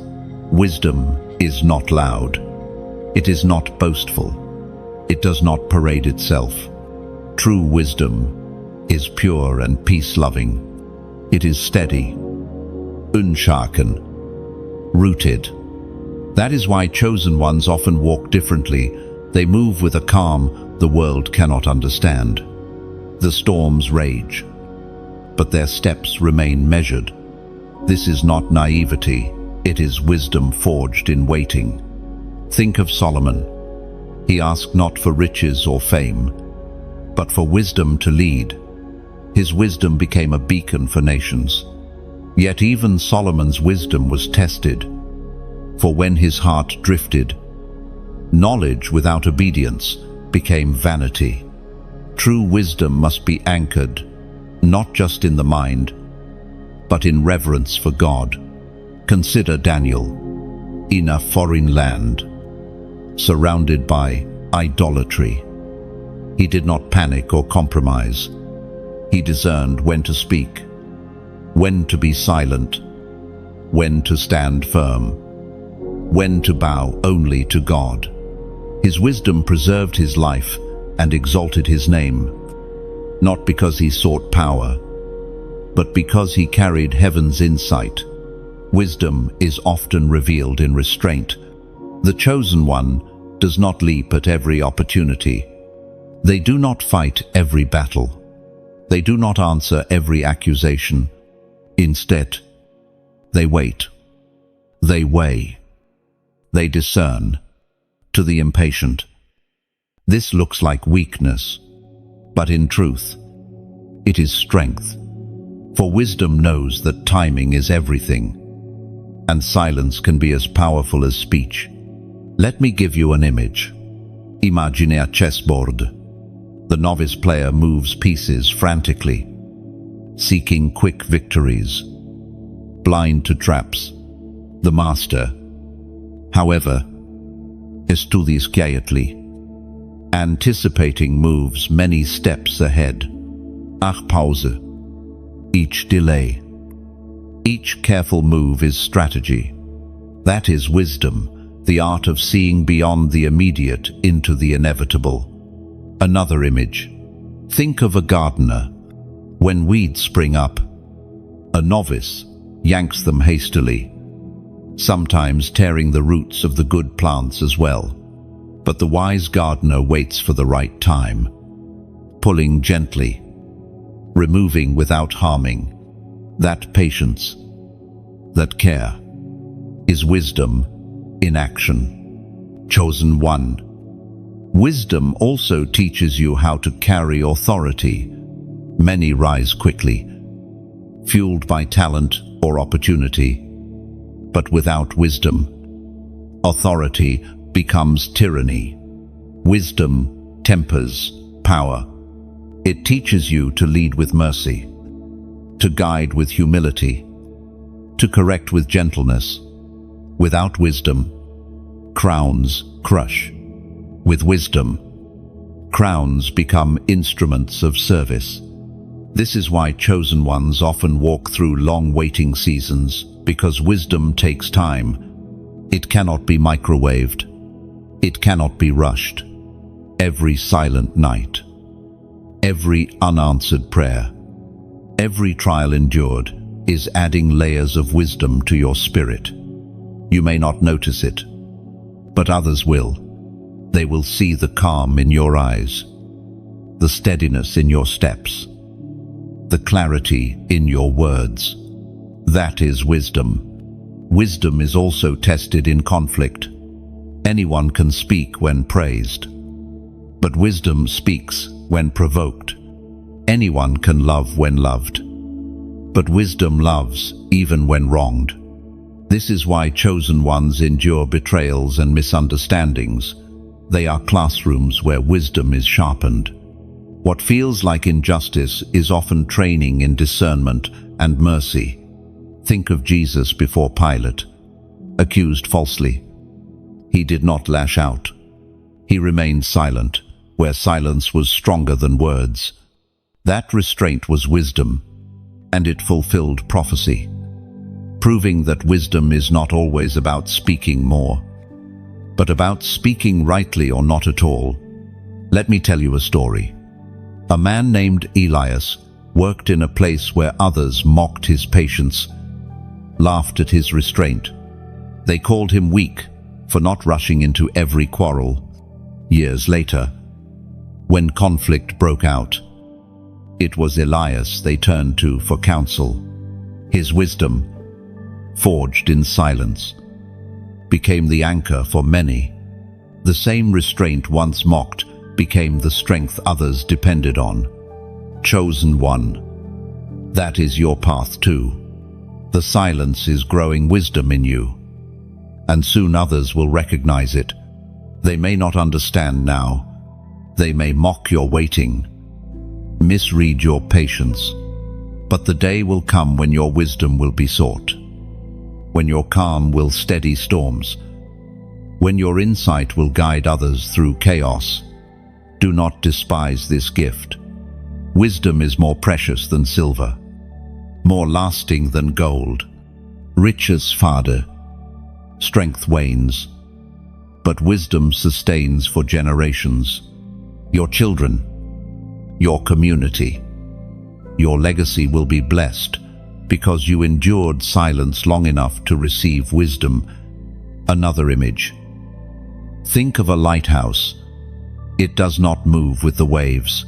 wisdom is not loud. It is not boastful. It does not parade itself. True wisdom is pure and peace-loving. It is steady, unshaken, rooted. That is why chosen ones often walk differently. They move with a calm the world cannot understand. The storms rage, but their steps remain measured. This is not naivety, it is wisdom forged in waiting. Think of Solomon. He asked not for riches or fame, but for wisdom to lead. His wisdom became a beacon for nations. Yet even Solomon's wisdom was tested, for when his heart drifted, knowledge without obedience became vanity. True wisdom must be anchored, not just in the mind, but in reverence for God. Consider Daniel, in a foreign land, surrounded by idolatry. He did not panic or compromise. He discerned when to speak, when to be silent, when to stand firm, when to bow only to God. His wisdom preserved his life and exalted his name, not because he sought power, but because he carried heaven's insight. Wisdom is often revealed in restraint. The chosen one does not leap at every opportunity. They do not fight every battle. They do not answer every accusation. Instead, they wait. They weigh. They discern. To the impatient, this looks like weakness, but in truth, it is strength. For wisdom knows that timing is everything, and silence can be as powerful as speech. Let me give you an image. Imagine a chessboard. The novice player moves pieces frantically, seeking quick victories, blind to traps. The master, however, studies quietly, anticipating moves many steps ahead. Ach Pause. Each delay, each careful move is strategy. That is wisdom, the art of seeing beyond the immediate into the inevitable. Another image. Think of a gardener. When weeds spring up, a novice yanks them hastily, sometimes tearing the roots of the good plants as well. But the wise gardener waits for the right time, pulling gently, removing without harming. That patience, that care, is wisdom in action. Chosen one. Wisdom also teaches you how to carry authority. Many rise quickly, fueled by talent or opportunity, but without wisdom, Authority becomes tyranny. Wisdom tempers power. It teaches you to lead with mercy, to guide with humility, to correct with gentleness. Without wisdom, crowns crush. With wisdom, crowns become instruments of service. This is why chosen ones often walk through long waiting seasons, because wisdom takes time. It cannot be microwaved. It cannot be rushed. Every silent night, every unanswered prayer, every trial endured is adding layers of wisdom to your spirit. You may not notice it, but others will. They will see the calm in your eyes, the steadiness in your steps, the clarity in your words. That is wisdom. Wisdom is also tested in conflict. Anyone can speak when praised, but wisdom speaks when provoked. Anyone can love when loved, but wisdom loves even when wronged. This is why chosen ones endure betrayals and misunderstandings. They are classrooms where wisdom is sharpened. What feels like injustice is often training in discernment and mercy. Think of Jesus before Pilate, accused falsely. He did not lash out. He remained silent, where silence was stronger than words. That restraint was wisdom, and it fulfilled prophecy, proving that wisdom is not always about speaking more, but about speaking rightly or not at all. Let me tell you a story. A man named Elias worked in a place where others mocked his patience, laughed at his restraint. They called him weak for not rushing into every quarrel. Years later, when conflict broke out, it was Elias they turned to for counsel. His wisdom, forged in silence, became the anchor for many. The same restraint once mocked became the strength others depended on. Chosen one, that is your path too. The silence is growing wisdom in you, and soon others will recognize it. They may not understand now. They may mock your waiting, misread your patience, but the day will come when your wisdom will be sought, when your calm will steady storms, when your insight will guide others through chaos. Do not despise this gift. Wisdom is more precious than silver, more lasting than gold. Riches fade, strength wanes, but wisdom sustains for generations. Your children, your community, your legacy will be blessed because you endured silence long enough to receive wisdom. Another image. Think of a lighthouse. It does not move with the waves.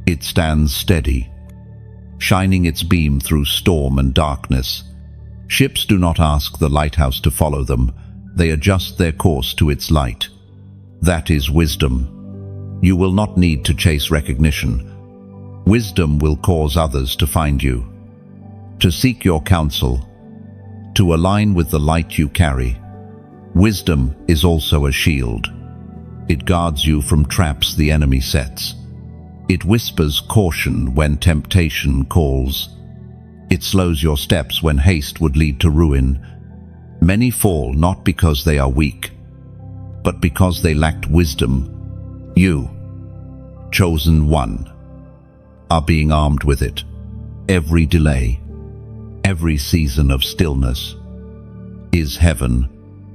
It stands steady, shining its beam through storm and darkness. Ships do not ask the lighthouse to follow them. They adjust their course to its light. That is wisdom. You will not need to chase recognition. Wisdom will cause others to find you, to seek your counsel, to align with the light you carry. Wisdom is also a shield. It guards you from traps the enemy sets. It whispers caution when temptation calls. It slows your steps when haste would lead to ruin. Many fall not because they are weak, but because they lacked wisdom. You, chosen one, are being armed with it. Every delay, every season of stillness is heaven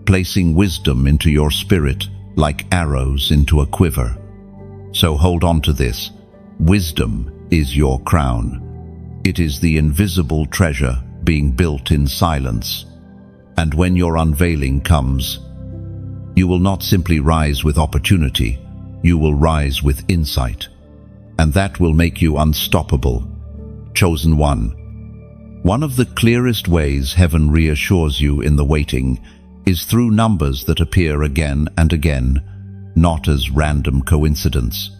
placing wisdom into your spirit like arrows into a quiver. So hold on to this. Wisdom is your crown. It is the invisible treasure being built in silence. And when your unveiling comes, you will not simply rise with opportunity, you will rise with insight. And that will make you unstoppable. Chosen one. One of the clearest ways heaven reassures you in the waiting is through numbers that appear again and again, not as random coincidence,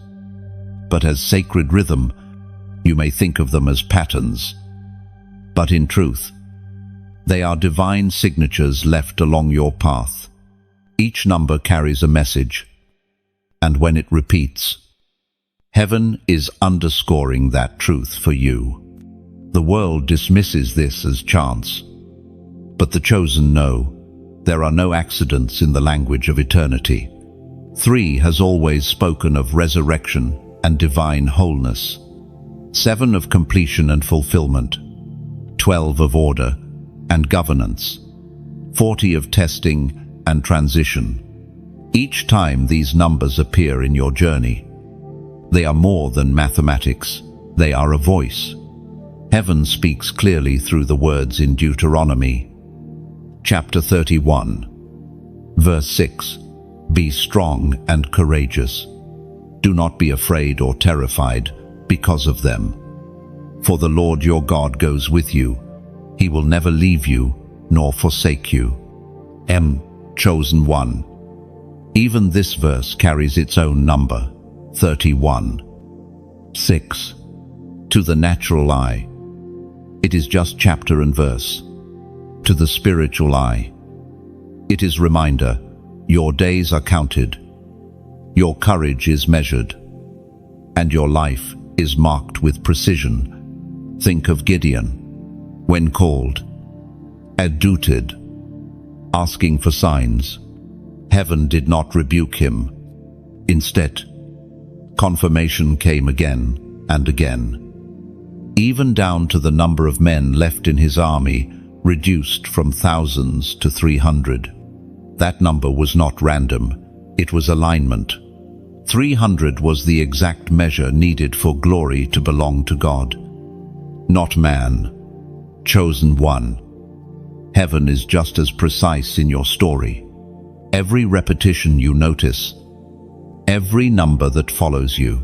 but as sacred rhythm. You may think of them as patterns, but in truth, they are divine signatures left along your path. Each number carries a message, and when it repeats, heaven is underscoring that truth for you. The world dismisses this as chance, but the chosen know there are no accidents in the language of eternity. 3 has always spoken of resurrection and divine wholeness. 7 of completion and fulfillment. 12 of order and governance. 40 of testing and transition. Each time these numbers appear in your journey, they are more than mathematics. They are a voice. Heaven speaks clearly through the words in Deuteronomy, chapter 31, verse 6. Be strong and courageous. Do not be afraid or terrified because of them. For the Lord your God goes with you. He will never leave you nor forsake you. Chosen one. Even this verse carries its own number, 31. 6. To the natural eye, it is just chapter and verse. To the spiritual eye, it is reminder, your days are counted, your courage is measured, and your life is marked with precision. Think of Gideon, when called, doubted, asking for signs. Heaven did not rebuke him. Instead, confirmation came again and again, even down to the number of men left in his army, reduced from thousands to 300. That number was not random, it was alignment. 300 was the exact measure needed for glory to belong to God, not man. Chosen one. Heaven is just as precise in your story. Every repetition you notice, every number that follows you,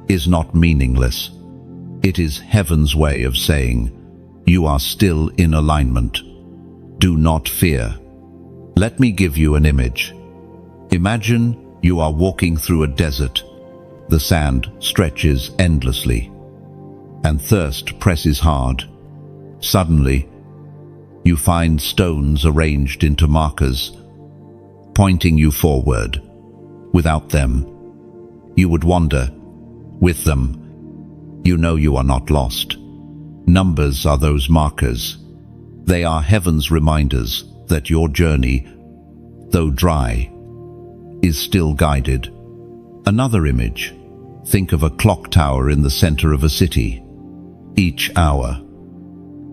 is not meaningless. It is heaven's way of saying, you are still in alignment. Do not fear. Let me give you an image. Imagine you are walking through a desert. The sand stretches endlessly, and thirst presses hard. Suddenly, you find stones arranged into markers, pointing you forward. Without them, you would wander. With them, you know you are not lost. Numbers are those markers. They are heaven's reminders that your journey, though dry, is still guided. Another image. Think of a clock tower in the center of a city. Each hour,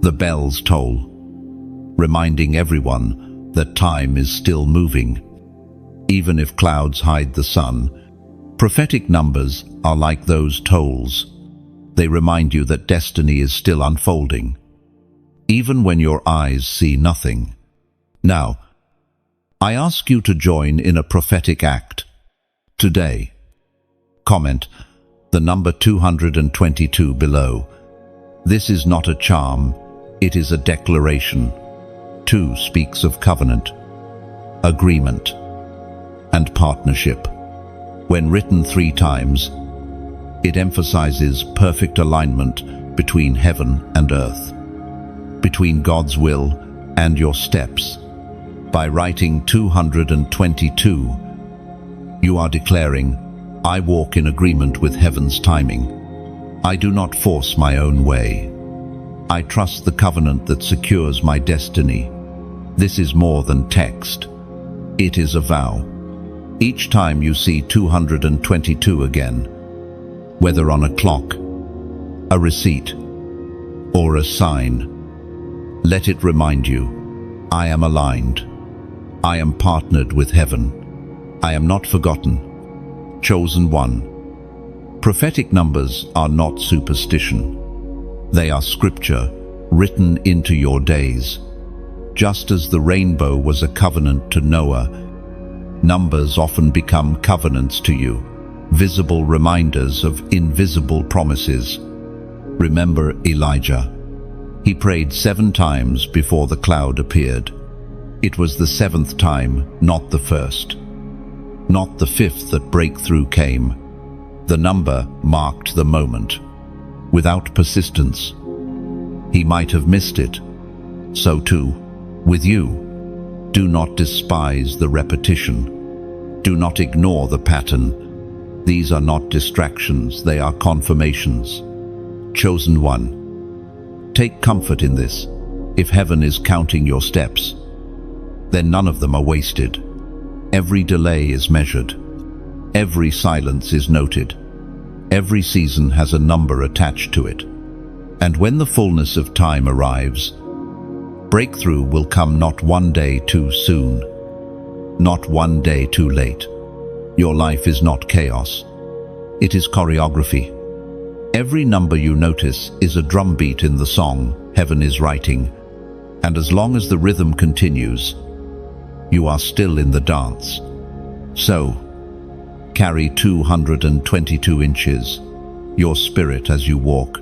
the bells toll, reminding everyone that time is still moving. Even if clouds hide the sun, prophetic numbers are like those tolls. They remind you that destiny is still unfolding, even when your eyes see nothing. Now, I ask you to join in a prophetic act. Today, comment the number 222 below. This is not a charm, it is a declaration. 2 speaks of covenant, agreement, and partnership. When written 3 times, it emphasizes perfect alignment between heaven and earth, between God's will and your steps. By writing 222, you are declaring, I walk in agreement with heaven's timing. I do not force my own way. I trust the covenant that secures my destiny. This is more than text. It is a vow. Each time you see 222 again, whether on a clock, a receipt, or a sign, let it remind you, I am aligned. I am partnered with heaven. I am not forgotten. Chosen one. Prophetic numbers are not superstition. They are scripture written into your days. Just as the rainbow was a covenant to Noah, numbers often become covenants to you, visible reminders of invisible promises. Remember Elijah. He prayed 7 times before the cloud appeared. It was the 7th time, not the 1st. Not the 5th that breakthrough came. The number marked the moment. Without persistence, he might have missed it. So too, with you. Do not despise the repetition. Do not ignore the pattern. These are not distractions, they are confirmations. Chosen one. Take comfort in this. If heaven is counting your steps, then none of them are wasted. Every delay is measured. Every silence is noted. Every season has a number attached to it. And when the fullness of time arrives, breakthrough will come not one day too soon, not one day too late. Your life is not chaos. It is choreography. Every number you notice is a drumbeat in the song heaven is writing, and as long as the rhythm continues, you are still in the dance. So, carry 222 inches, your spirit as you walk.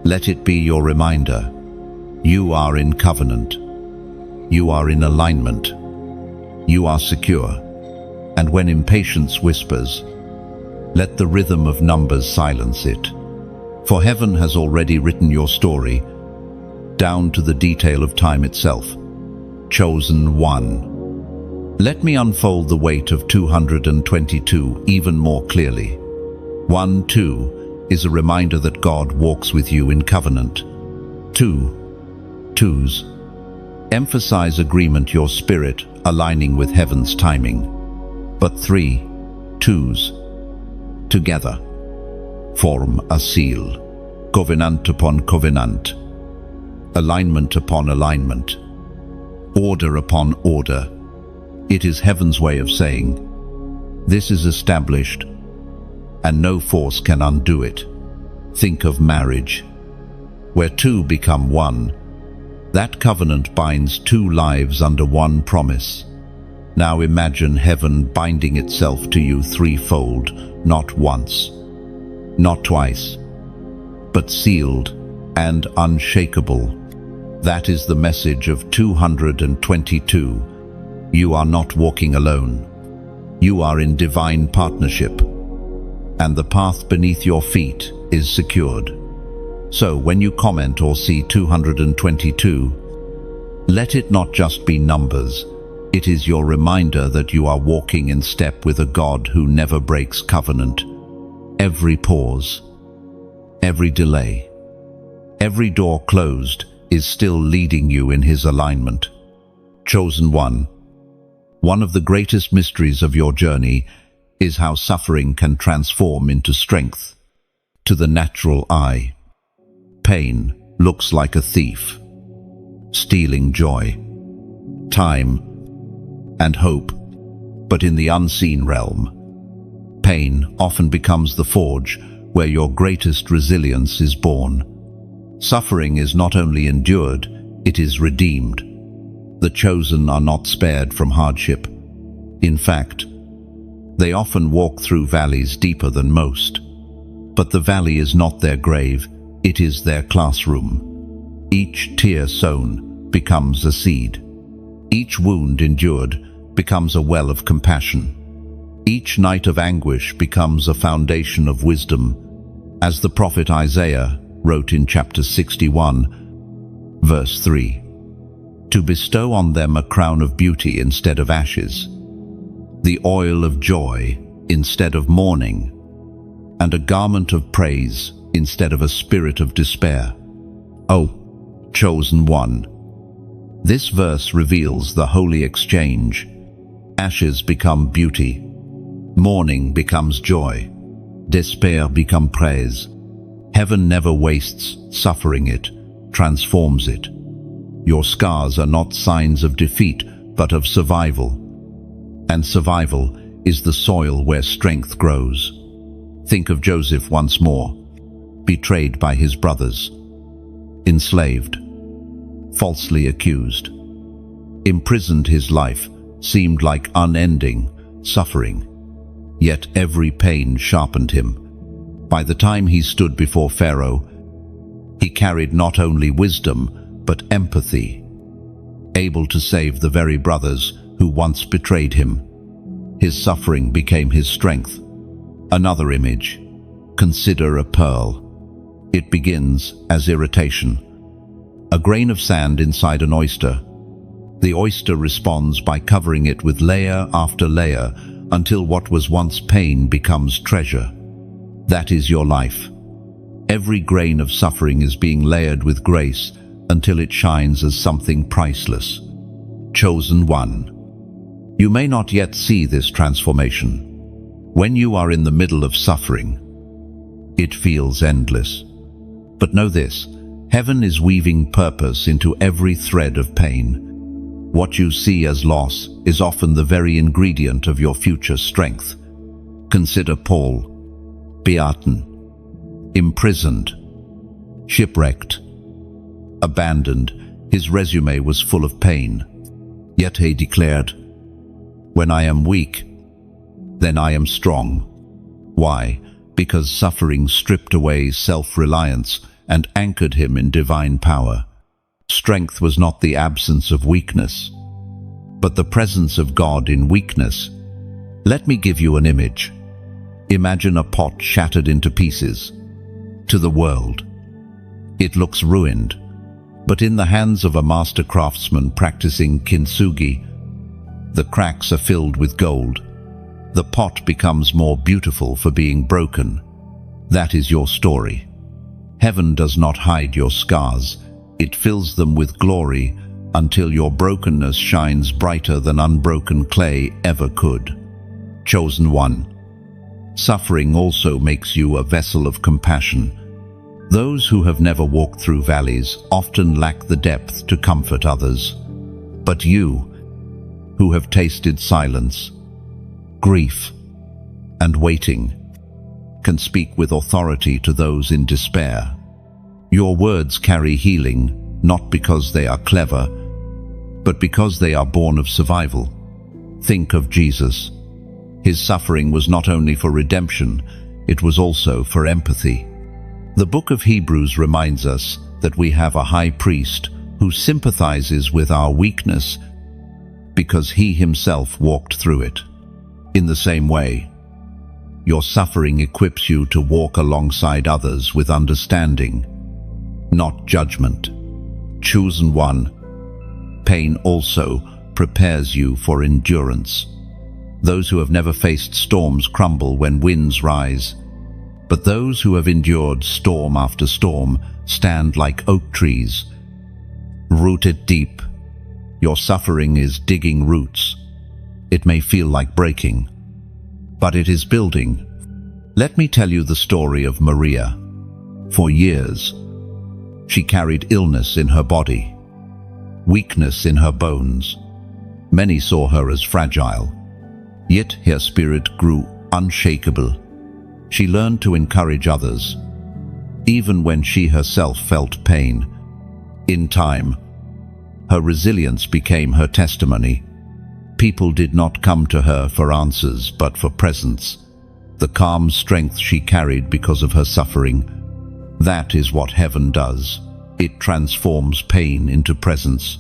Let it be your reminder. You are in covenant. You are in alignment. You are secure. And when impatience whispers, let the rhythm of numbers silence it. For heaven has already written your story, down to the detail of time itself. Chosen one. Let me unfold the weight of 222 even more clearly. 1, 2 is a reminder that God walks with you in covenant. 2s emphasize agreement, your spirit aligning with heaven's timing. But 3 together form a seal, covenant upon covenant, alignment upon alignment, order upon order. It is heaven's way of saying, this is established, and no force can undo it. Think of marriage, where two become one. That covenant binds two lives under one promise. Now imagine heaven binding itself to you threefold, not once, not twice, but sealed and unshakable. That is the message of 222. You are not walking alone. You are in divine partnership, and the path beneath your feet is secured. So when you comment or see 222, let it not just be numbers. It is your reminder that you are walking in step with a God who never breaks covenant. Every pause, every delay, every door closed is still leading you in his alignment. Chosen one. One of the greatest mysteries of your journey is how suffering can transform into strength. To the natural eye, pain looks like a thief, stealing joy, time, and hope. But in the unseen realm, pain often becomes the forge where your greatest resilience is born. Suffering is not only endured, it is redeemed. The chosen are not spared from hardship. In fact, they often walk through valleys deeper than most. But the valley is not their grave, it is their classroom. Each tear sown becomes a seed. Each wound endured becomes a well of compassion. Each night of anguish becomes a foundation of wisdom, as the prophet Isaiah wrote in chapter 61, verse 3. To bestow on them a crown of beauty instead of ashes, the oil of joy instead of mourning, and a garment of praise instead of a spirit of despair. Oh, chosen one. This verse reveals the holy exchange. Ashes become beauty, mourning becomes joy, despair becomes praise. Heaven never wastes suffering, it transforms it. Your scars are not signs of defeat, but of survival. And survival is the soil where strength grows. Think of Joseph once more, betrayed by his brothers, enslaved, falsely accused. Imprisoned, his life seemed like unending suffering. Yet every pain sharpened him. By the time he stood before Pharaoh, he carried not only wisdom, but empathy, able to save the very brothers who once betrayed him. His suffering became his strength. Another image. Consider a pearl. It begins as irritation, a grain of sand inside an oyster. The oyster responds by covering it with layer after layer until what was once pain becomes treasure. That is your life. Every grain of suffering is being layered with grace until it shines as something priceless. Chosen one. You may not yet see this transformation. When you are in the middle of suffering, it feels endless. But know this, heaven is weaving purpose into every thread of pain. What you see as loss is often the very ingredient of your future strength. Consider Paul, beaten, imprisoned, shipwrecked, abandoned. His resume was full of pain. Yet he declared, "When I am weak, then I am strong." Why? Because suffering stripped away self-reliance and anchored him in divine power. Strength was not the absence of weakness, but the presence of God in weakness. Let me give you an image. Imagine a pot shattered into pieces. To the world, it looks ruined, but in the hands of a master craftsman practicing kintsugi, the cracks are filled with gold. The pot becomes more beautiful for being broken. That is your story. Heaven does not hide your scars. It fills them with glory until your brokenness shines brighter than unbroken clay ever could. Chosen one. Suffering also makes you a vessel of compassion. Those who have never walked through valleys often lack the depth to comfort others. But you, who have tasted silence, grief, and waiting, can speak with authority to those in despair. Your words carry healing, not because they are clever, but because they are born of survival. Think of Jesus. His suffering was not only for redemption, it was also for empathy. The book of Hebrews reminds us that we have a high priest who sympathizes with our weakness because he himself walked through it. In the same way, your suffering equips you to walk alongside others with understanding, not judgment. Chosen one. Pain also prepares you for endurance. Those who have never faced storms crumble when winds rise, but those who have endured storm after storm stand like oak trees, rooted deep. Your suffering is digging roots. It may feel like breaking, but it is building. Let me tell you the story of Maria. For years, she carried illness in her body, weakness in her bones. Many saw her as fragile, yet her spirit grew unshakable. She learned to encourage others, even when she herself felt pain. In time, her resilience became her testimony. People did not come to her for answers, but for presence. The calm strength she carried because of her suffering. That is what heaven does. It transforms pain into presence.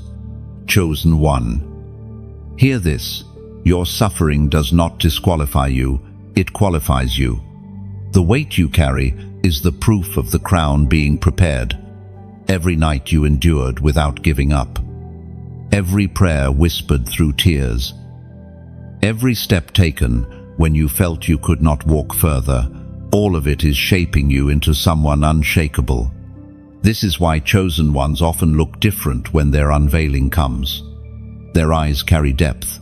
Chosen one. Hear this. Your suffering does not disqualify you, it qualifies you. The weight you carry is the proof of the crown being prepared. Every night you endured without giving up. Every prayer whispered through tears. Every step taken when you felt you could not walk further. All of it is shaping you into someone unshakable. This is why chosen ones often look different when their unveiling comes. Their eyes carry depth.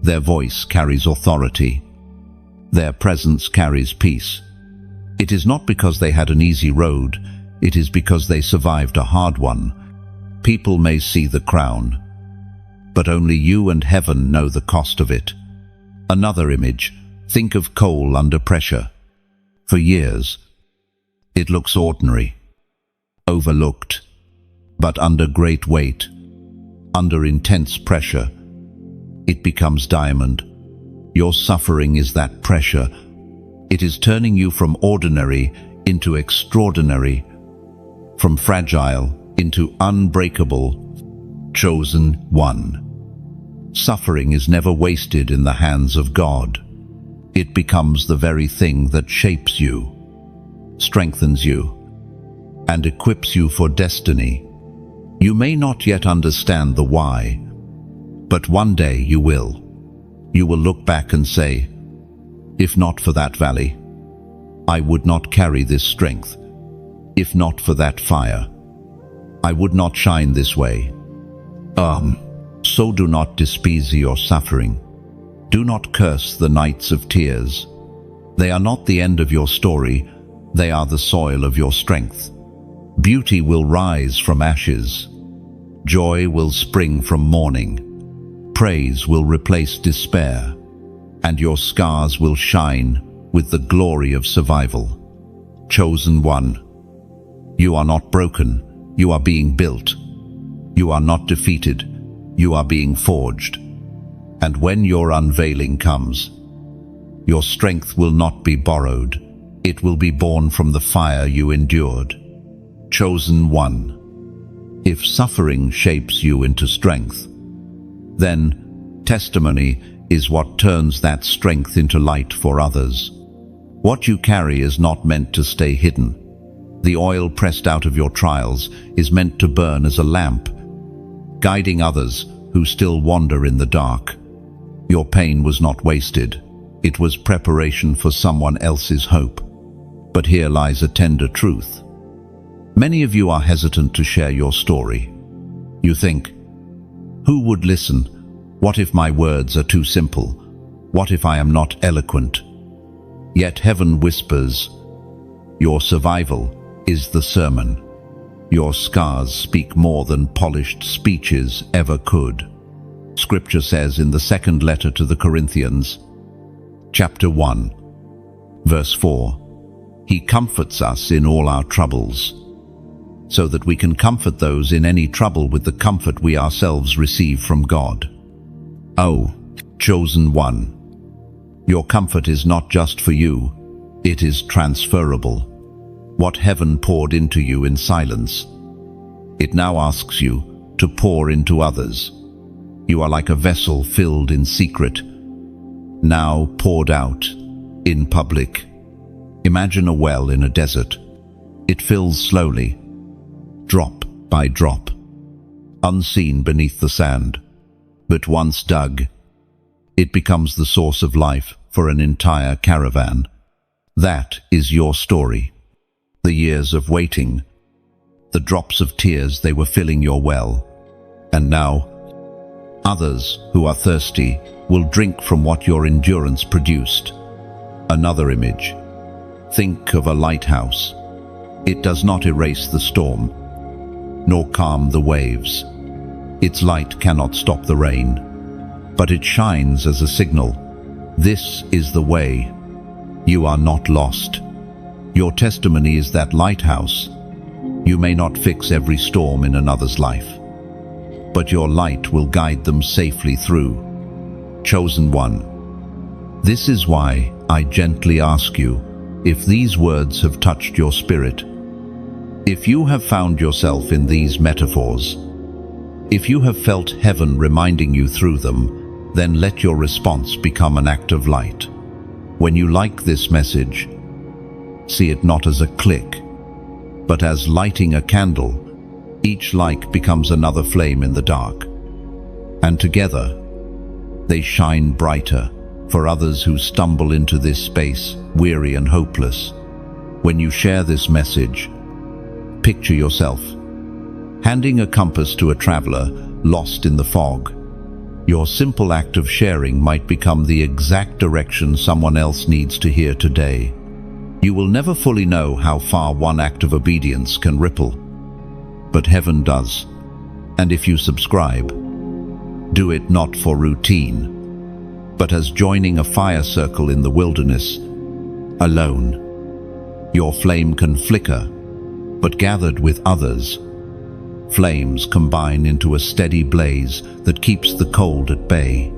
Their voice carries authority. Their presence carries peace. It is not because they had an easy road, it is because they survived a hard one. People may see the crown, but only you and heaven know the cost of it. Another image, think of coal under pressure. For years, it looks ordinary, overlooked, but under great weight, under intense pressure, it becomes diamond. Your suffering is that pressure. It is turning you from ordinary into extraordinary, from fragile into unbreakable. Chosen one. Suffering is never wasted in the hands of God. It becomes the very thing that shapes you, strengthens you, and equips you for destiny. You may not yet understand the why, But one day you will. You will look back and say, if not for that valley, I would not carry this strength. If not for that fire, I would not shine this way. So do not despise your suffering. Do not curse the nights of tears. They are not the end of your story, they are the soil of your strength. Beauty will rise from ashes. Joy will spring from mourning. Praise will replace despair, and your scars will shine with the glory of survival. Chosen one, you are not broken, you are being built. You are not defeated, you are being forged. And when your unveiling comes, your strength will not be borrowed, it will be born from the fire you endured. Chosen one, if suffering shapes you into strength, then testimony is what turns that strength into light for others. What you carry is not meant to stay hidden. The oil pressed out of your trials is meant to burn as a lamp, guiding others who still wander in the dark. Your pain was not wasted. It was preparation for someone else's hope. But here lies a tender truth. Many of you are hesitant to share your story. You think, who would listen? What if my words are too simple? What if I am not eloquent? Yet heaven whispers, your survival is the sermon. Your scars speak more than polished speeches ever could. Scripture says in the second letter to the Corinthians, chapter 1, verse 4, He comforts us in all our troubles, so that we can comfort those in any trouble with the comfort we ourselves receive from God. Oh, chosen one, your comfort is not just for you, it is transferable. What heaven poured into you in silence, it now asks you to pour into others. You are like a vessel filled in secret, now poured out in public. Imagine a well in a desert. It fills slowly, drop by drop, unseen beneath the sand. But once dug, it becomes the source of life for an entire caravan. That is your story. The years of waiting, the drops of tears they were filling your well. And now, others who are thirsty will drink from what your endurance produced. Another image. Think of a lighthouse. It does not erase the storm, nor calm the waves. Its light cannot stop the rain, but it shines as a signal. This is the way. You are not lost. Your testimony is that lighthouse. You may not fix every storm in another's life, but your light will guide them safely through. Chosen one, this is why I gently ask you, if these words have touched your spirit, if you have found yourself in these metaphors, if you have felt heaven reminding you through them, then let your response become an act of light. When you like this message, see it not as a click, but as lighting a candle. Each like becomes another flame in the dark, and together they shine brighter for others who stumble into this space, weary and hopeless. When you share this message, picture yourself handing a compass to a traveler lost in the fog. Your simple act of sharing might become the exact direction someone else needs to hear today. You will never fully know how far one act of obedience can ripple, but heaven does. And if you subscribe, do it not for routine, but as joining a fire circle in the wilderness, alone. Your flame can flicker, but gathered with others, flames combine into a steady blaze that keeps the cold at bay.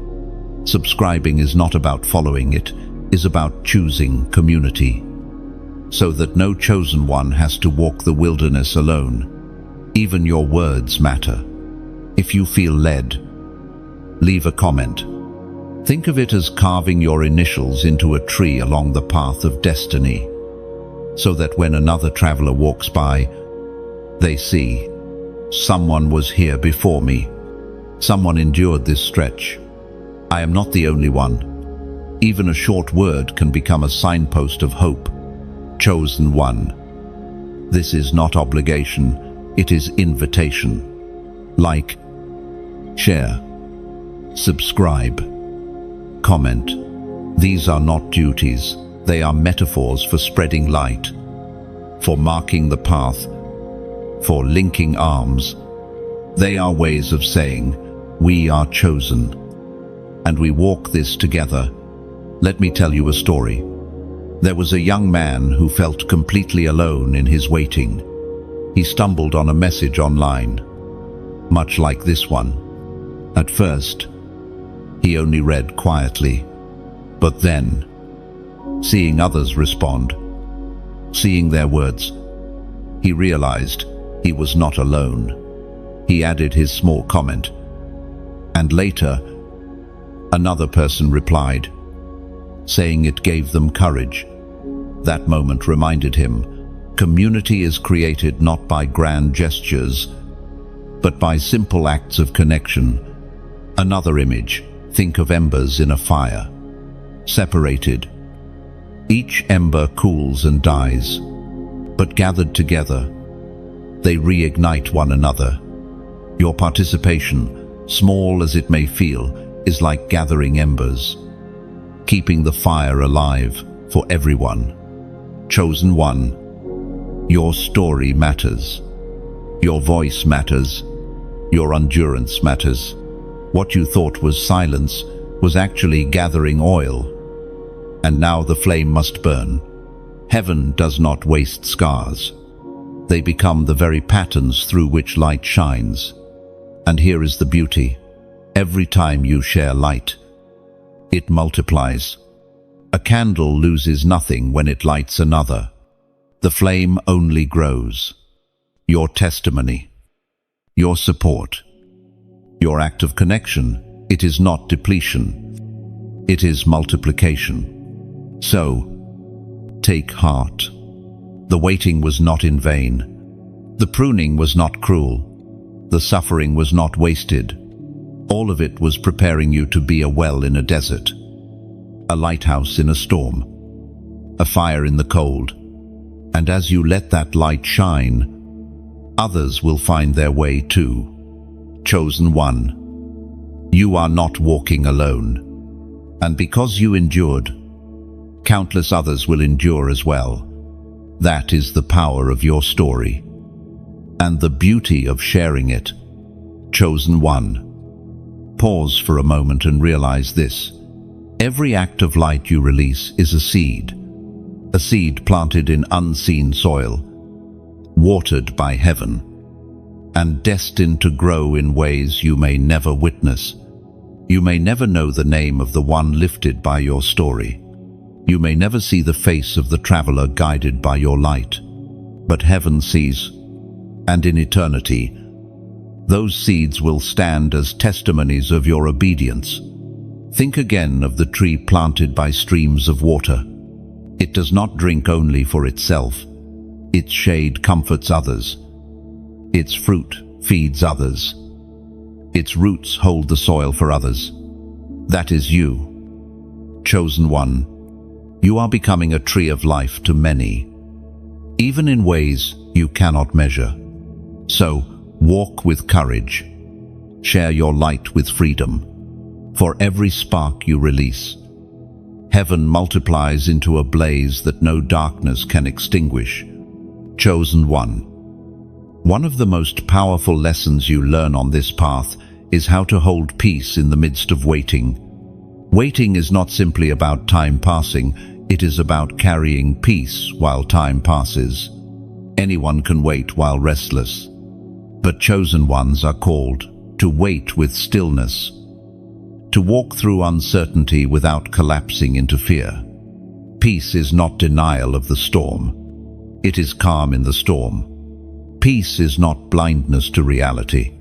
Subscribing is not about following, it is about choosing community, so that no chosen one has to walk the wilderness alone. Even your words matter. If you feel led, leave a comment. Think of it as carving your initials into a tree along the path of destiny, so that when another traveler walks by, they see, someone was here before me. Someone endured this stretch. I am not the only one. Even a short word can become a signpost of hope. Chosen one. This is not obligation, it is invitation. Like, share, subscribe, comment. These are not duties, they are metaphors for spreading light, for marking the path, for linking arms. They are ways of saying, we are chosen, and we walk this together. Let me tell you a story. There was a young man who felt completely alone in his waiting. He stumbled on a message online, much like this one. At first, he only read quietly, but then, seeing others respond, seeing their words, he realized he was not alone. He added his small comment, and later, another person replied, saying it gave them courage. That moment reminded him, community is created not by grand gestures, but by simple acts of connection. Another image, think of embers in a fire. Separated, each ember cools and dies, but gathered together, they reignite one another. Your participation, small as it may feel, is like gathering embers, keeping the fire alive for everyone. Chosen one, your story matters. Your voice matters. Your endurance matters. What you thought was silence was actually gathering oil. And now the flame must burn. Heaven does not waste scars. They become the very patterns through which light shines. And here is the beauty. Every time you share light, it multiplies. A candle loses nothing when it lights another. The flame only grows. Your testimony, your support, your act of connection, it is not depletion. It is multiplication. So, take heart. The waiting was not in vain. The pruning was not cruel. The suffering was not wasted. All of it was preparing you to be a well in a desert, a lighthouse in a storm, a fire in the cold. And as you let that light shine, others will find their way too. Chosen one, you are not walking alone. And because you endured, countless others will endure as well. That is the power of your story, and the beauty of sharing it. Chosen one, pause for a moment and realize this. Every act of light you release is a seed planted in unseen soil, watered by heaven, and destined to grow in ways you may never witness. You may never know the name of the one lifted by your story. You may never see the face of the traveler guided by your light, but heaven sees, and in eternity, those seeds will stand as testimonies of your obedience. Think again of the tree planted by streams of water. It does not drink only for itself. Its shade comforts others. Its fruit feeds others. Its roots hold the soil for others. That is you, chosen one. You are becoming a tree of life to many, even in ways you cannot measure. So, walk with courage. Share your light with freedom. For every spark you release, heaven multiplies into a blaze that no darkness can extinguish. Chosen one. One of the most powerful lessons you learn on this path is how to hold peace in the midst of waiting. Waiting is not simply about time passing, it is about carrying peace while time passes. Anyone can wait while restless, but chosen ones are called to wait with stillness, to walk through uncertainty without collapsing into fear. Peace is not denial of the storm. It is calm in the storm. Peace is not blindness to reality.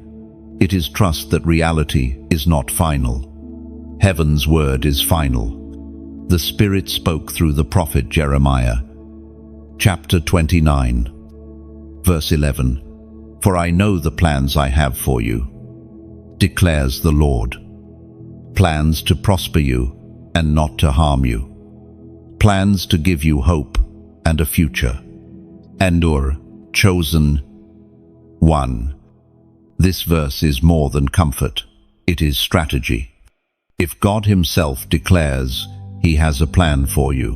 It is trust that reality is not final. Heaven's word is final. The Spirit spoke through the prophet Jeremiah. Chapter 29, verse 11. For I know the plans I have for you, declares the Lord. Plans to prosper you and not to harm you. Plans to give you hope and a future. Endure, chosen one. This verse is more than comfort. It is strategy. If God Himself declares He has a plan for you,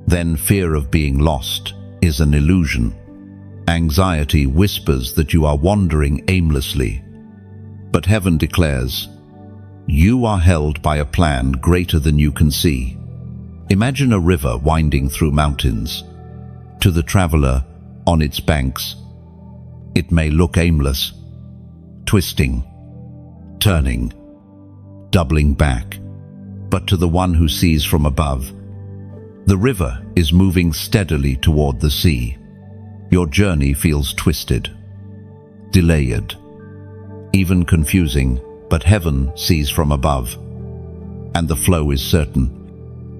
then fear of being lost is an illusion. Anxiety whispers that you are wandering aimlessly. But heaven declares, you are held by a plan greater than you can see. Imagine a river winding through mountains. To the traveler on its banks, it may look aimless, twisting, turning, doubling back. But to the one who sees from above, the river is moving steadily toward the sea. Your journey feels twisted, delayed, even confusing, but heaven sees from above, and the flow is certain.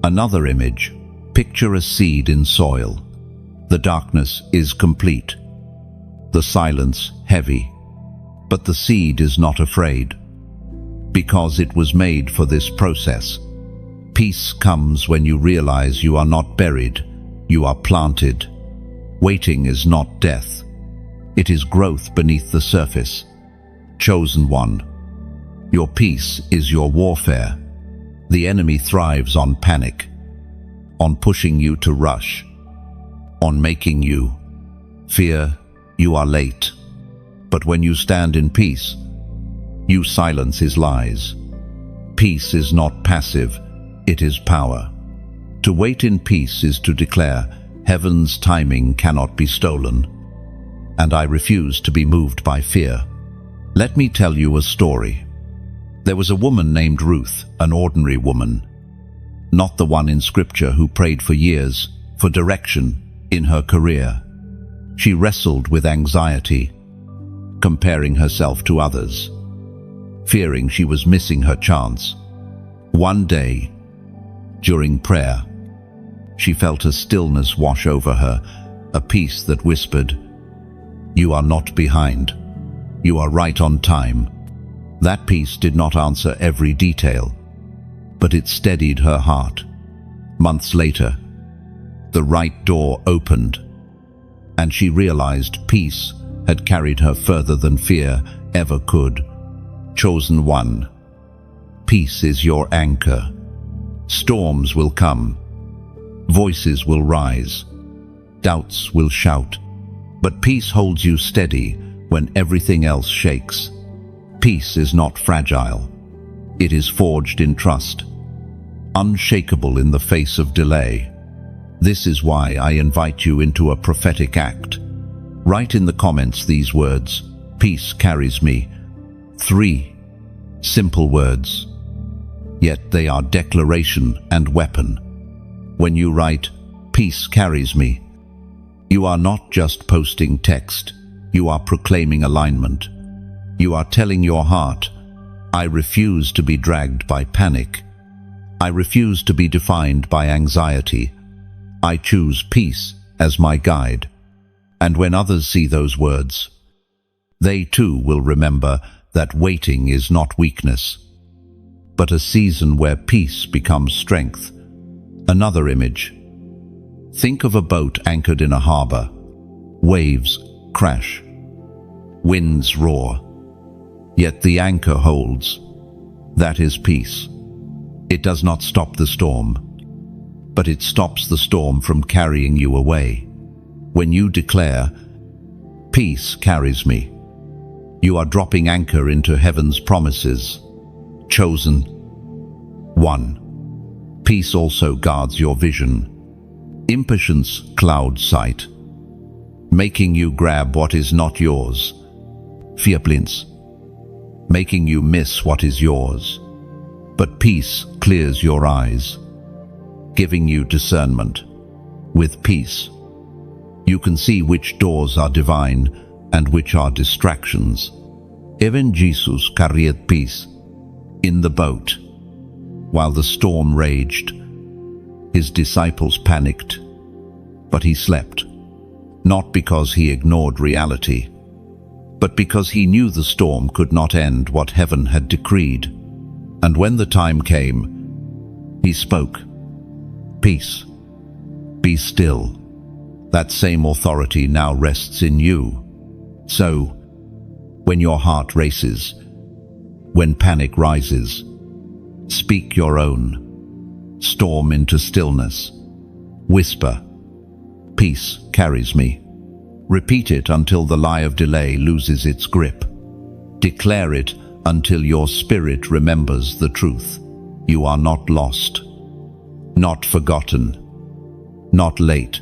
Another image. Picture a seed in soil. The darkness is complete, the silence heavy, but the seed is not afraid, because it was made for this process. Peace comes when you realize you are not buried, you are planted. Waiting is not death. It is growth beneath the surface. Chosen one. Your peace is your warfare. The enemy thrives on panic, on pushing you to rush, on making you fear you are late. But when you stand in peace, you silence his lies. Peace is not passive, it is power. To wait in peace is to declare, heaven's timing cannot be stolen, and I refuse to be moved by fear. Let me tell you a story. There was a woman named Ruth, an ordinary woman, not the one in Scripture who prayed for years for direction in her career. She wrestled with anxiety, comparing herself to others, fearing she was missing her chance. One day, during prayer, she felt a stillness wash over her, a peace that whispered, "You are not behind. You are right on time." That peace did not answer every detail, but it steadied her heart. Months later, the right door opened, and she realized peace had carried her further than fear ever could. Chosen one. Peace is your anchor. Storms will come. Voices will rise. Doubts will shout. But peace holds you steady when everything else shakes. Peace is not fragile. It is forged in trust, unshakable in the face of delay. This is why I invite you into a prophetic act. Write in the comments these words, "Peace carries me." 3 simple words, yet they are declaration and weapon. When you write, "Peace carries me," you are not just posting text, you are proclaiming alignment. You are telling your heart, "I refuse to be dragged by panic. I refuse to be defined by anxiety. I choose peace as my guide." And when others see those words, they too will remember that waiting is not weakness, but a season where peace becomes strength. Another image. Think of a boat anchored in a harbor. Waves crash. Winds roar. Yet the anchor holds. That is peace. It does not stop the storm, but it stops the storm from carrying you away. When you declare, "Peace carries me," you are dropping anchor into heaven's promises. Chosen one. Peace also guards your vision. Impatience clouds sight, making you grab what is not yours. Fear blinds, making you miss what is yours. But peace clears your eyes, giving you discernment. With peace, you can see which doors are divine and which are distractions. Even Jesus carried peace in the boat. While the storm raged, his disciples but because he knew the storm could not end what heaven had decreed. And when the time came, he spoke, "Peace, be still." That same authority now rests in you. So, when your heart races, when panic rises, speak your own. Storm into stillness. Whisper, "Peace carries me." Repeat it until the lie of delay loses its grip. Declare it until your spirit remembers the truth. You are not lost, not forgotten, not late.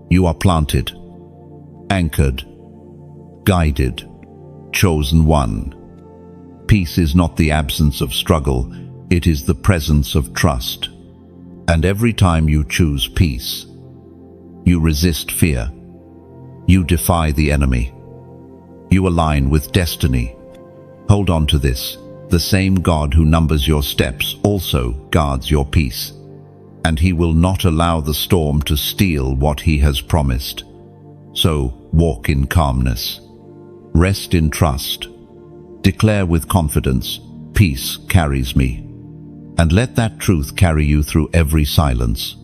You are planted, anchored, guided, chosen one. Peace is not the absence of struggle, it is the presence of trust. And every time you choose peace, you resist fear. You defy the enemy. You align with destiny. Hold on to this. The same God who numbers your steps also guards your peace. And he will not allow the storm to steal what he has promised. So walk in calmness. Rest in trust. Declare with confidence, "Peace carries me." And let that truth carry you through every silence,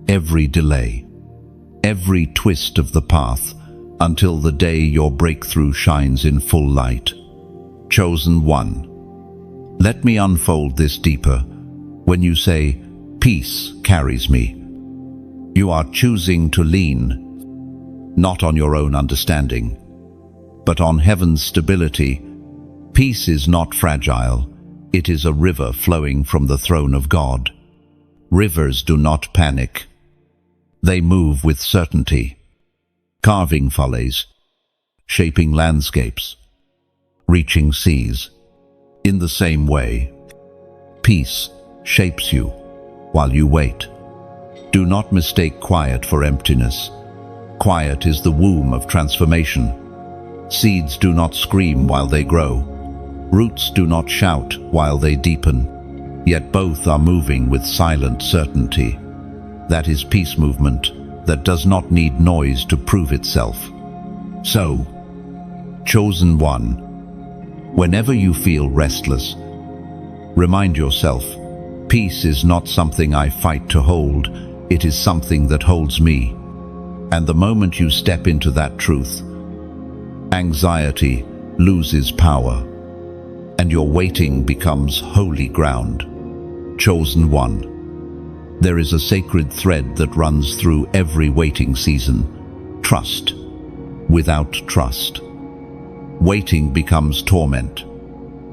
every delay, every twist of the path, until the day your breakthrough shines in full light. Chosen one. Let me unfold this deeper. When you say, "Peace carries me," you are choosing to lean, not on your own understanding, but on heaven's stability. Peace is not fragile. It is a river flowing from the throne of God. Rivers do not panic. They move with certainty, carving valleys, shaping landscapes, reaching seas. In the same way, peace shapes you while you wait. Do not mistake quiet for emptiness. Quiet is the womb of transformation. Seeds do not scream while they grow. Roots do not shout while they deepen. Yet both are moving with silent certainty. That is peace movement that does not need noise to prove itself. So, chosen one, whenever you feel restless, remind yourself, peace is not something I fight to hold, it is something that holds me. And the moment you step into that truth, anxiety loses power, and your waiting becomes holy ground. Chosen one. There is a sacred thread that runs through every waiting season. Trust. Without trust, waiting becomes torment.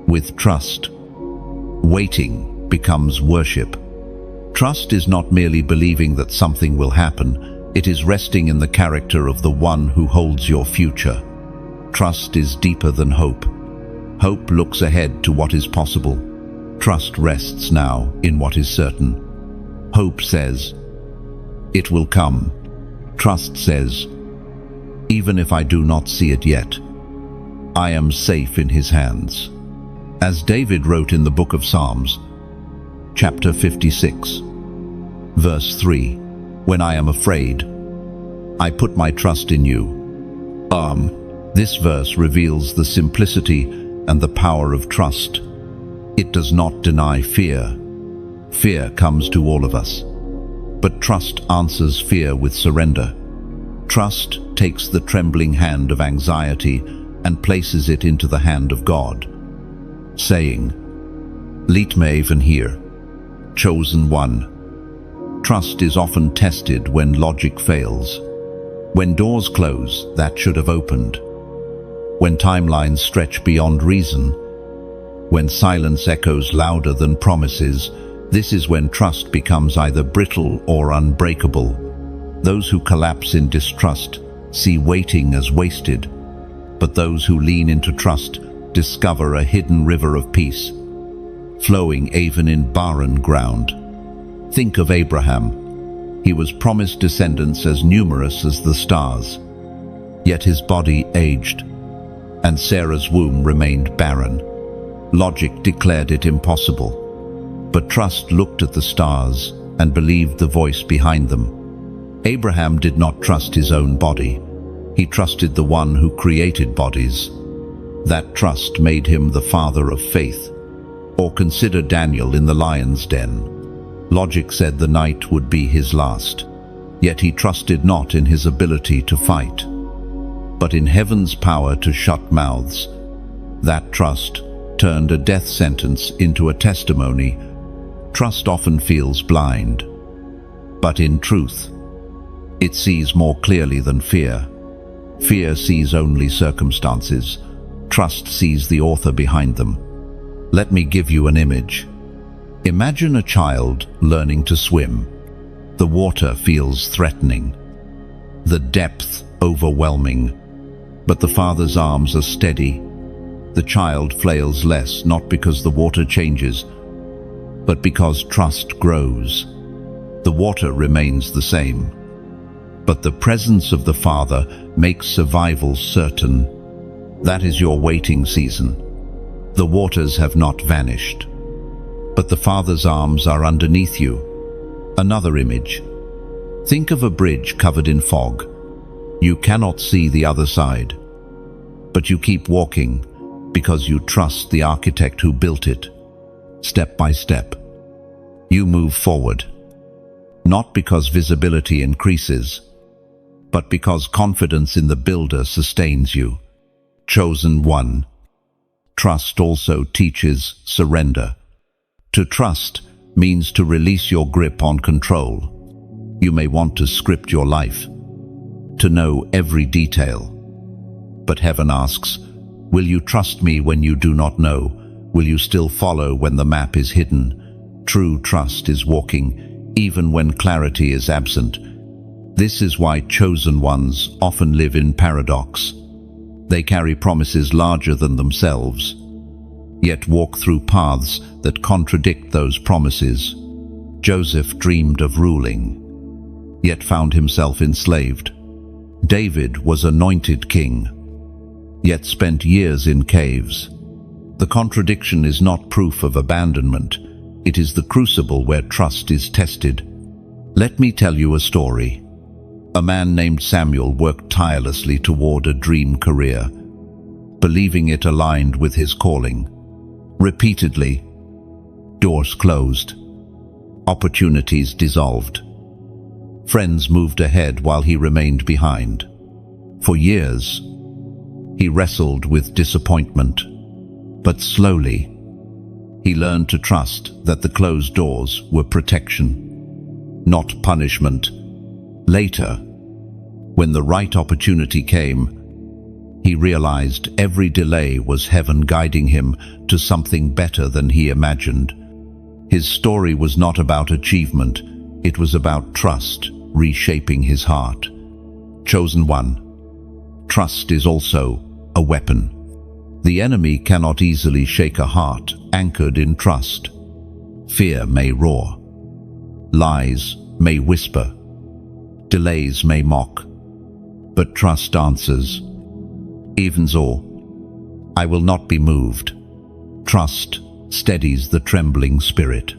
With trust, waiting becomes worship. Trust is not merely believing that something will happen, it is resting in the character of the one who holds your future. Trust is deeper than hope. Hope looks ahead to what is possible. Trust rests now in what is certain. Hope says, "It will come." Trust says, "Even if I do not see it yet, I am safe in his hands." As David wrote in the book of Psalms, chapter 56, verse 3, "When I am afraid, I put my trust in you." This verse reveals the simplicity and the power of trust. It does not deny fear. Fear comes to all of us. But trust answers fear with surrender. Trust takes the trembling hand of anxiety and places it into the hand of God, saying, "Lead me even here." Chosen one. Trust is often tested when logic fails. When doors close that should have opened. When timelines stretch beyond reason. When silence echoes louder than promises. This is when trust becomes either brittle or unbreakable. Those who collapse in distrust see waiting as wasted, but those who lean into trust discover a hidden river of peace, flowing even in barren ground. Think of Abraham. He was promised descendants as numerous as the stars, yet his body aged, and Sarah's womb remained barren. Logic declared it impossible. But trust looked at the stars and believed the voice behind them. Abraham did not trust his own body. He trusted the one who created bodies. That trust made him the father of faith. Or consider Daniel in the lion's den. Logic said the night would be his last, yet he trusted not in his ability to fight, but in heaven's power to shut mouths. That trust turned a death sentence into a testimony. Trust often feels blind, but in truth, it sees more clearly than fear. Fear sees only circumstances. Trust sees the author behind them. Let me give you an image. Imagine a child learning to swim. The water feels threatening, the depth overwhelming, but the father's arms are steady. The child flails less, not because the water changes, but because trust grows. The water remains the same, but the presence of the Father makes survival certain. That is your waiting season. The waters have not vanished, but the Father's arms are underneath you. Another image. Think of a bridge covered in fog. You cannot see the other side, but you keep walking because you trust the architect who built it. Step by step, you move forward, not because visibility increases, but because confidence in the builder sustains you. Chosen one. Trust also teaches surrender. To trust means to release your grip on control. You may want to script your life, to know every detail. But heaven asks, will you trust me when you do not know? Will you still follow when the map is hidden? True trust is walking, even when clarity is absent. This is why chosen ones often live in paradox. They carry promises larger than themselves, yet walk through paths that contradict those promises. Joseph dreamed of ruling, yet found himself enslaved. David was anointed king, yet spent years in caves. The contradiction is not proof of abandonment. It is the crucible where trust is tested. Let me tell you a story. A man named Samuel worked tirelessly toward a dream career, believing it aligned with his calling. Repeatedly, doors closed, opportunities dissolved. Friends moved ahead while he remained behind. For years, he wrestled with disappointment, but slowly, he learned to trust that the closed doors were protection, not punishment. Later, when the right opportunity came, he realized every delay was heaven guiding him to something better than he imagined. His story was not about achievement, it was about trust reshaping his heart. Chosen one. Trust is also a weapon. The enemy cannot easily shake a heart anchored in trust. Fear may roar, lies may whisper, delays may mock, but trust answers. Even so, I will not be moved. Trust steadies the trembling spirit,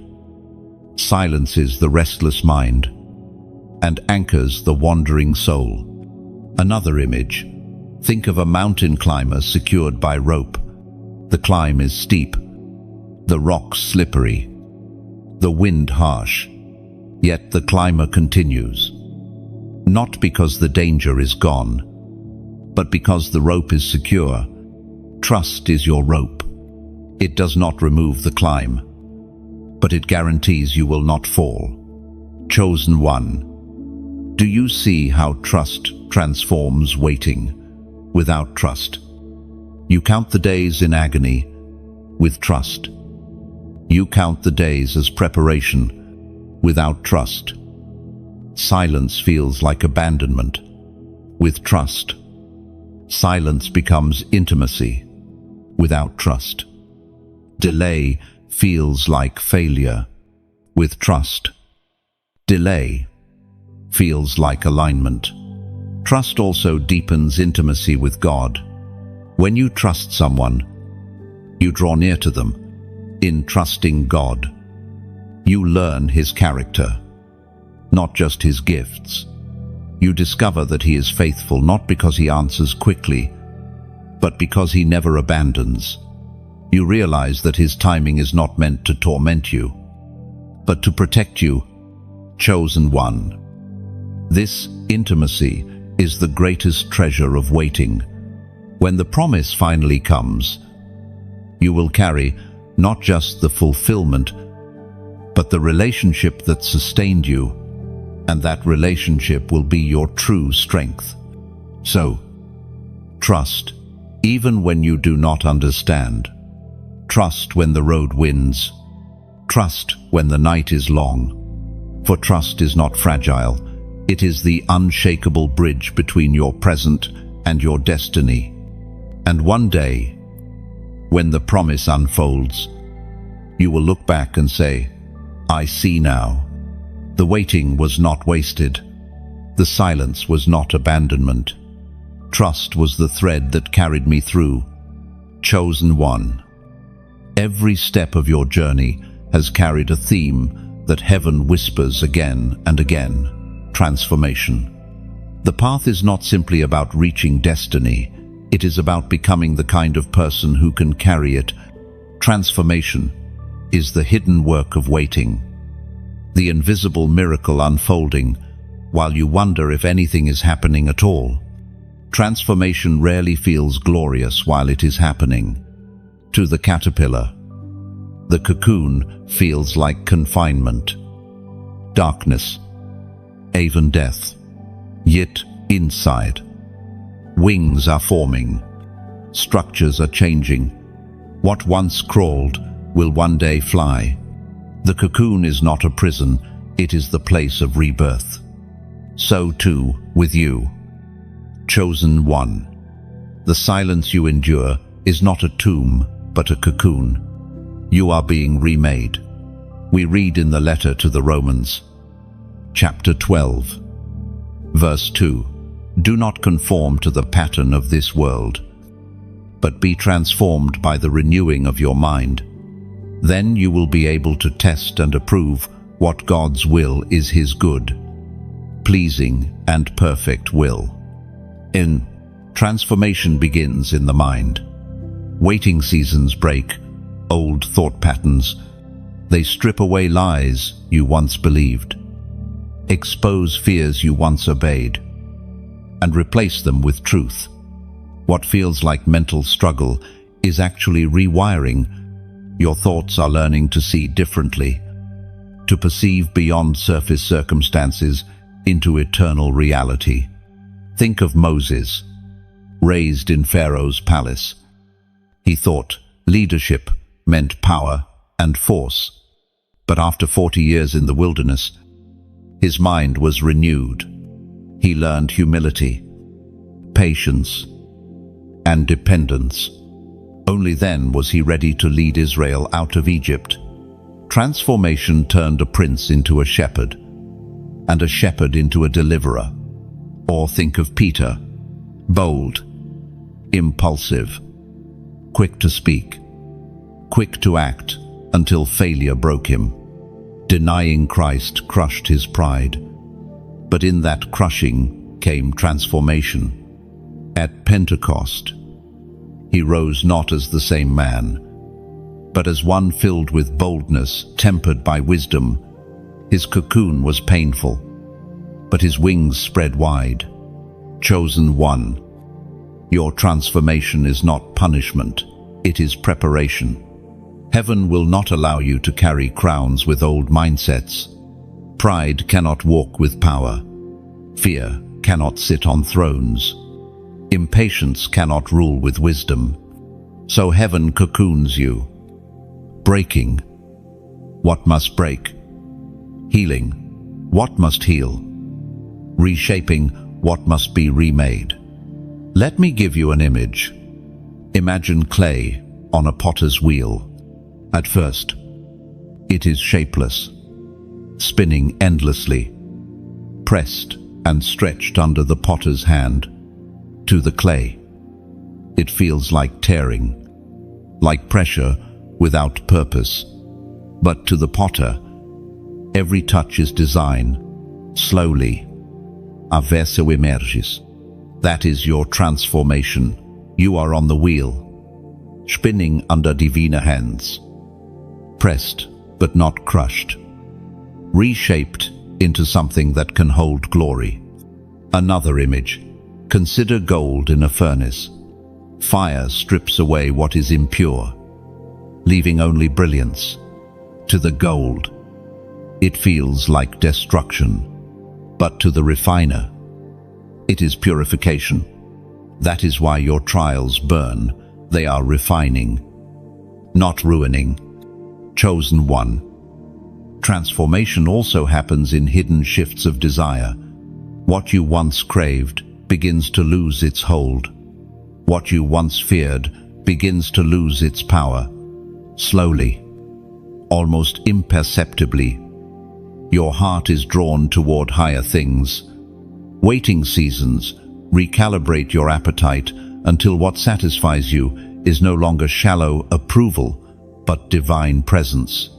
silences the restless mind, and anchors the wandering soul. Another image. Think of a mountain climber secured by rope. The climb is steep, the rocks slippery, the wind harsh, yet the climber continues. Not because the danger is gone, but because the rope is secure. Trust is your rope. It does not remove the climb, but it guarantees you will not fall. Chosen one. Do you see how trust transforms waiting? Without trust, you count the days in agony. With trust, you count the days as preparation. Without trust, silence feels like abandonment. With trust, silence becomes intimacy. Without trust, delay feels like failure. With trust, delay feels like alignment. Trust also deepens intimacy with God. When you trust someone, you draw near to them. In trusting God, you learn His character, not just His gifts. You discover that he is faithful not because he answers quickly, but because he never abandons. You realize that his timing is not meant to torment you, but to protect you, chosen one. This intimacy is the greatest treasure of waiting. When the promise finally comes, you will carry not just the fulfillment, but the relationship that sustained you, and that relationship will be your true strength. So, trust, even when you do not understand. Trust when the road winds. Trust when the night is long. For trust is not fragile. It is the unshakable bridge between your present and your destiny. And one day, when the promise unfolds, you will look back and say, I see now. The waiting was not wasted. The silence was not abandonment. Trust was the thread that carried me through. Chosen one. Every step of your journey has carried a theme that heaven whispers again and again: transformation. The path is not simply about reaching destiny. It is about becoming the kind of person who can carry it. Transformation is the hidden work of waiting, the invisible miracle unfolding while you wonder if anything is happening at all. Transformation rarely feels glorious while it is happening. To the caterpillar, the cocoon feels like confinement, darkness, even death. Yet inside, wings are forming, structures are changing. What once crawled will one day fly. The cocoon is not a prison, it is the place of rebirth. So too with you, chosen one. The silence you endure is not a tomb, but a cocoon. You are being remade. We read in the letter to the Romans, chapter 12, verse 2, do not conform to the pattern of this world, but be transformed by the renewing of your mind. Then you will be able to test and approve what God's will is, his good, pleasing, and perfect will. Transformation begins in the mind. Waiting seasons break old thought patterns. They strip away lies you once believed, expose fears you once obeyed, and replace them with truth. What feels like mental struggle is actually rewiring. Your thoughts are learning to see differently, to perceive beyond surface circumstances into eternal reality. Think of Moses, raised in Pharaoh's palace. He thought leadership meant power and force. But after 40 years in the wilderness, his mind was renewed. He learned humility, patience, and dependence. Only then was he ready to lead Israel out of Egypt. Transformation turned a prince into a shepherd, and a shepherd into a deliverer. Or think of Peter, bold, impulsive, quick to speak, quick to act, until failure broke him. Denying Christ crushed his pride. But in that crushing came transformation. At Pentecost, he rose not as the same man, but as one filled with boldness, tempered by wisdom. His cocoon was painful, but his wings spread wide. Chosen one, your transformation is not punishment, it is preparation. Heaven will not allow you to carry crowns with old mindsets. Pride cannot walk with power. Fear cannot sit on thrones. Impatience cannot rule with wisdom. So heaven cocoons you, breaking what must break, healing what must heal, reshaping what must be remade. Let me give you an image. Imagine clay on a potter's wheel. At first, it is shapeless, spinning endlessly, pressed and stretched under the potter's hand. To the clay, it feels like tearing, like pressure without purpose. But to the potter, every touch is design, slowly, averso emergis. That is your transformation. You are on the wheel, spinning under divine hands, pressed but not crushed, reshaped into something that can hold glory. Another image. Consider gold in a furnace. Fire strips away what is impure, leaving only brilliance. To the gold, it feels like destruction, but to the refiner, it is purification. That is why your trials burn. They are refining, not ruining. Chosen one. Transformation also happens in hidden shifts of desire. What you once craved begins to lose its hold. What you once feared begins to lose its power. Slowly, almost imperceptibly, your heart is drawn toward higher things. Waiting seasons recalibrate your appetite until what satisfies you is no longer shallow approval, but divine presence.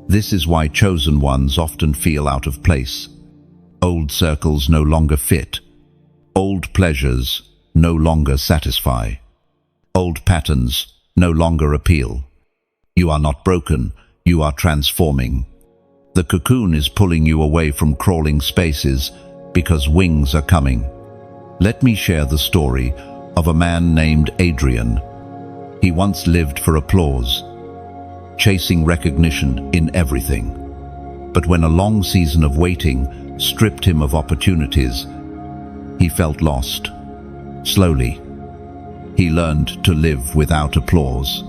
This is why chosen ones often feel out of place. Old circles no longer fit. Old pleasures no longer satisfy. Old patterns no longer appeal. You are not broken, you are transforming. The cocoon is pulling you away from crawling spaces because wings are coming. Let me share the story of a man named Adrian. He once lived for applause, chasing recognition in everything. But when a long season of waiting stripped him of opportunities, he felt lost. Slowly, he learned to live without applause,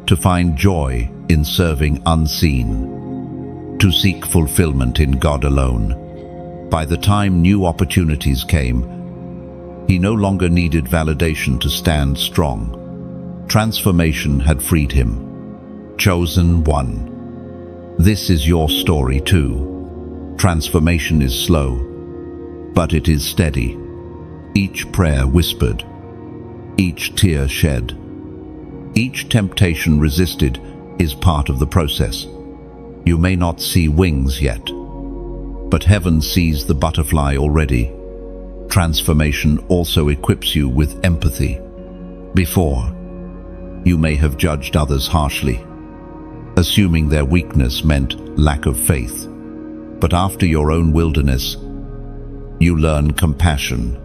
to find joy in serving unseen, to seek fulfillment in God alone. By the time new opportunities came, he no longer needed validation to stand strong. Transformation had freed him. Chosen one. This is your story too. Transformation is slow, but it is steady. Each prayer whispered, each tear shed, each temptation resisted is part of the process. You may not see wings yet, but heaven sees the butterfly already. Transformation also equips you with empathy. Before, you may have judged others harshly, assuming their weakness meant lack of faith. But after your own wilderness, you learn compassion.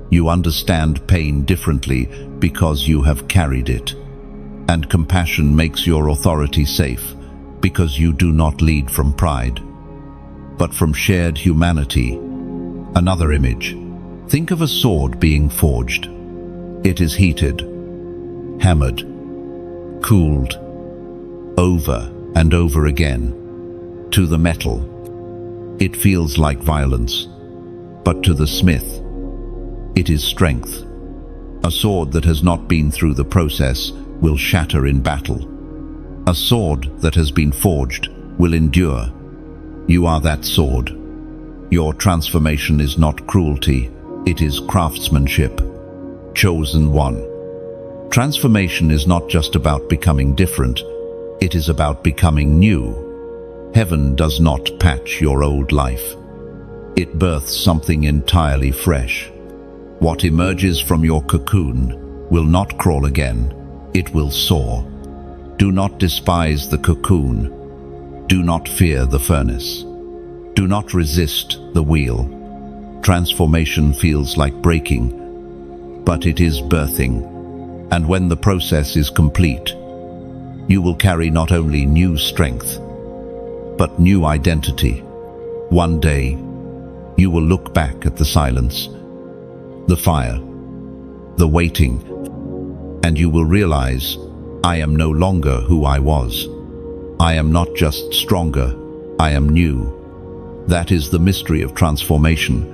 You understand pain differently because you have carried it. And compassion makes your authority safe because you do not lead from pride, but from shared humanity. Another image. Think of a sword being forged. It is heated, hammered, cooled, over and over again. To the metal, it feels like violence, but to the smith, it is strength. A sword that has not been through the process will shatter in battle. A sword that has been forged will endure. You are that sword. Your transformation is not cruelty, it is craftsmanship. Chosen one. Transformation is not just about becoming different, it is about becoming new. Heaven does not patch your old life. It births something entirely fresh. What emerges from your cocoon will not crawl again, it will soar. Do not despise the cocoon. Do not fear the furnace. Do not resist the wheel. Transformation feels like breaking, but it is birthing. And when the process is complete, you will carry not only new strength, but new identity. One day, you will look back at the silence, the fire, the waiting, and you will realize, I am no longer who I was. I am not just stronger, I am new. That is the mystery of transformation.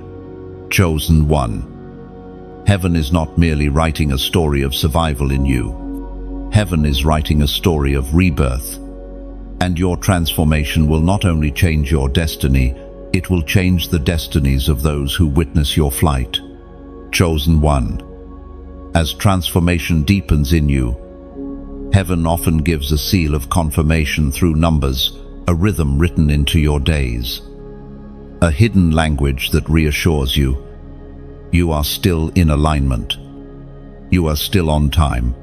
Chosen one. Heaven is not merely writing a story of survival in you. Heaven is writing a story of rebirth. And your transformation will not only change your destiny, it will change the destinies of those who witness your flight. Chosen one. As transformation deepens in you, heaven often gives a seal of confirmation through numbers, a rhythm written into your days. a hidden language that reassures you. You are still in alignment. You are still on time.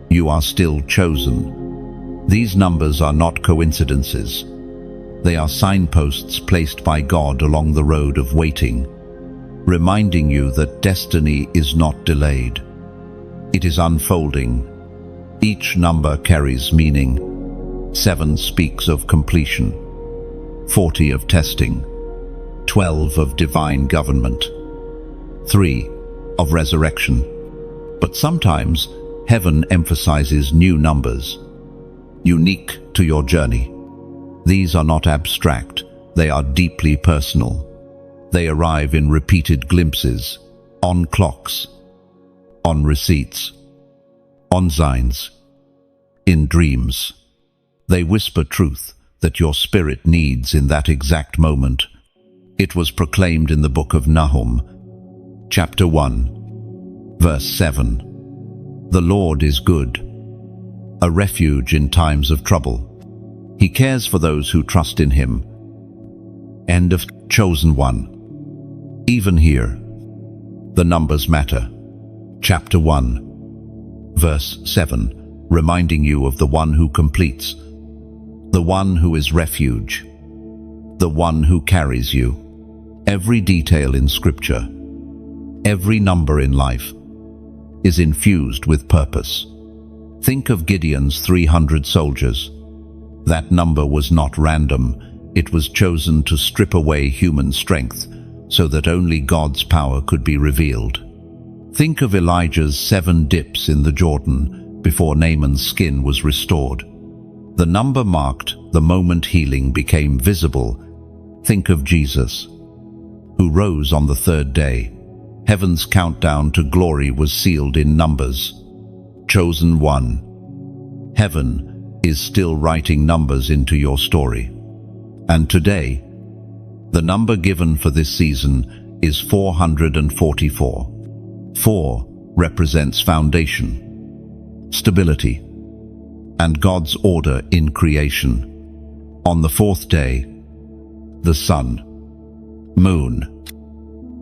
You are still chosen. These numbers are not coincidences. They are signposts placed by God along the road of waiting, reminding you that destiny is not delayed. It is unfolding. Each number carries meaning. 7 speaks of completion, 40 of testing, 12 of divine government, 3 of resurrection. But sometimes heaven emphasizes new numbers, unique to your journey. These are not abstract, they are deeply personal. They arrive in repeated glimpses, on clocks, on receipts, on signs, in dreams. They whisper truth that your spirit needs in that exact moment. It was proclaimed in the book of Nahum, chapter 1, verse 7. The Lord is good, a refuge in times of trouble. He cares for those who trust in him. End of chosen one. Even here, the numbers matter. Chapter 1, verse 7, reminding you of the one who completes, the one who is refuge, the one who carries you. Every detail in Scripture, every number in life, is infused with purpose. Think of Gideon's 300 soldiers. That number was not random. It was chosen to strip away human strength so that only God's power could be revealed. Think of Elijah's 7 dips in the Jordan before Naaman's skin was restored. The number marked the moment healing became visible. Think of Jesus, who rose on the 3rd day. Heaven's countdown to glory was sealed in numbers. Chosen one. Heaven is still writing numbers into your story. And today, the number given for this season is 444. 4 represents foundation, stability, and God's order in creation. On the 4th day, the sun, moon,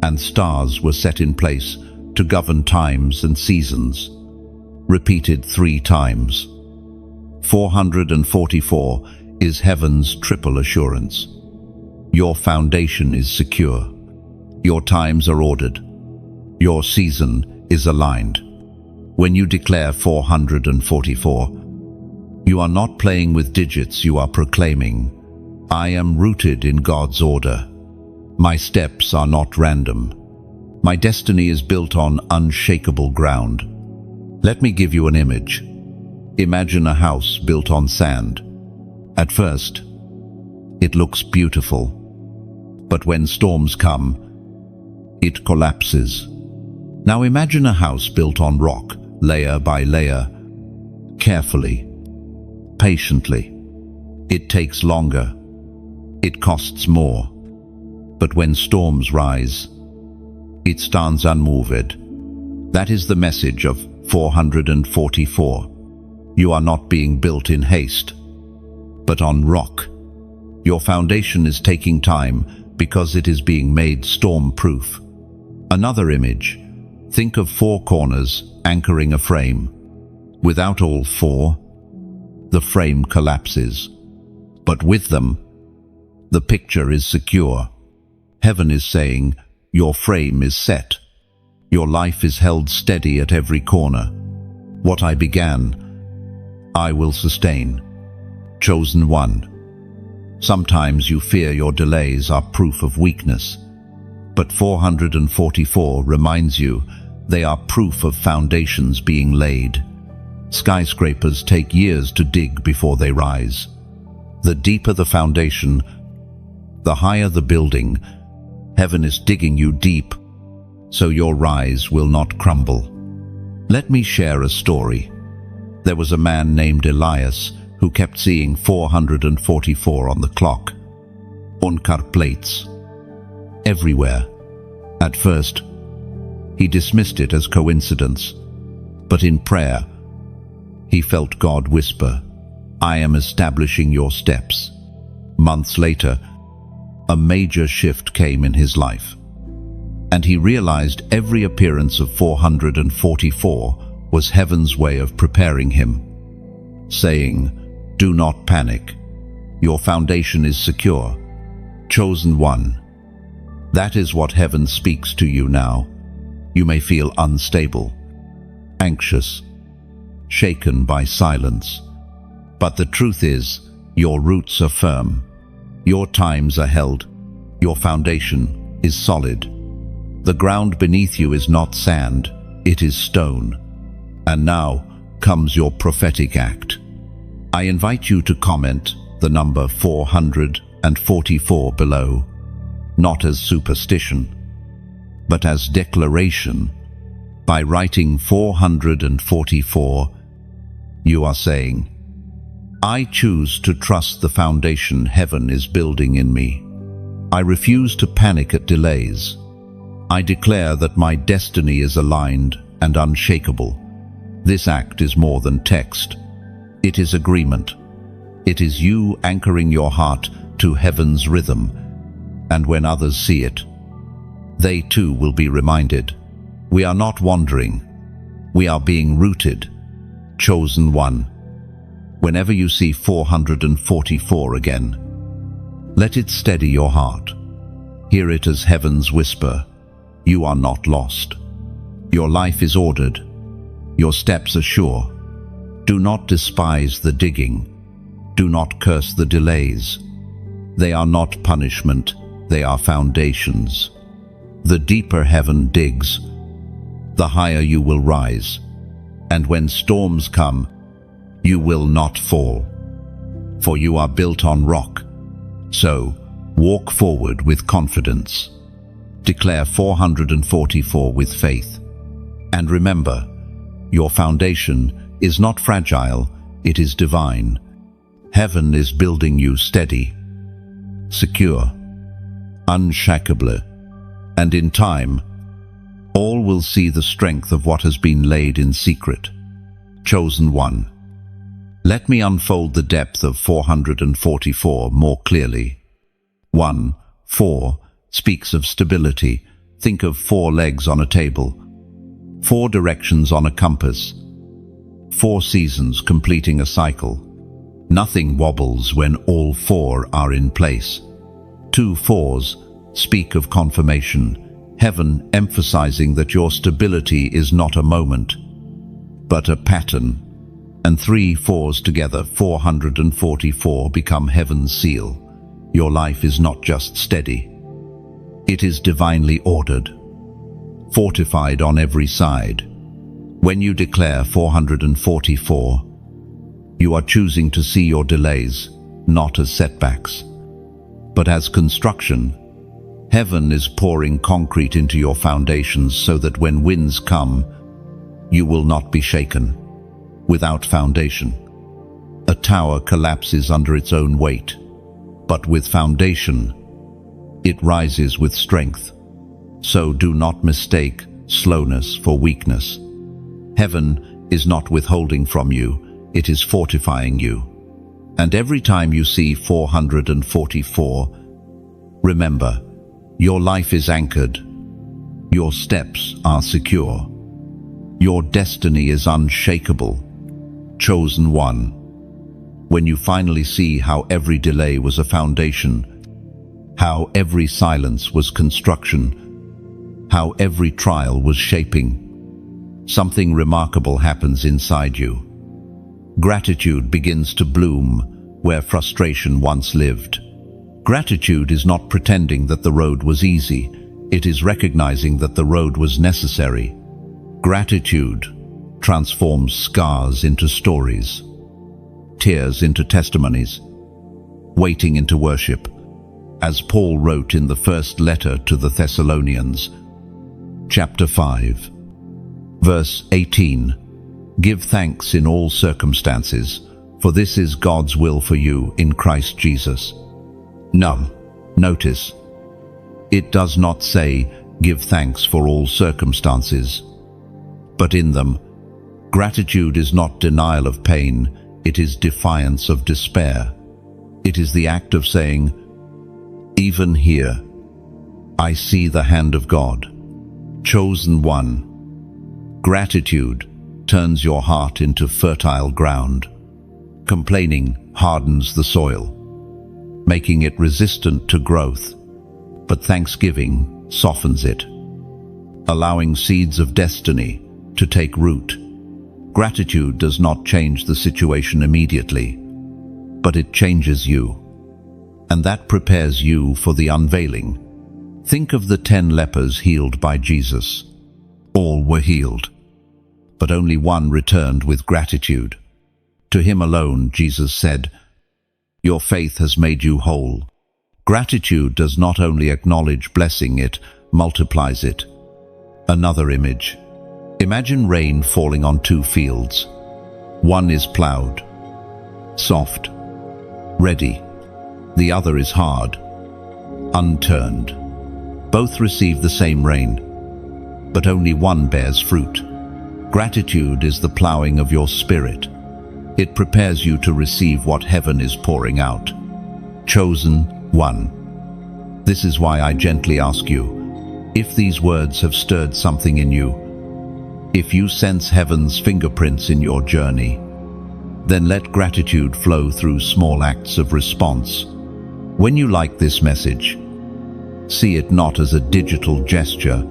and stars were set in place to govern times and seasons, repeated 3 times. 444 is heaven's triple assurance. Your foundation is secure. Your times are ordered. Your season is aligned. When you declare 444, you are not playing with digits, you are proclaiming, I am rooted in God's order. My steps are not random. My destiny is built on unshakable ground. Let me give you an image. Imagine a house built on sand. At first, it looks beautiful, but when storms come, it collapses. Now imagine a house built on rock, layer by layer, carefully, patiently. It takes longer. It costs more. But when storms rise, it stands unmoved. That is the message of 444. You are not being built in haste, but on rock. Your foundation is taking time because it is being made storm-proof. Another image. Think of 4 corners anchoring a frame. Without all 4, the frame collapses. But with them, the picture is secure. Heaven is saying, your frame is set. Your life is held steady at every corner. What I began, I will sustain. Chosen one. Sometimes you fear your delays are proof of weakness, but 444 reminds you they are proof of foundations being laid. Skyscrapers take years to dig before they rise. The deeper the foundation, the higher the building. Heaven is digging you deep, so your rise will not crumble. Let me share a story. There was a man named Elias who kept seeing 444 on the clock, on car plates, everywhere. At first, he dismissed it as coincidence, but in prayer, he felt God whisper, I am establishing your steps. Months later, a major shift came in his life. And he realized every appearance of 444 was heaven's way of preparing him, saying, "Do not panic. Your foundation is secure. Chosen one." That is what heaven speaks to you now. You may feel unstable, anxious, shaken by silence. But the truth is, your roots are firm. Your times are held. Your foundation is solid. The ground beneath you is not sand, it is stone. And now comes your prophetic act. I invite you to comment the number 444 below, not as superstition, but as declaration. By writing 444, you are saying, "I choose to trust the foundation heaven is building in me. I refuse to panic at delays. I declare that my destiny is aligned and unshakable." This act is more than text. It is agreement. It is you anchoring your heart to heaven's rhythm. And when others see it, they too will be reminded. We are not wandering. We are being rooted. Chosen one. Whenever you see 444 again, let it steady your heart. Hear it as heaven's whisper. You are not lost. Your life is ordered. Your steps are sure. Do not despise the digging. Do not curse the delays. They are not punishment. They are foundations. The deeper heaven digs, the higher you will rise. And when storms come, you will not fall. For you are built on rock. So, walk forward with confidence. Declare 444 with faith. And remember, your foundation is not fragile, it is divine. Heaven is building you steady, secure, unshakable, and in time, all will see the strength of what has been laid in secret. Chosen one. Let me unfold the depth of 444 more clearly. 1. 4 speaks of stability. Think of 4 legs on a table, 4 directions on a compass, 4 seasons completing a cycle. Nothing wobbles when all 4 are in place. 2 4s speak of confirmation, heaven emphasizing that your stability is not a moment, but a pattern. And 3 4s together, 444, become heaven's seal. Your life is not just steady. It is divinely ordered, fortified on every side. When you declare 444, you are choosing to see your delays not as setbacks, but as construction. Heaven is pouring concrete into your foundations so that when winds come, you will not be shaken. Without foundation, a tower collapses under its own weight, but with foundation, it rises with strength. So do not mistake slowness for weakness. Heaven is not withholding from you, it is fortifying you. And every time you see 444, remember, your life is anchored, your steps are secure, your destiny is unshakable. Chosen one. When you finally see how every delay was a foundation, how every silence was construction, how every trial was shaping, something remarkable happens inside you. Gratitude begins to bloom where frustration once lived. Gratitude is not pretending that the road was easy, it is recognizing that the road was necessary. Gratitude transforms scars into stories, tears into testimonies, waiting into worship. As Paul wrote in the first letter to the Thessalonians, chapter 5, verse 18, "Give thanks in all circumstances, for this is God's will for you in Christ Jesus." Notice, it does not say, "Give thanks for all circumstances," but in them, gratitude is not denial of pain, it is defiance of despair. It is the act of saying, Even here, I see the hand of God. Chosen one. Gratitude turns your heart into fertile ground. Complaining hardens the soil, making it resistant to growth. But thanksgiving softens it, allowing seeds of destiny to take root. Gratitude does not change the situation immediately, but it changes you, and that prepares you for the unveiling. Think of the 10 lepers healed by Jesus. All were healed, but only one returned with gratitude. To him alone, Jesus said, "Your faith has made you whole." Gratitude does not only acknowledge blessing, it multiplies it. Another image. Imagine rain falling on 2 fields. One is plowed, soft, ready. The other is hard, unturned. Both receive the same rain, but only one bears fruit. Gratitude is the plowing of your spirit. It prepares you to receive what heaven is pouring out. Chosen one. This is why I gently ask you, if these words have stirred something in you, if you sense heaven's fingerprints in your journey, then let gratitude flow through small acts of response. When you like this message, see it not as a digital gesture,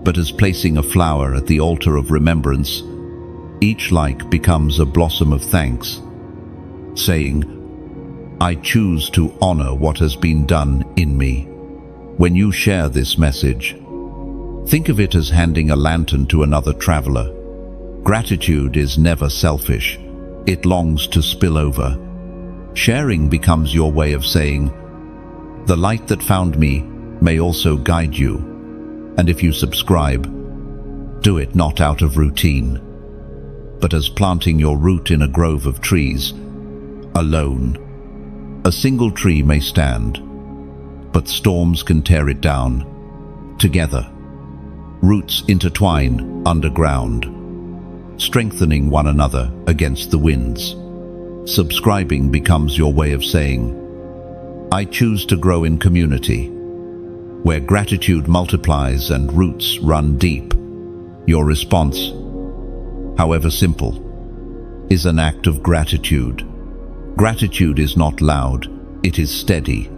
but as placing a flower at the altar of remembrance. Each like becomes a blossom of thanks, saying, "I choose to honor what has been done in me." When you share this message, think of it as handing a lantern to another traveler. Gratitude is never selfish. It longs to spill over. Sharing becomes your way of saying, "The light that found me may also guide you." And if you subscribe, do it not out of routine, but as planting your root in a grove of trees. Alone, a single tree may stand, but storms can tear it down. Together, roots intertwine underground, strengthening one another against the winds. Subscribing becomes your way of saying, "I choose to grow in community, where gratitude multiplies and roots run deep." Your response, however simple, is an act of gratitude. Gratitude is not loud, it is steady.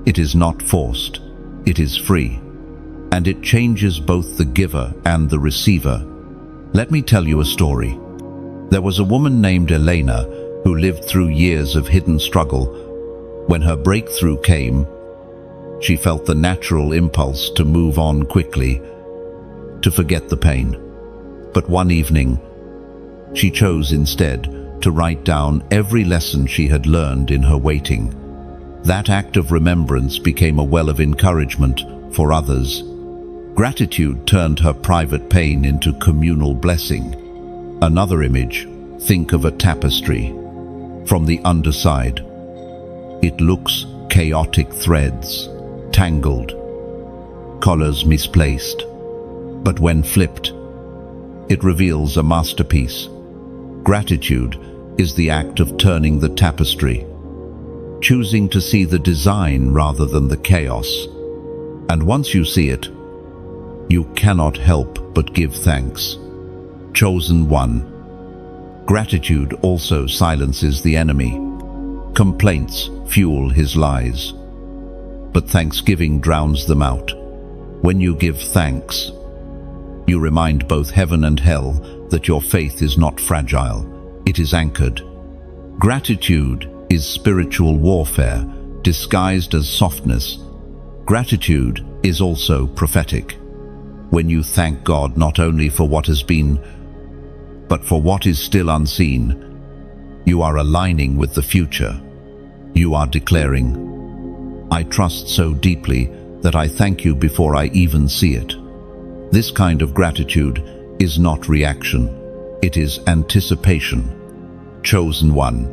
It is not forced, it is free. And it changes both the giver and the receiver. Let me tell you a story. There was a woman named Elena who lived through years of hidden struggle. When her breakthrough came, she felt the natural impulse to move on quickly, to forget the pain. But one evening, she chose instead to write down every lesson she had learned in her waiting. That act of remembrance became a well of encouragement for others. Gratitude turned her private pain into communal blessing. Another image, think of a tapestry. From the underside, it looks chaotic, threads tangled, collars misplaced. But when flipped, it reveals a masterpiece. Gratitude is the act of turning the tapestry, choosing to see the design rather than the chaos. And once you see it, you cannot help but give thanks. Chosen one. Gratitude also silences the enemy. Complaints fuel his lies, but thanksgiving drowns them out. When you give thanks, you remind both heaven and hell that your faith is not fragile, it is anchored. Gratitude is spiritual warfare disguised as softness. Gratitude is also prophetic. When you thank God not only for what has been, but for what is still unseen, you are aligning with the future. You are declaring, "I trust so deeply that I thank you before I even see it." This kind of gratitude is not reaction, it is anticipation. Chosen one.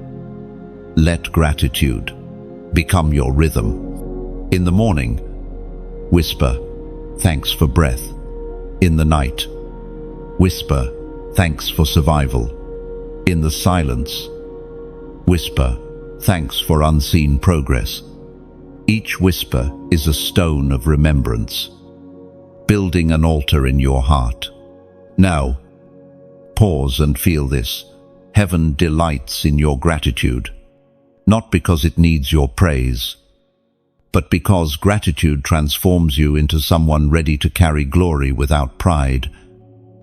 Let gratitude become your rhythm. In the morning, whisper, "Thanks for breath." In the night, whisper, "Thanks for survival." In the silence, whisper, "Thanks for unseen progress." Each whisper is a stone of remembrance, building an altar in your heart. Now, pause and feel this. Heaven delights in your gratitude, not because it needs your praise, but because gratitude transforms you into someone ready to carry glory without pride.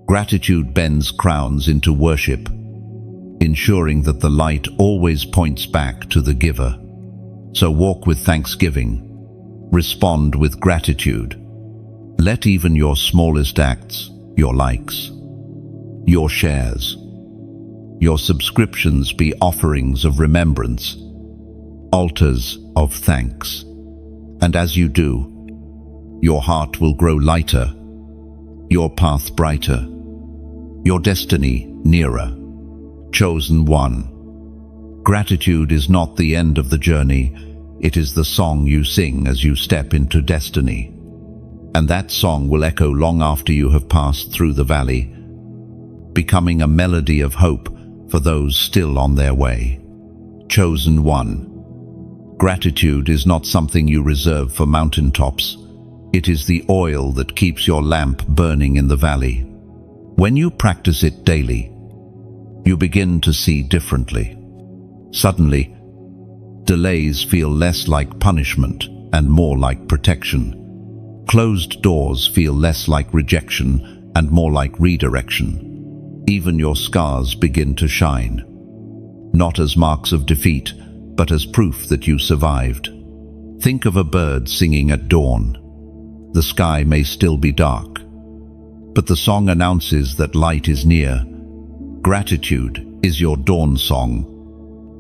Gratitude bends crowns into worship, ensuring that the light always points back to the giver. So walk with thanksgiving, respond with gratitude. Let even your smallest acts, your likes, your shares, your subscriptions be offerings of remembrance, altars of thanks. And as you do, your heart will grow lighter, your path brighter, your destiny nearer. Chosen one. Gratitude is not the end of the journey, it is the song you sing as you step into destiny. And that song will echo long after you have passed through the valley, becoming a melody of hope for those still on their way. Chosen one. Gratitude is not something you reserve for mountaintops. It is the oil that keeps your lamp burning in the valley. When you practice it daily, you begin to see differently. Suddenly, delays feel less like punishment and more like protection. Closed doors feel less like rejection and more like redirection. Even your scars begin to shine, not as marks of defeat, but as proof that you survived. Think of a bird singing at dawn. The sky may still be dark, but the song announces that light is near. Gratitude is your dawn song.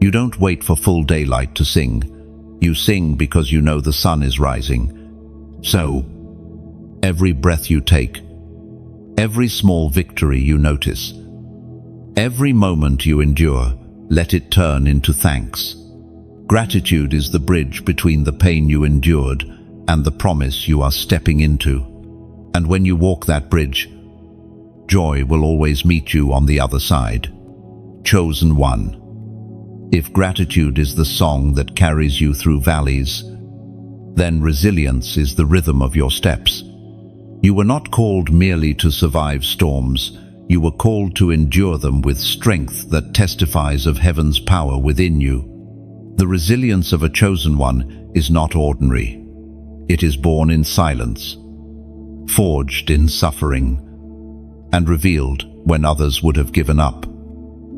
You don't wait for full daylight to sing. You sing because you know the sun is rising. So, every breath you take, every small victory you notice, every moment you endure, let it turn into thanks. Gratitude is the bridge between the pain you endured and the promise you are stepping into. And when you walk that bridge, joy will always meet you on the other side. Chosen one. If gratitude is the song that carries you through valleys, then resilience is the rhythm of your steps. You were not called merely to survive storms. You were called to endure them with strength that testifies of heaven's power within you. The resilience of a chosen one is not ordinary. It is born in silence, forged in suffering, and revealed when others would have given up.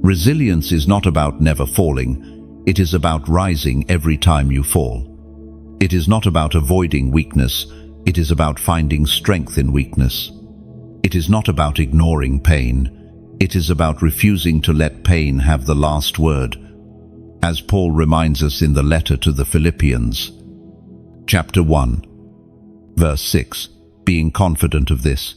Resilience is not about never falling. It is about rising every time you fall. It is not about avoiding weakness. It is about finding strength in weakness. It is not about ignoring pain. It is about refusing to let pain have the last word. As Paul reminds us in the letter to the Philippians, chapter 1, verse 6, being confident of this,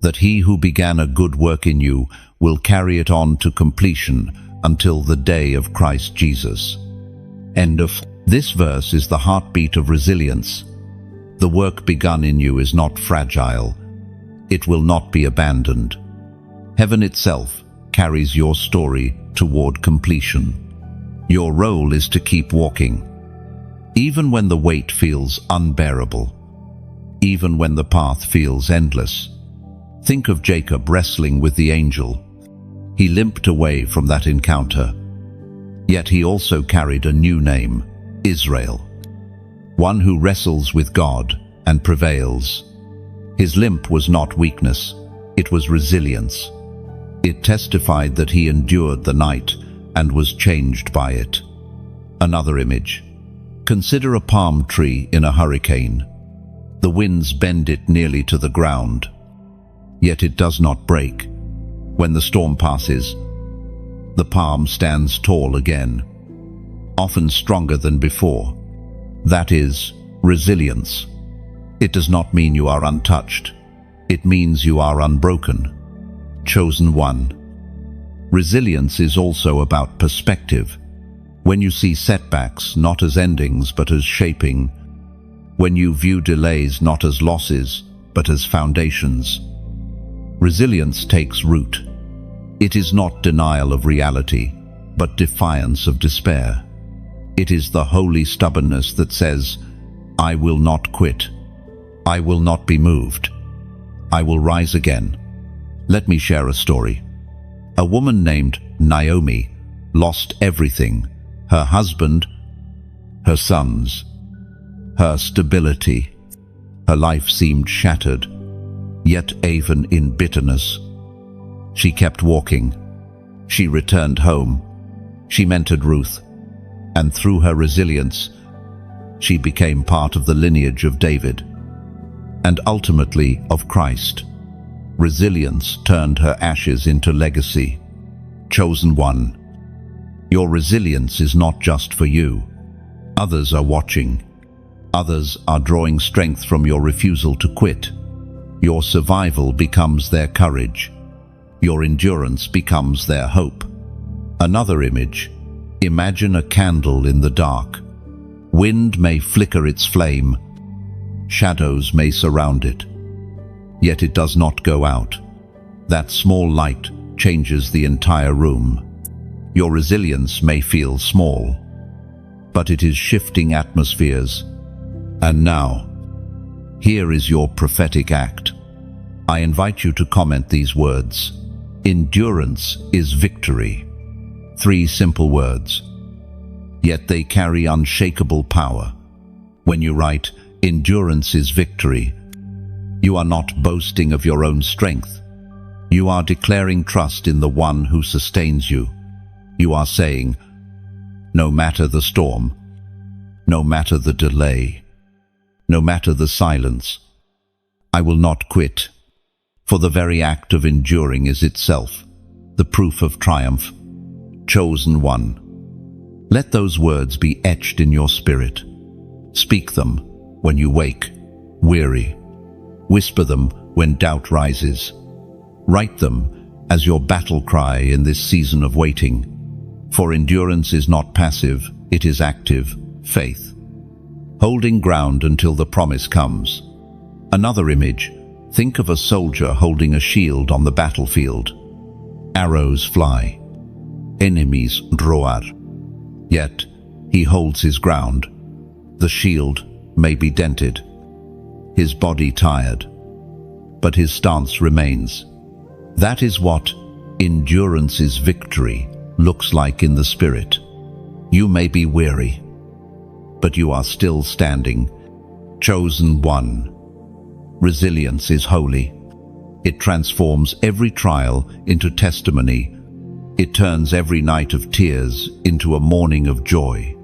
that he who began a good work in you will carry it on to completion until the day of Christ Jesus. End of. This verse is the heartbeat of resilience. The work begun in you is not fragile. It will not be abandoned. Heaven itself carries your story toward completion. Your role is to keep walking, even when the weight feels unbearable, even when the path feels endless. Think of Jacob wrestling with the angel. He limped away from that encounter, yet he also carried a new name, Israel, one who wrestles with God and prevails. His limp was not weakness, it was resilience. It testified that he endured the night and was changed by it. Another image. Consider a palm tree in a hurricane. The winds bend it nearly to the ground, yet it does not break. When the storm passes, the palm stands tall again, often stronger than before. That is resilience. It does not mean you are untouched. It means you are unbroken. Chosen one. Resilience is also about perspective. When you see setbacks not as endings but as shaping, when you view delays not as losses but as foundations, resilience takes root. It is not denial of reality, but defiance of despair. It is the holy stubbornness that says, I will not quit. I will not be moved. I will rise again. Let me share a story. A woman named Naomi lost everything: her husband, her sons, her stability. Her life seemed shattered, yet even in bitterness, she kept walking. She returned home. She mentored Ruth, and through her resilience, she became part of the lineage of David, and ultimately of Christ. Resilience turned her ashes into legacy. Chosen one, your resilience is not just for you. Others are watching. Others are drawing strength from your refusal to quit. Your survival becomes their courage. Your endurance becomes their hope. Another image. Imagine a candle in the dark. Wind may flicker its flame. Shadows may surround it. Yet it does not go out. That small light changes the entire room. Your resilience may feel small, but it is shifting atmospheres. And now, here is your prophetic act. I invite you to comment these words. Endurance is victory. 3 simple words, yet they carry unshakable power. When you write, endurance is victory, you are not boasting of your own strength. You are declaring trust in the one who sustains you. You are saying, no matter the storm, no matter the delay, no matter the silence, I will not quit. For the very act of enduring is itself the proof of triumph. Chosen one, let those words be etched in your spirit. Speak them when you wake, weary. Whisper them when doubt rises. Write them as your battle cry in this season of waiting. For endurance is not passive, it is active faith, holding ground until the promise comes. Another image. Think of a soldier holding a shield on the battlefield. Arrows fly. Enemies roar. Yet he holds his ground. The shield may be dented, his body tired, but his stance remains. That is what endurance's victory looks like in the spirit. You may be weary, but you are still standing. Chosen one. Resilience is holy. It transforms every trial into testimony. It turns every night of tears into a morning of joy.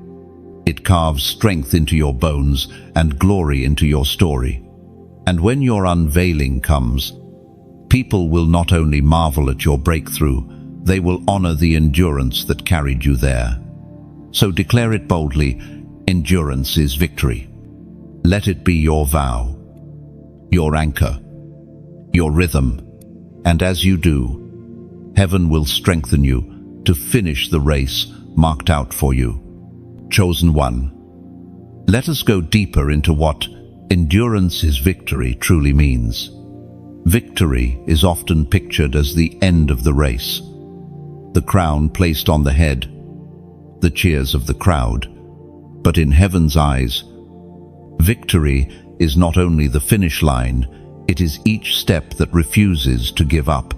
It carves strength into your bones and glory into your story. And when your unveiling comes, people will not only marvel at your breakthrough, they will honor the endurance that carried you there. So declare it boldly, endurance is victory. Let it be your vow, your anchor, your rhythm, and as you do, heaven will strengthen you to finish the race marked out for you. Chosen one, let us go deeper into what endurance is victory truly means. Victory is often pictured as the end of the race, the crown placed on the head, the cheers of the crowd. But in heaven's eyes, victory is not only the finish line, it is each step that refuses to give up.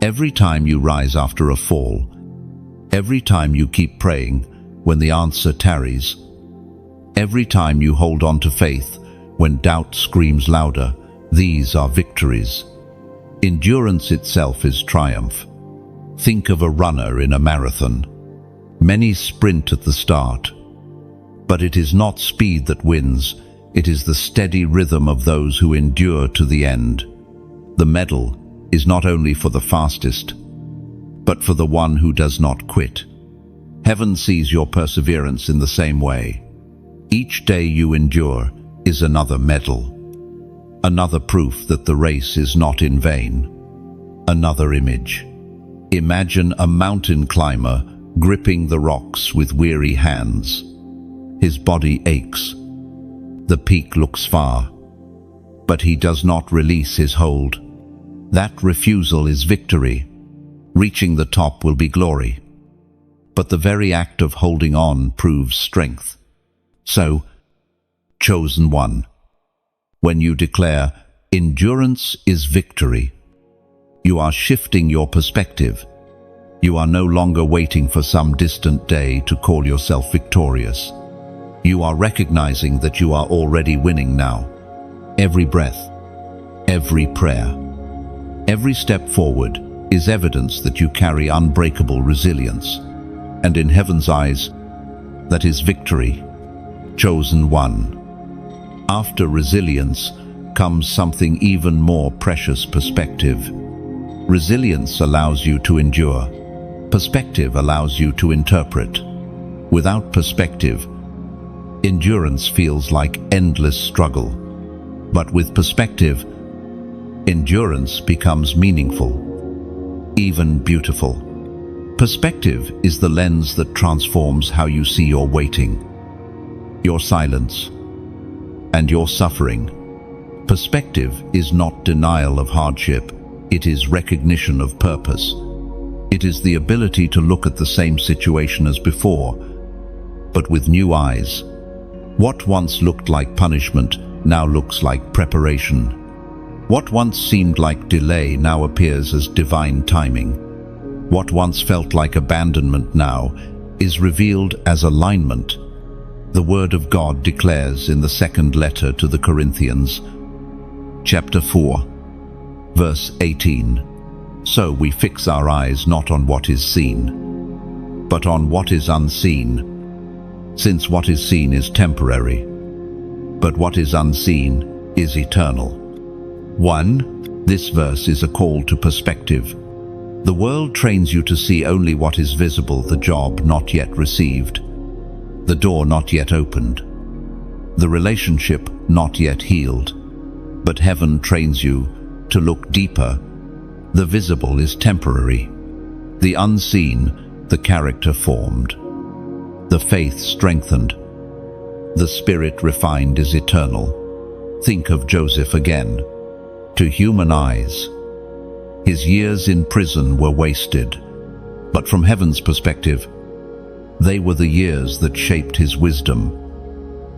Every time you rise after a fall, every time you keep praying when the answer tarries, every time you hold on to faith when doubt screams louder, these are victories. Endurance itself is triumph. Think of a runner in a marathon. Many sprint at the start, but it is not speed that wins. It is the steady rhythm of those who endure to the end. The medal is not only for the fastest, but for the one who does not quit. Heaven sees your perseverance in the same way. Each day you endure is another medal, another proof that the race is not in vain. Another image. Imagine a mountain climber gripping the rocks with weary hands. His body aches. The peak looks far, but he does not release his hold. That refusal is victory. Reaching the top will be glory, but the very act of holding on proves strength. So, chosen one. When you declare, endurance is victory, you are shifting your perspective. You are no longer waiting for some distant day to call yourself victorious. You are recognizing that you are already winning now. Every breath, every prayer, every step forward is evidence that you carry unbreakable resilience. And in heaven's eyes, that is victory, chosen one. After resilience comes something even more precious: perspective. Resilience allows you to endure. Perspective allows you to interpret. Without perspective, endurance feels like endless struggle. But with perspective, endurance becomes meaningful, even beautiful. Perspective is the lens that transforms how you see your waiting, your silence, and your suffering. Perspective is not denial of hardship, it is recognition of purpose. It is the ability to look at the same situation as before, but with new eyes. What once looked like punishment now looks like preparation. What once seemed like delay now appears as divine timing. What once felt like abandonment now is revealed as alignment. The Word of God declares in the second letter to the Corinthians, chapter 4, verse 18, "So we fix our eyes not on what is seen, but on what is unseen, since what is seen is temporary, but what is unseen is eternal." 1. This verse is a call to perspective. The world trains you to see only what is visible: the job not yet received, the door not yet opened, the relationship not yet healed. But heaven trains you to look deeper. The visible is temporary, the unseen, the character formed, the faith strengthened, the spirit refined is eternal. Think of Joseph again. To human eyes, his years in prison were wasted, but from heaven's perspective, they were the years that shaped his wisdom,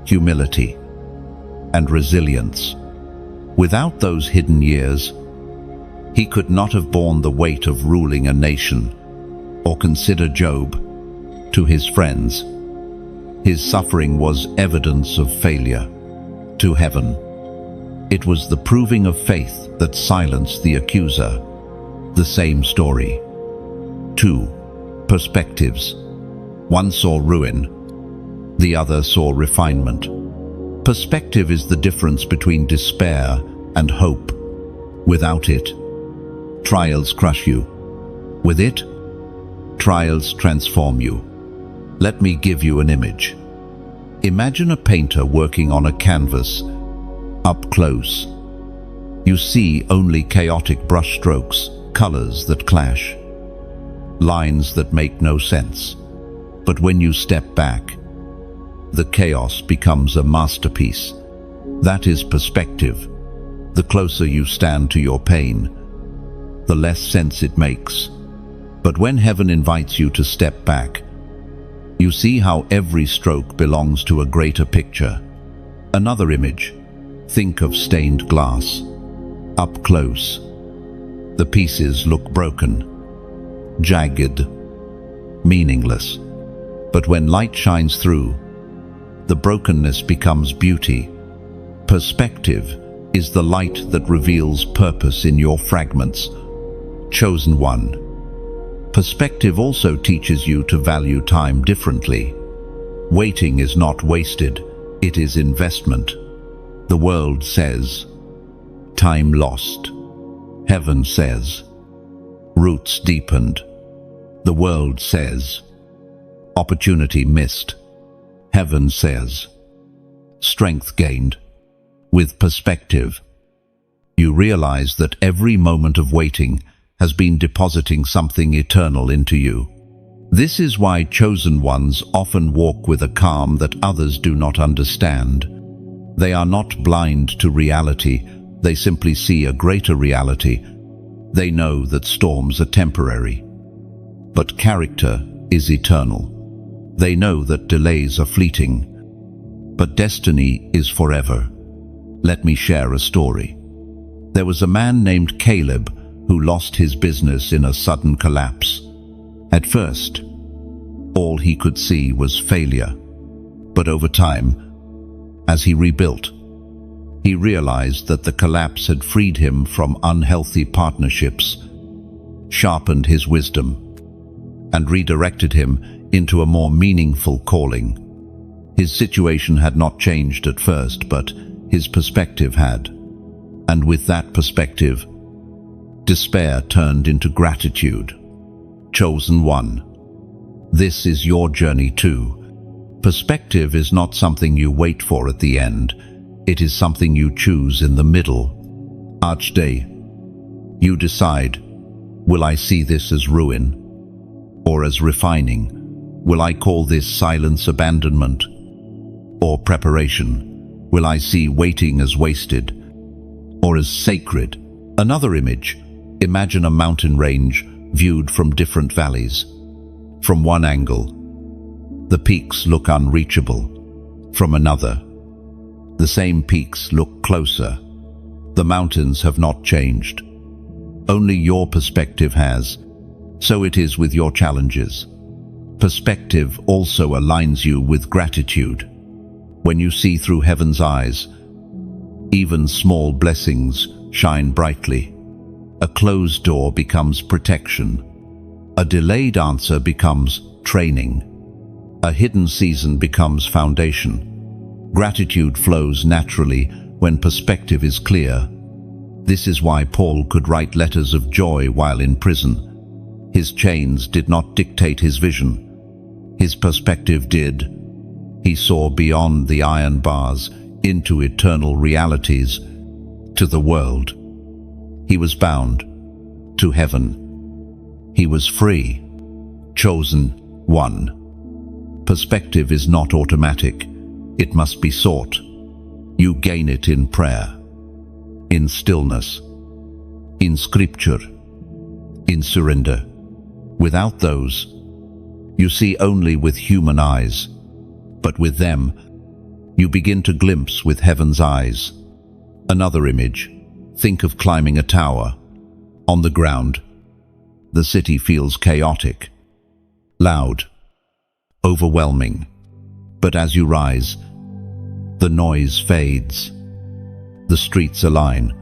humility, and resilience. Without those hidden years, he could not have borne the weight of ruling a nation. Or consider Job. To his friends, his suffering was evidence of failure. To heaven, it was the proving of faith that silenced the accuser. The same story. 2. Perspectives. One saw ruin, the other saw refinement. Perspective is the difference between despair and hope. Without it, trials crush you. With it, trials transform you. Let me give you an image. Imagine a painter working on a canvas. Up close, you see only chaotic brushstrokes, colors that clash, lines that make no sense. But when you step back, the chaos becomes a masterpiece. That is perspective. The closer you stand to your pain, the less sense it makes. But when heaven invites you to step back, you see how every stroke belongs to a greater picture. Another image. Think of stained glass. Up close, the pieces look broken, jagged, meaningless. But when light shines through, the brokenness becomes beauty. Perspective is the light that reveals purpose in your fragments. Chosen one. Perspective also teaches you to value time differently. Waiting is not wasted, it is investment. The world says, time lost. Heaven says, roots deepened. The world says, opportunity missed. Heaven says, strength gained. With perspective, you realize that every moment of waiting has been depositing something eternal into you. This is why chosen ones often walk with a calm that others do not understand. They are not blind to reality, they simply see a greater reality. They know that storms are temporary, but character is eternal. They know that delays are fleeting, but destiny is forever. Let me share a story. There was a man named Caleb who lost his business in a sudden collapse. At first, all he could see was failure. But over time, as he rebuilt, he realized that the collapse had freed him from unhealthy partnerships, sharpened his wisdom, and redirected him into a more meaningful calling. His situation had not changed at first, but his perspective had. And with that perspective, despair turned into gratitude. Chosen one. This is your journey too. Perspective is not something you wait for at the end. It is something you choose in the middle. Each day, you decide, will I see this as ruin or as refining? Will I call this silence abandonment or preparation? Will I see waiting as wasted or as sacred? Another image. Imagine a mountain range viewed from different valleys. From one angle, the peaks look unreachable. From another, the same peaks look closer. The mountains have not changed. Only your perspective has. So it is with your challenges. Perspective also aligns you with gratitude. When you see through heaven's eyes, even small blessings shine brightly. A closed door becomes protection. A delayed answer becomes training. A hidden season becomes foundation. Gratitude flows naturally when perspective is clear. This is why Paul could write letters of joy while in prison. His chains did not dictate his vision. His perspective did. He saw beyond the iron bars into eternal realities, to the world. He was bound to heaven. He was free, chosen one. Perspective is not automatic. It must be sought. You gain it in prayer, in stillness, in scripture, in surrender. Without those, you see only with human eyes, but with them, you begin to glimpse with heaven's eyes. Another image. Think of climbing a tower. On the ground, the city feels chaotic, loud, overwhelming. But as you rise, the noise fades. The streets align.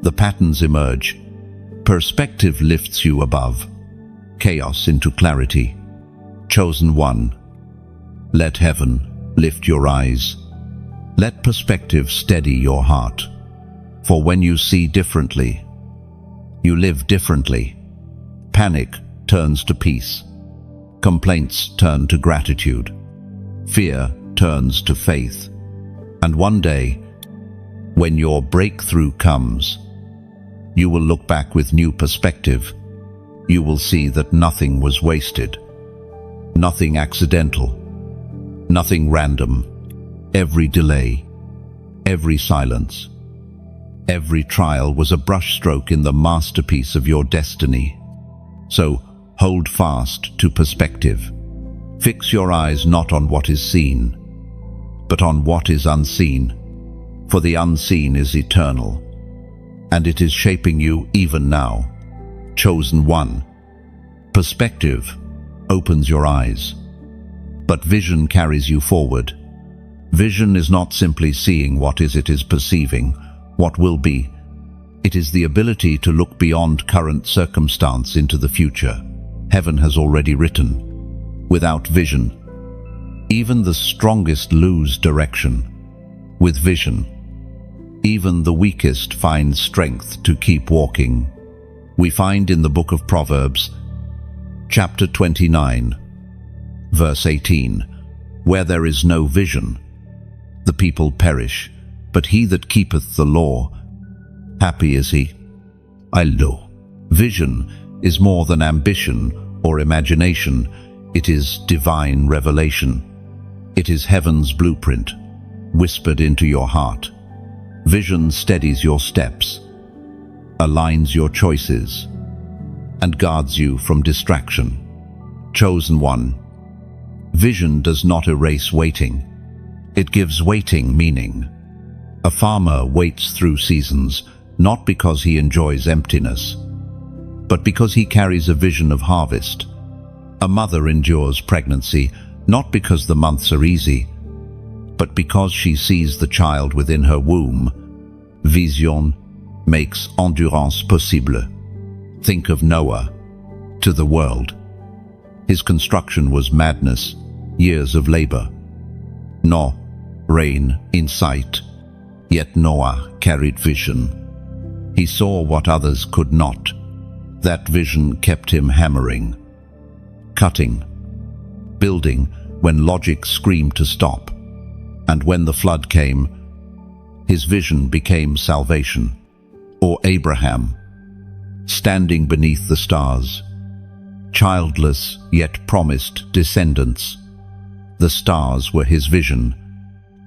The patterns emerge. Perspective lifts you above chaos into clarity. Chosen one. Let heaven lift your eyes. Let perspective steady your heart. For when you see differently, you live differently. Panic turns to peace. Complaints turn to gratitude. Fear turns to faith. And one day, when your breakthrough comes, you will look back with new perspective. You will see that nothing was wasted, nothing accidental, nothing random. Every delay, every silence, every trial was a brushstroke in the masterpiece of your destiny. So hold fast to perspective. Fix your eyes not on what is seen, but on what is unseen. For the unseen is eternal, and it is shaping you even now. Chosen one. Perspective opens your eyes, but vision carries you forward. Vision is not simply seeing what is, it is perceiving what will be. It is the ability to look beyond current circumstance into the future. Heaven has already written. Without vision, even the strongest lose direction. With vision, even the weakest find strength to keep walking. We find in the book of Proverbs, chapter 29, verse 18, where there is no vision, the people perish, but he that keepeth the law, happy is he. Allo. Vision is more than ambition or imagination. It is divine revelation. It is heaven's blueprint, whispered into your heart. Vision steadies your steps, aligns your choices, and guards you from distraction. Chosen one. Vision does not erase waiting. It gives waiting meaning. A farmer waits through seasons, not because he enjoys emptiness, but because he carries a vision of harvest. A mother endures pregnancy, not because the months are easy, but because she sees the child within her womb. Vision makes endurance possible. Think of Noah to the world. His construction was madness, years of labor. No rain in sight, yet Noah carried vision. He saw what others could not. That vision kept him hammering, cutting, building when logic screamed to stop. And when the flood came, his vision became salvation. Or Abraham, standing beneath the stars, childless yet promised descendants. The stars were his vision.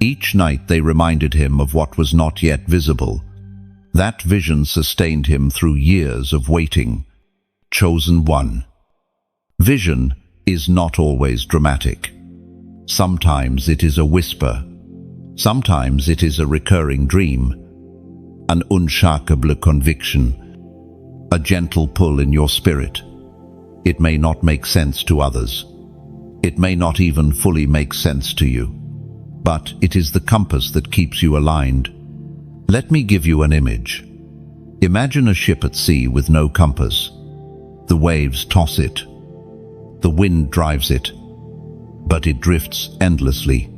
Each night they reminded him of what was not yet visible. That vision sustained him through years of waiting. Chosen one. Vision is not always dramatic. Sometimes it is a whisper. Sometimes it is a recurring dream, an unshakable conviction, a gentle pull in your spirit. It may not make sense to others. It may not even fully make sense to you, but it is the compass that keeps you aligned. Let me give you an image. Imagine a ship at sea with no compass. The waves toss it. The wind drives it, but it drifts endlessly.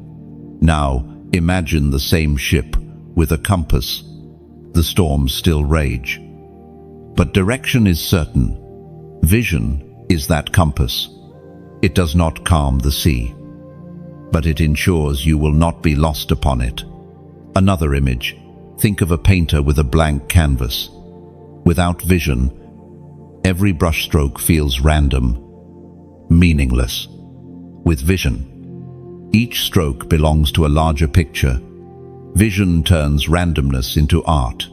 Now, imagine the same ship with a compass. The storms still rage, but direction is certain. Vision is that compass. It does not calm the sea, but it ensures you will not be lost upon it. Another image. Think of a painter with a blank canvas. Without vision, every brushstroke feels random, meaningless. With vision, each stroke belongs to a larger picture. Vision turns randomness into art.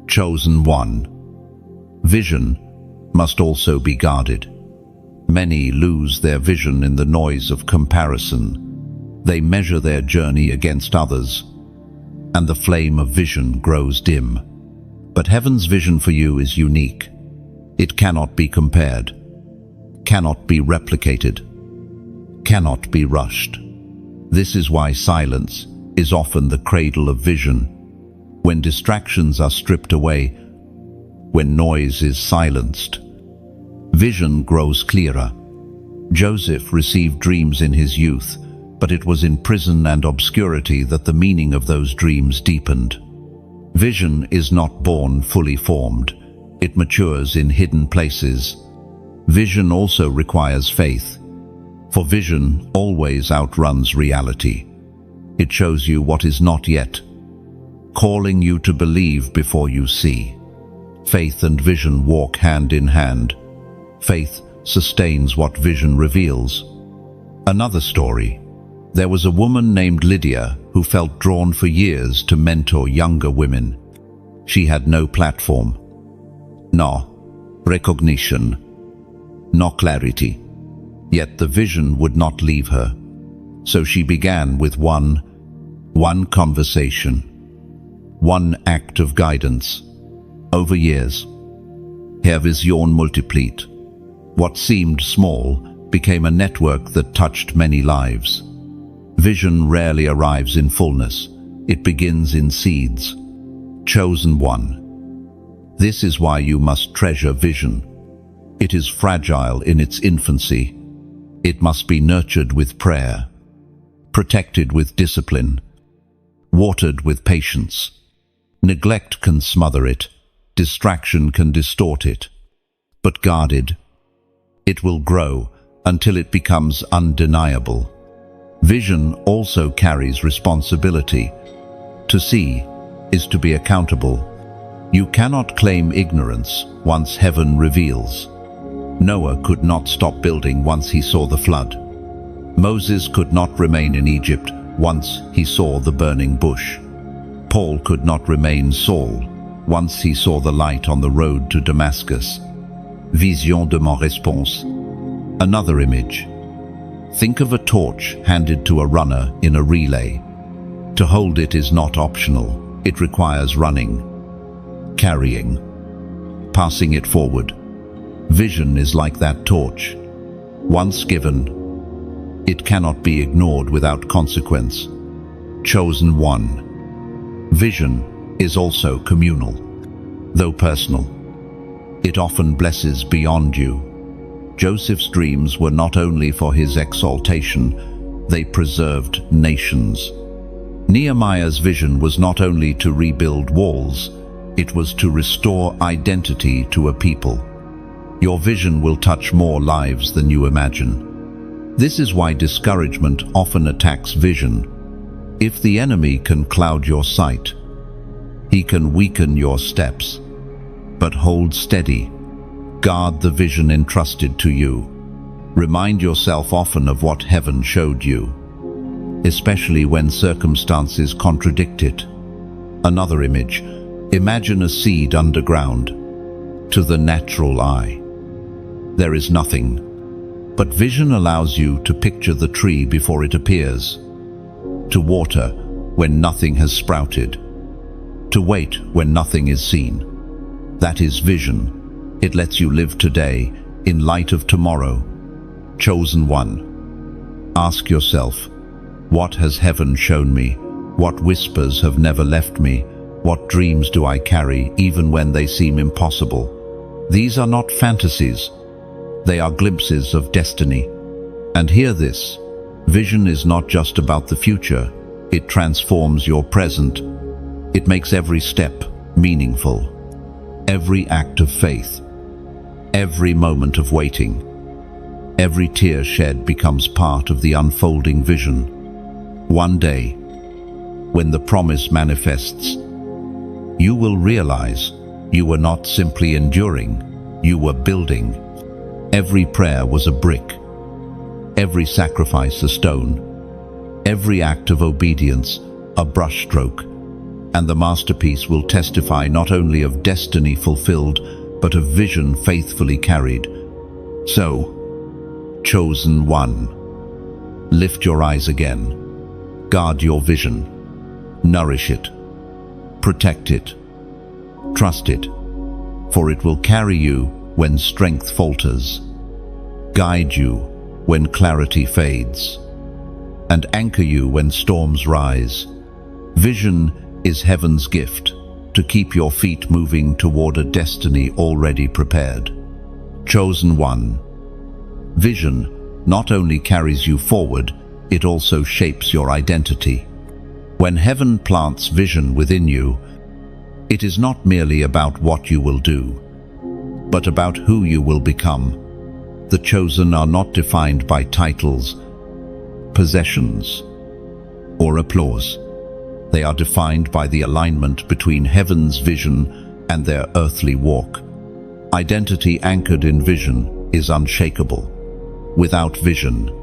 Chosen one. Vision must also be guarded. Many lose their vision in the noise of comparison. They measure their journey against others, and the flame of vision grows dim. But heaven's vision for you is unique. It cannot be compared, cannot be replicated, cannot be rushed. This is why silence is often the cradle of vision. When distractions are stripped away, when noise is silenced, vision grows clearer. Joseph received dreams in his youth, but it was in prison and obscurity that the meaning of those dreams deepened. Vision is not born fully formed. It matures in hidden places. Vision also requires faith, for vision always outruns reality. It shows you what is not yet, calling you to believe before you see. Faith and vision walk hand in hand. Faith sustains what vision reveals. Another story. There was a woman named Lydia who felt drawn for years to mentor younger women. She had no platform, no recognition, no clarity. Yet the vision would not leave her. So she began with one conversation, one act of guidance. Over years, her vision multiplied. What seemed small became a network that touched many lives. Vision rarely arrives in fullness. It begins in seeds. Chosen one. This is why you must treasure vision. It is fragile in its infancy. It must be nurtured with prayer, protected with discipline, watered with patience. Neglect can smother it, distraction can distort it, but guarded, it will grow until it becomes undeniable. Vision also carries responsibility. To see is to be accountable. You cannot claim ignorance once heaven reveals. Noah could not stop building once he saw the flood. Moses could not remain in Egypt once he saw the burning bush. Paul could not remain Saul once he saw the light on the road to Damascus. Vision de mon réponse. Another image. Think of a torch handed to a runner in a relay. To hold it is not optional. It requires running, carrying, passing it forward. Vision is like that torch. Once given, it cannot be ignored without consequence. Chosen one. Vision is also communal, though personal. It often blesses beyond you. Joseph's dreams were not only for his exaltation, they preserved nations. Nehemiah's vision was not only to rebuild walls, it was to restore identity to a people. Your vision will touch more lives than you imagine. This is why discouragement often attacks vision. If the enemy can cloud your sight, he can weaken your steps. But hold steady. Guard the vision entrusted to you. Remind yourself often of what heaven showed you, especially when circumstances contradict it. Another image. Imagine a seed underground. To the natural eye, there is nothing. But vision allows you to picture the tree before it appears, to water when nothing has sprouted, to wait when nothing is seen. That is vision. It lets you live today in light of tomorrow. Chosen one. Ask yourself, what has heaven shown me? What whispers have never left me? What dreams do I carry even when they seem impossible? These are not fantasies. They are glimpses of destiny. And hear this, vision is not just about the future. It transforms your present. It makes every step meaningful, every act of faith, every moment of waiting. Every tear shed becomes part of the unfolding vision. One day, when the promise manifests, you will realize you were not simply enduring, you were building. Every prayer was a brick, every sacrifice a stone, every act of obedience a brushstroke, and the masterpiece will testify not only of destiny fulfilled, but of vision faithfully carried. So, chosen one, lift your eyes again, guard your vision, nourish it, protect it, trust it, for it will carry you when strength falters, guide you when clarity fades, and anchor you when storms rise. Vision is heaven's gift to keep your feet moving toward a destiny already prepared. Chosen one. Vision not only carries you forward, it also shapes your identity. When heaven plants vision within you, it is not merely about what you will do, but about who you will become. The chosen are not defined by titles, possessions, or applause. They are defined by the alignment between heaven's vision and their earthly walk. Identity anchored in vision is unshakable. Without vision,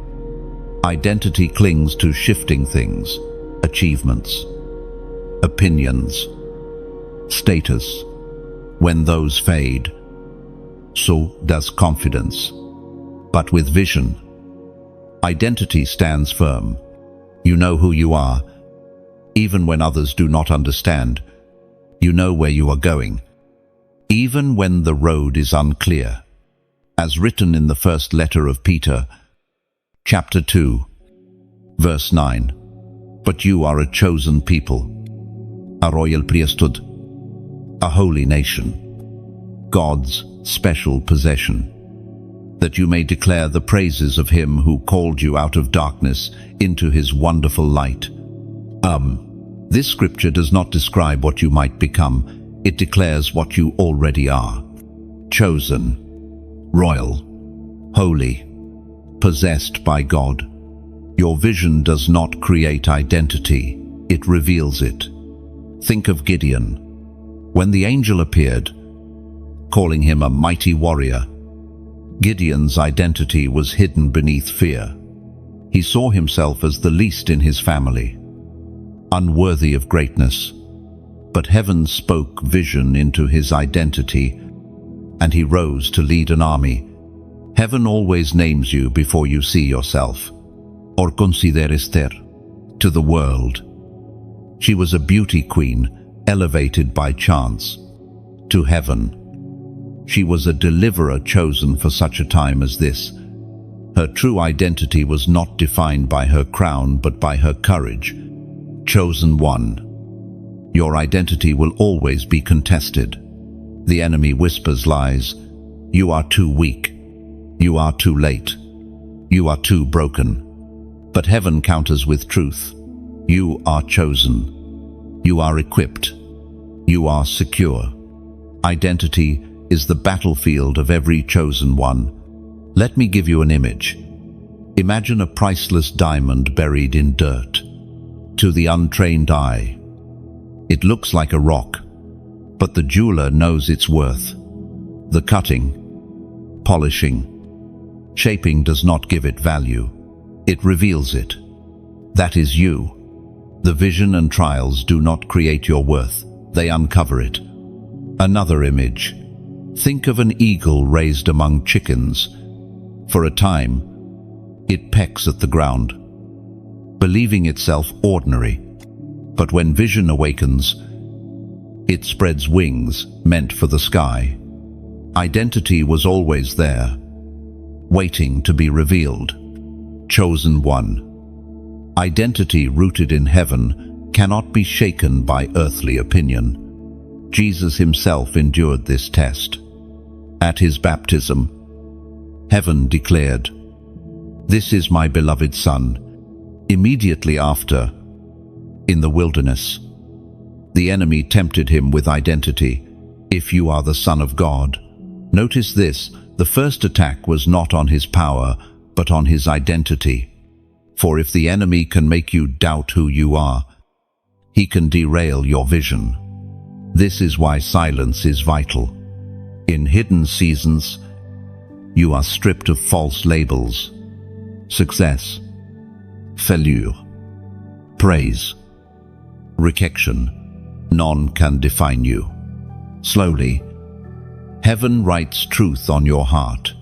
identity clings to shifting things, achievements, opinions, status. When those fade, so does confidence. But with vision, identity stands firm. You know who you are. Even when others do not understand, you know where you are going. Even when the road is unclear. As written in the first letter of Peter, chapter 2, verse 9. But you are a chosen people, a royal priesthood, a holy nation, God's special possession, that you may declare the praises of him who called you out of darkness into his wonderful light. This scripture does not describe what you might become, it declares what you already are. Chosen, royal, holy, possessed by God. Your vision does not create identity, it reveals it. Think of Gideon. When the angel appeared, calling him a mighty warrior, Gideon's identity was hidden beneath fear. He saw himself as the least in his family, unworthy of greatness. But heaven spoke vision into his identity, and he rose to lead an army. Heaven always names you before you see yourself. Or consideres ter, to the world. She was a beauty queen, elevated by chance to heaven. She was a deliverer chosen for such a time as this. Her true identity was not defined by her crown, but by her courage. Chosen one. Your identity will always be contested. The enemy whispers lies. You are too weak. You are too late. You are too broken. But heaven counters with truth. You are chosen. You are equipped. You are secure. Identity is the battlefield of every chosen one. Let me give you an image. Imagine a priceless diamond buried in dirt. To the untrained eye, it looks like a rock, but the jeweler knows its worth. The cutting, polishing, shaping does not give it value. It reveals it. That is you. The vision and trials do not create your worth. They uncover it. Another image. Think of an eagle raised among chickens. For a time, it pecks at the ground, believing itself ordinary. But when vision awakens, it spreads wings meant for the sky. Identity was always there, waiting to be revealed. Chosen one. Identity rooted in heaven cannot be shaken by earthly opinion. Jesus himself endured this test. At his baptism, heaven declared, "This is my beloved Son." Immediately after, in the wilderness, the enemy tempted him with identity. If you are the Son of God. Notice this, the first attack was not on his power, but on his identity. For if the enemy can make you doubt who you are, he can derail your vision. This is why silence is vital. In hidden seasons, you are stripped of false labels. Success, failure, praise, rejection, none can define you. Slowly, heaven writes truth on your heart.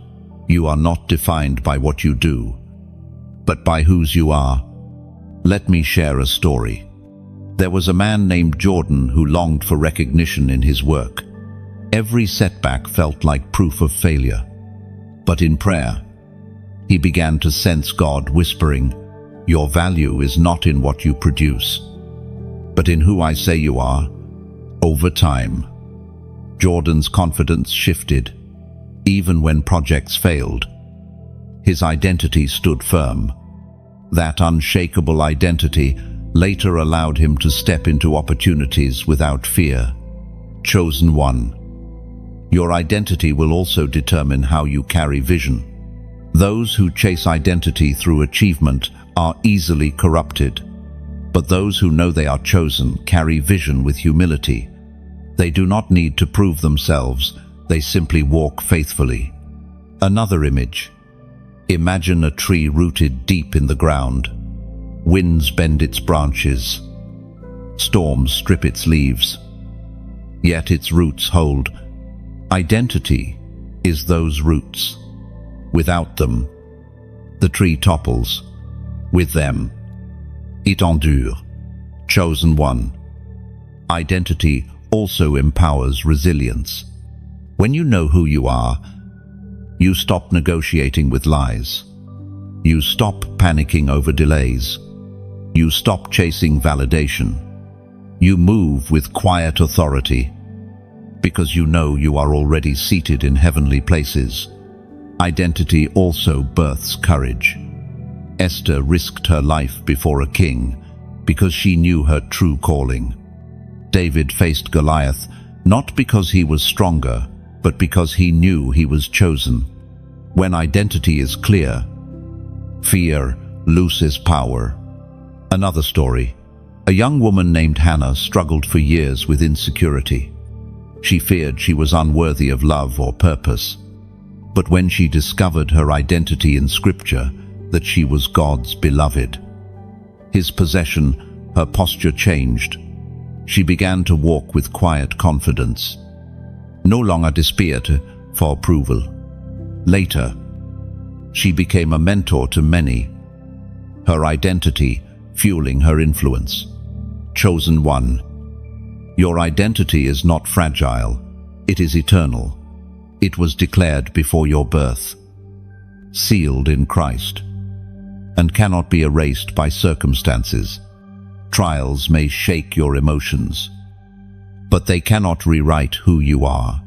You are not defined by what you do, but by whose you are. Let me share a story. There was a man named Jordan who longed for recognition in his work. Every setback felt like proof of failure. But in prayer, he began to sense God whispering, "Your value is not in what you produce, but in who I say you are." Over time, Jordan's confidence shifted. Even when projects failed, his identity stood firm. That unshakable identity later allowed him to step into opportunities without fear. Chosen one. Your identity will also determine how you carry vision. Those who chase identity through achievement are easily corrupted, but those who know they are chosen carry vision with humility. They do not need to prove themselves, they simply walk faithfully. Another image. Imagine a tree rooted deep in the ground. Winds bend its branches. Storms strip its leaves. Yet its roots hold. Identity is those roots. Without them, the tree topples. With them, it endures. Chosen one. Identity also empowers resilience. When you know who you are, you stop negotiating with lies. You stop panicking over delays. You stop chasing validation. You move with quiet authority because you know you are already seated in heavenly places. Identity also births courage. Esther risked her life before a king because she knew her true calling. David faced Goliath not because he was stronger, but because he knew he was chosen. When identity is clear, fear loses power. Another story. A young woman named Hannah struggled for years with insecurity. She feared she was unworthy of love or purpose. But when she discovered her identity in Scripture, that she was God's beloved, His possession, her posture changed. She began to walk with quiet confidence, no longer despaired for approval. Later, she became a mentor to many, her identity fueling her influence. Chosen one. Your identity is not fragile. It is eternal. It was declared before your birth, sealed in Christ, and cannot be erased by circumstances. Trials may shake your emotions, but they cannot rewrite who you are.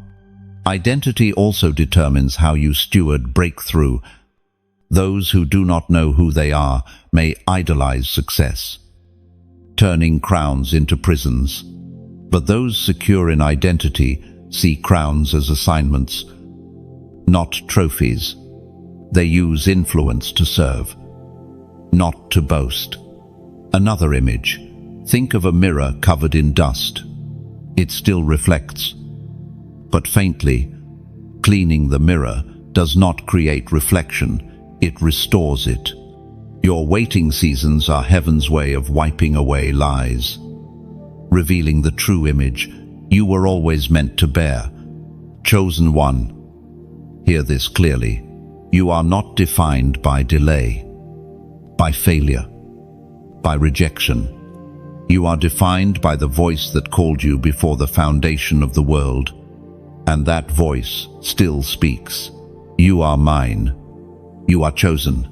Identity also determines how you steward breakthrough. Those who do not know who they are may idolize success, turning crowns into prisons. But those secure in identity see crowns as assignments, not trophies. They use influence to serve, not to boast. Another image. Think of a mirror covered in dust. It still reflects, but faintly. Cleaning the mirror does not create reflection, it restores it. Your waiting seasons are heaven's way of wiping away lies, revealing the true image you were always meant to bear. Chosen one. Hear this clearly. You are not defined by delay, by failure, by rejection. You are defined by the voice that called you before the foundation of the world, and that voice still speaks. You are mine. You are chosen.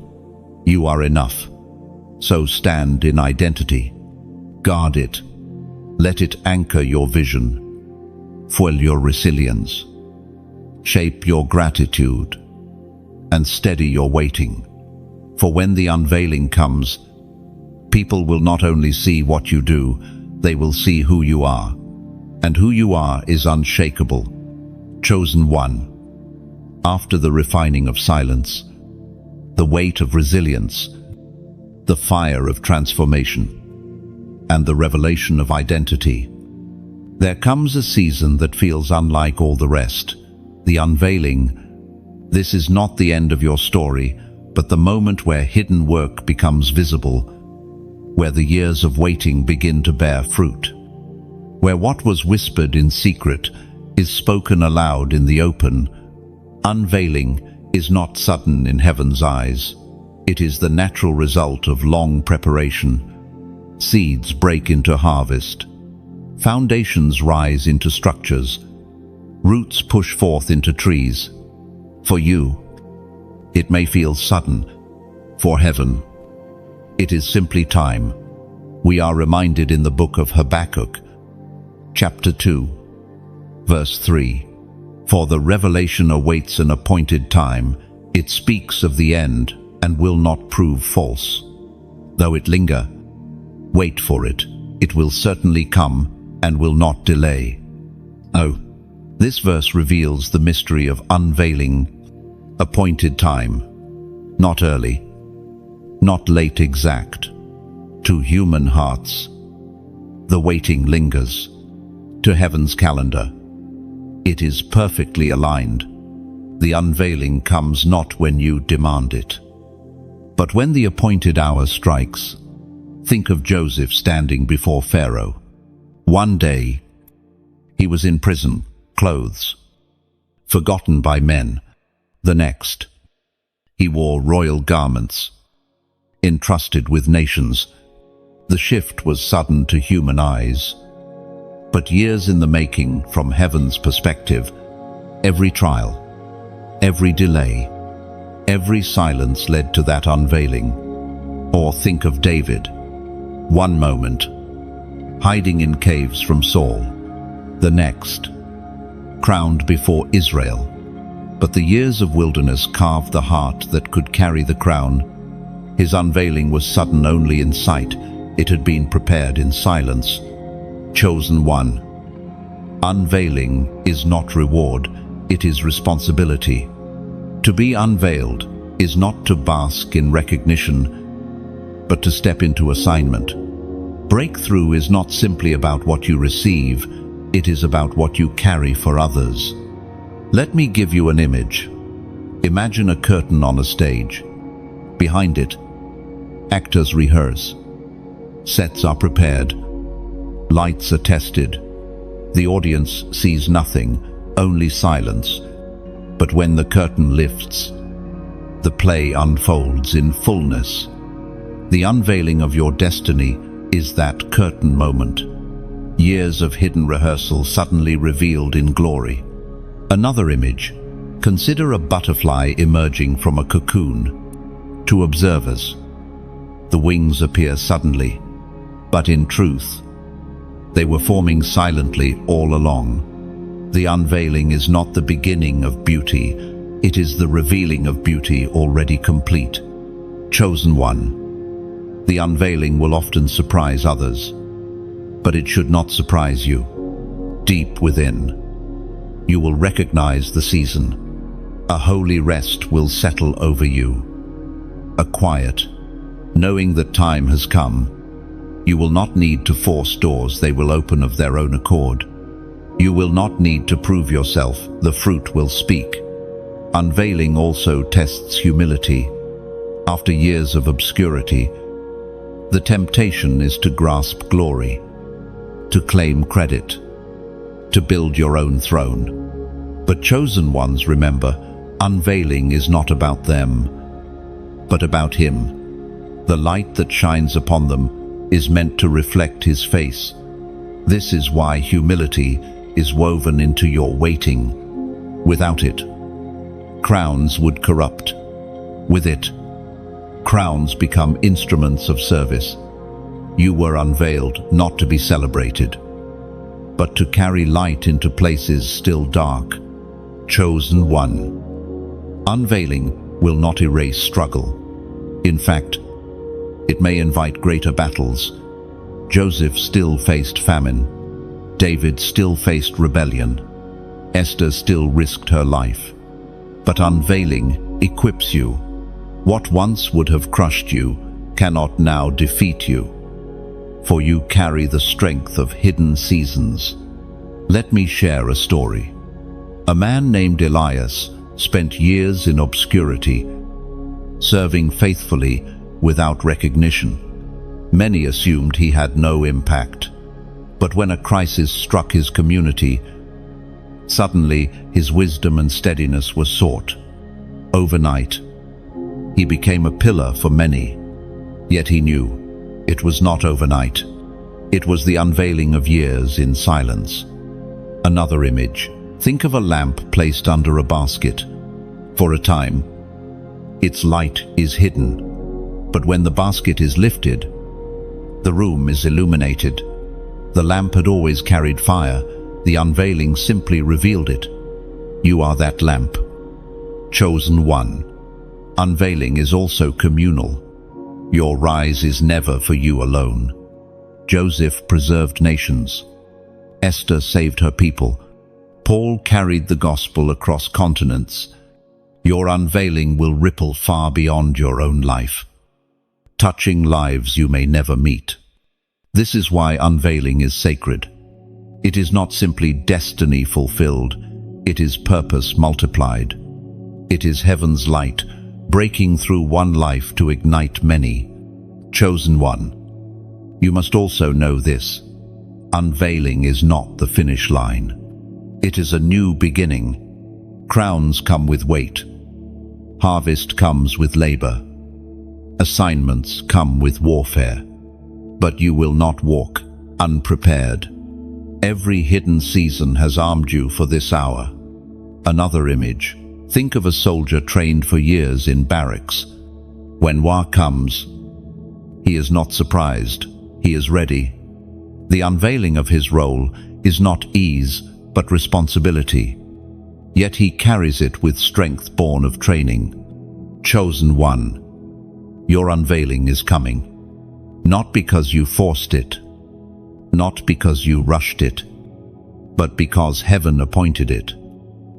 You are enough. So stand in identity. Guard it. Let it anchor your vision, fuel your resilience, shape your gratitude, and steady your waiting. For when the unveiling comes, people will not only see what you do, they will see who you are. And who you are is unshakable. Chosen one. After the refining of silence, the weight of resilience, the fire of transformation, and the revelation of identity, there comes a season that feels unlike all the rest, the unveiling. This is not the end of your story, but the moment where hidden work becomes visible, where the years of waiting begin to bear fruit, where what was whispered in secret is spoken aloud in the open. Unveiling is not sudden in heaven's eyes. It is the natural result of long preparation. Seeds break into harvest. Foundations rise into structures. Roots push forth into trees. For you, it may feel sudden. For heaven, it is simply time. We are reminded in the book of Habakkuk, chapter 2, verse 3, "For the revelation awaits an appointed time. It speaks of the end and will not prove false. Though it linger, wait for it. It will certainly come and will not delay." Oh, this verse reveals the mystery of unveiling. Appointed time. Not early, not late exact. To human hearts, the waiting lingers. To heaven's calendar, it is perfectly aligned. The unveiling comes not when you demand it, but when the appointed hour strikes. Think of Joseph standing before Pharaoh. One day, he was in prison, clothes, forgotten by men. The next, he wore royal garments, entrusted with nations. The shift was sudden to human eyes, but years in the making from heaven's perspective. Every trial, every delay, every silence led to that unveiling. Or think of David. One moment, hiding in caves from Saul. The next, crowned before Israel. But the years of wilderness carved the heart that could carry the crown. His unveiling was sudden only in sight. It had been prepared in silence. Chosen one. Unveiling is not reward, it is responsibility. To be unveiled is not to bask in recognition, but to step into assignment. Breakthrough is not simply about what you receive, it is about what you carry for others. Let me give you an image. Imagine a curtain on a stage. Behind it, actors rehearse. Sets are prepared. Lights are tested. The audience sees nothing, only silence. But when the curtain lifts, the play unfolds in fullness. The unveiling of your destiny is that curtain moment. Years of hidden rehearsal suddenly revealed in glory. Another image. Consider a butterfly emerging from a cocoon. To observers, the wings appear suddenly, but in truth, they were forming silently all along. The unveiling is not the beginning of beauty, it is the revealing of beauty already complete. Chosen one. The unveiling will often surprise others, but it should not surprise you. Deep within, you will recognize the season. A holy rest will settle over you. A quiet, knowing that time has come. You will not need to force doors, they will open of their own accord. You will not need to prove yourself, the fruit will speak. Unveiling also tests humility. After years of obscurity, the temptation is to grasp glory, to claim credit, to build your own throne. But chosen ones, remember, unveiling is not about them, but about Him. The light that shines upon them is meant to reflect His face. This is why humility is woven into your waiting. Without it, crowns would corrupt. With it, crowns become instruments of service. You were unveiled not to be celebrated, but to carry light into places still dark. Chosen one. Unveiling will not erase struggle. In fact, it may invite greater battles. Joseph still faced famine. David still faced rebellion. Esther still risked her life. But unveiling equips you. What once would have crushed you cannot now defeat you, for you carry the strength of hidden seasons. Let me share a story. A man named Elias spent years in obscurity, serving faithfully without recognition. Many assumed he had no impact. But when a crisis struck his community, suddenly his wisdom and steadiness were sought. Overnight, he became a pillar for many. Yet he knew it was not overnight. It was the unveiling of years in silence. Another image. Think of a lamp placed under a basket. For a time, its light is hidden. But when the basket is lifted, the room is illuminated. The lamp had always carried fire. The unveiling simply revealed it. You are that lamp. Chosen one. Unveiling is also communal. Your rise is never for you alone. Joseph preserved nations. Esther saved her people. Paul carried the gospel across continents. Your unveiling will ripple far beyond your own life, touching lives you may never meet. This is why unveiling is sacred. It is not simply destiny fulfilled, it is purpose multiplied. It is heaven's light, breaking through one life to ignite many. Chosen one. You must also know this. Unveiling is not the finish line. It is a new beginning. Crowns come with weight. Harvest comes with labor. Assignments come with warfare. But you will not walk unprepared. Every hidden season has armed you for this hour. Another image. Think of a soldier trained for years in barracks. When war comes, he is not surprised. He is ready. The unveiling of his role is not ease, but responsibility. Yet he carries it with strength born of training. Chosen one. Your unveiling is coming. Not because you forced it, not because you rushed it, but because heaven appointed it.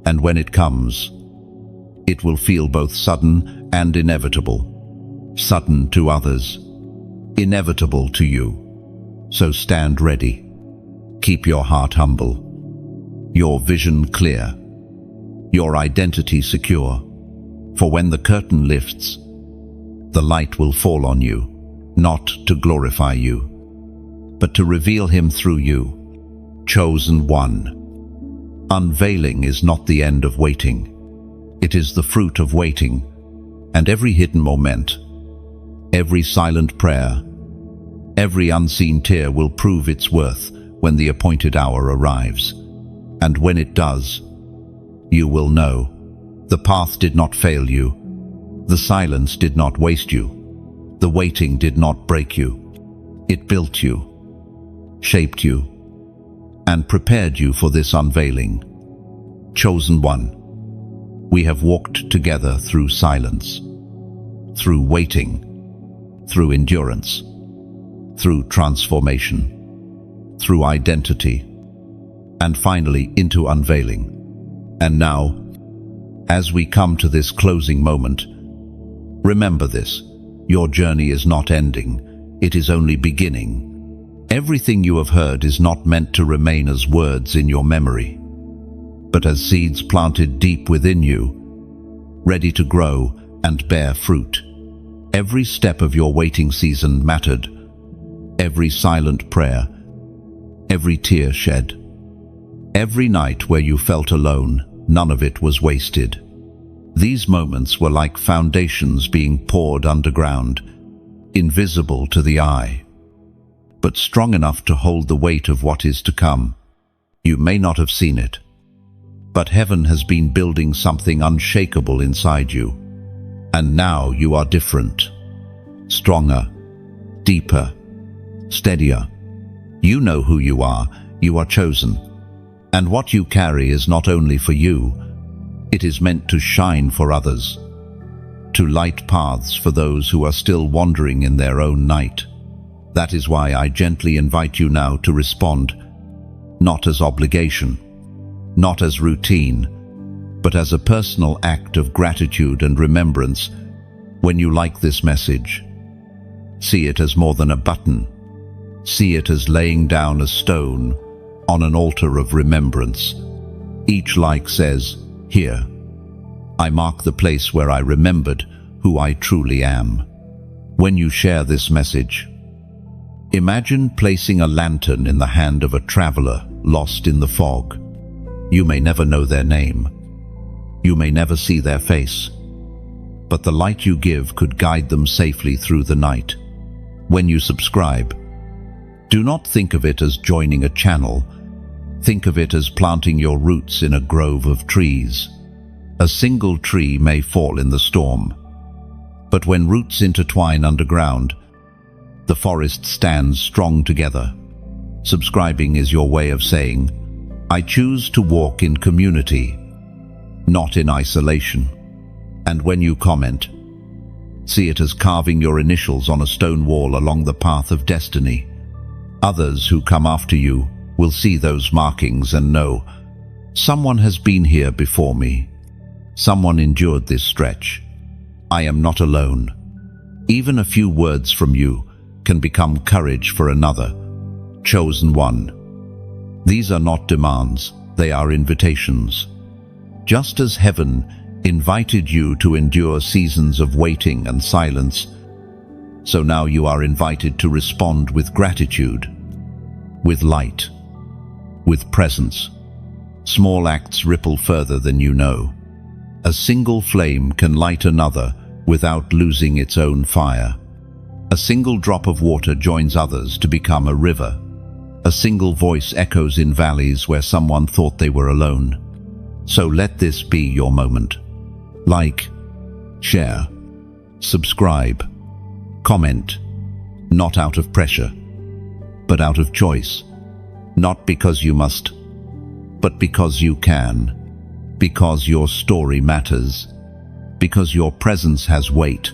And when it comes, it will feel both sudden and inevitable. Sudden to others, inevitable to you. So stand ready. Keep your heart humble, your vision clear, your identity secure. For when the curtain lifts, the light will fall on you, not to glorify you, but to reveal Him through you. Chosen one. Unveiling is not the end of waiting. It is the fruit of waiting, and every hidden moment, every silent prayer, Every unseen tear will prove its worth when the appointed hour arrives. And when it does, you will know. The path did not fail you. The silence did not waste you. The waiting did not break you. It built you, shaped you, and prepared you for this unveiling. Chosen one, we have walked together through silence, through waiting, through endurance, through transformation, through identity, and finally into unveiling. And now, as we come to this closing moment, remember this: your journey is not ending, it is only beginning. Everything you have heard is not meant to remain as words in your memory, but as seeds planted deep within you, ready to grow and bear fruit. Every step of your waiting season mattered. Every silent prayer, every tear shed, every night where you felt alone, none of it was wasted. These moments were like foundations being poured underground, invisible to the eye, but strong enough to hold the weight of what is to come. You may not have seen it, but heaven has been building something unshakable inside you. And now you are different, stronger, deeper, steadier. You know who you are chosen. And what you carry is not only for you, it is meant to shine for others, to light paths for those who are still wandering in their own night. That is why I gently invite you now to respond, not as obligation, not as routine, but as a personal act of gratitude and remembrance. When you like this message, see it as more than a button. See it as laying down a stone on an altar of remembrance. Each like says, "Here, I mark the place where I remembered who I truly am." When you share this message, imagine placing a lantern in the hand of a traveler lost in the fog. You may never know their name. You may never see their face, but the light you give could guide them safely through the night. When you subscribe, do not think of it as joining a channel. Think of it as planting your roots in a grove of trees. A single tree may fall in the storm, but when roots intertwine underground, the forest stands strong together. Subscribing is your way of saying, "I choose to walk in community, not in isolation." And when you comment, see it as carving your initials on a stone wall along the path of destiny. Others who come after you will see those markings and know, someone has been here before me. Someone endured this stretch. I am not alone. Even a few words from you can become courage for another. Chosen one. These are not demands, they are invitations. Just as heaven invited you to endure seasons of waiting and silence, so now you are invited to respond with gratitude, with light, with presence. Small acts ripple further than you know. A single flame can light another without losing its own fire. A single drop of water joins others to become a river. A single voice echoes in valleys where someone thought they were alone. So let this be your moment. Like, share, subscribe, comment, not out of pressure, but out of choice. Not because you must, but because you can. Because your story matters. Because your presence has weight.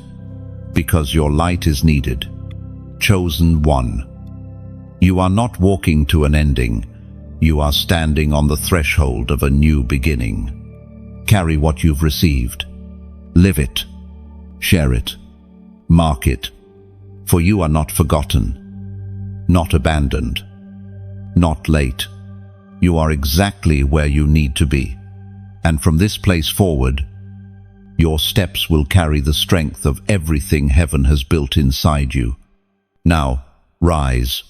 Because your light is needed. Chosen one. You are not walking to an ending. You are standing on the threshold of a new beginning. Carry what you've received. Live it. Share it. Mark it. For you are not forgotten. Not abandoned. Not late. You are exactly where you need to be. And from this place forward, your steps will carry the strength of everything heaven has built inside you. Now, rise.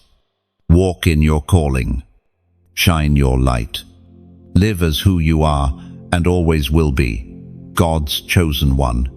Walk in your calling. Shine your light. Live as who you are and always will be, God's chosen one.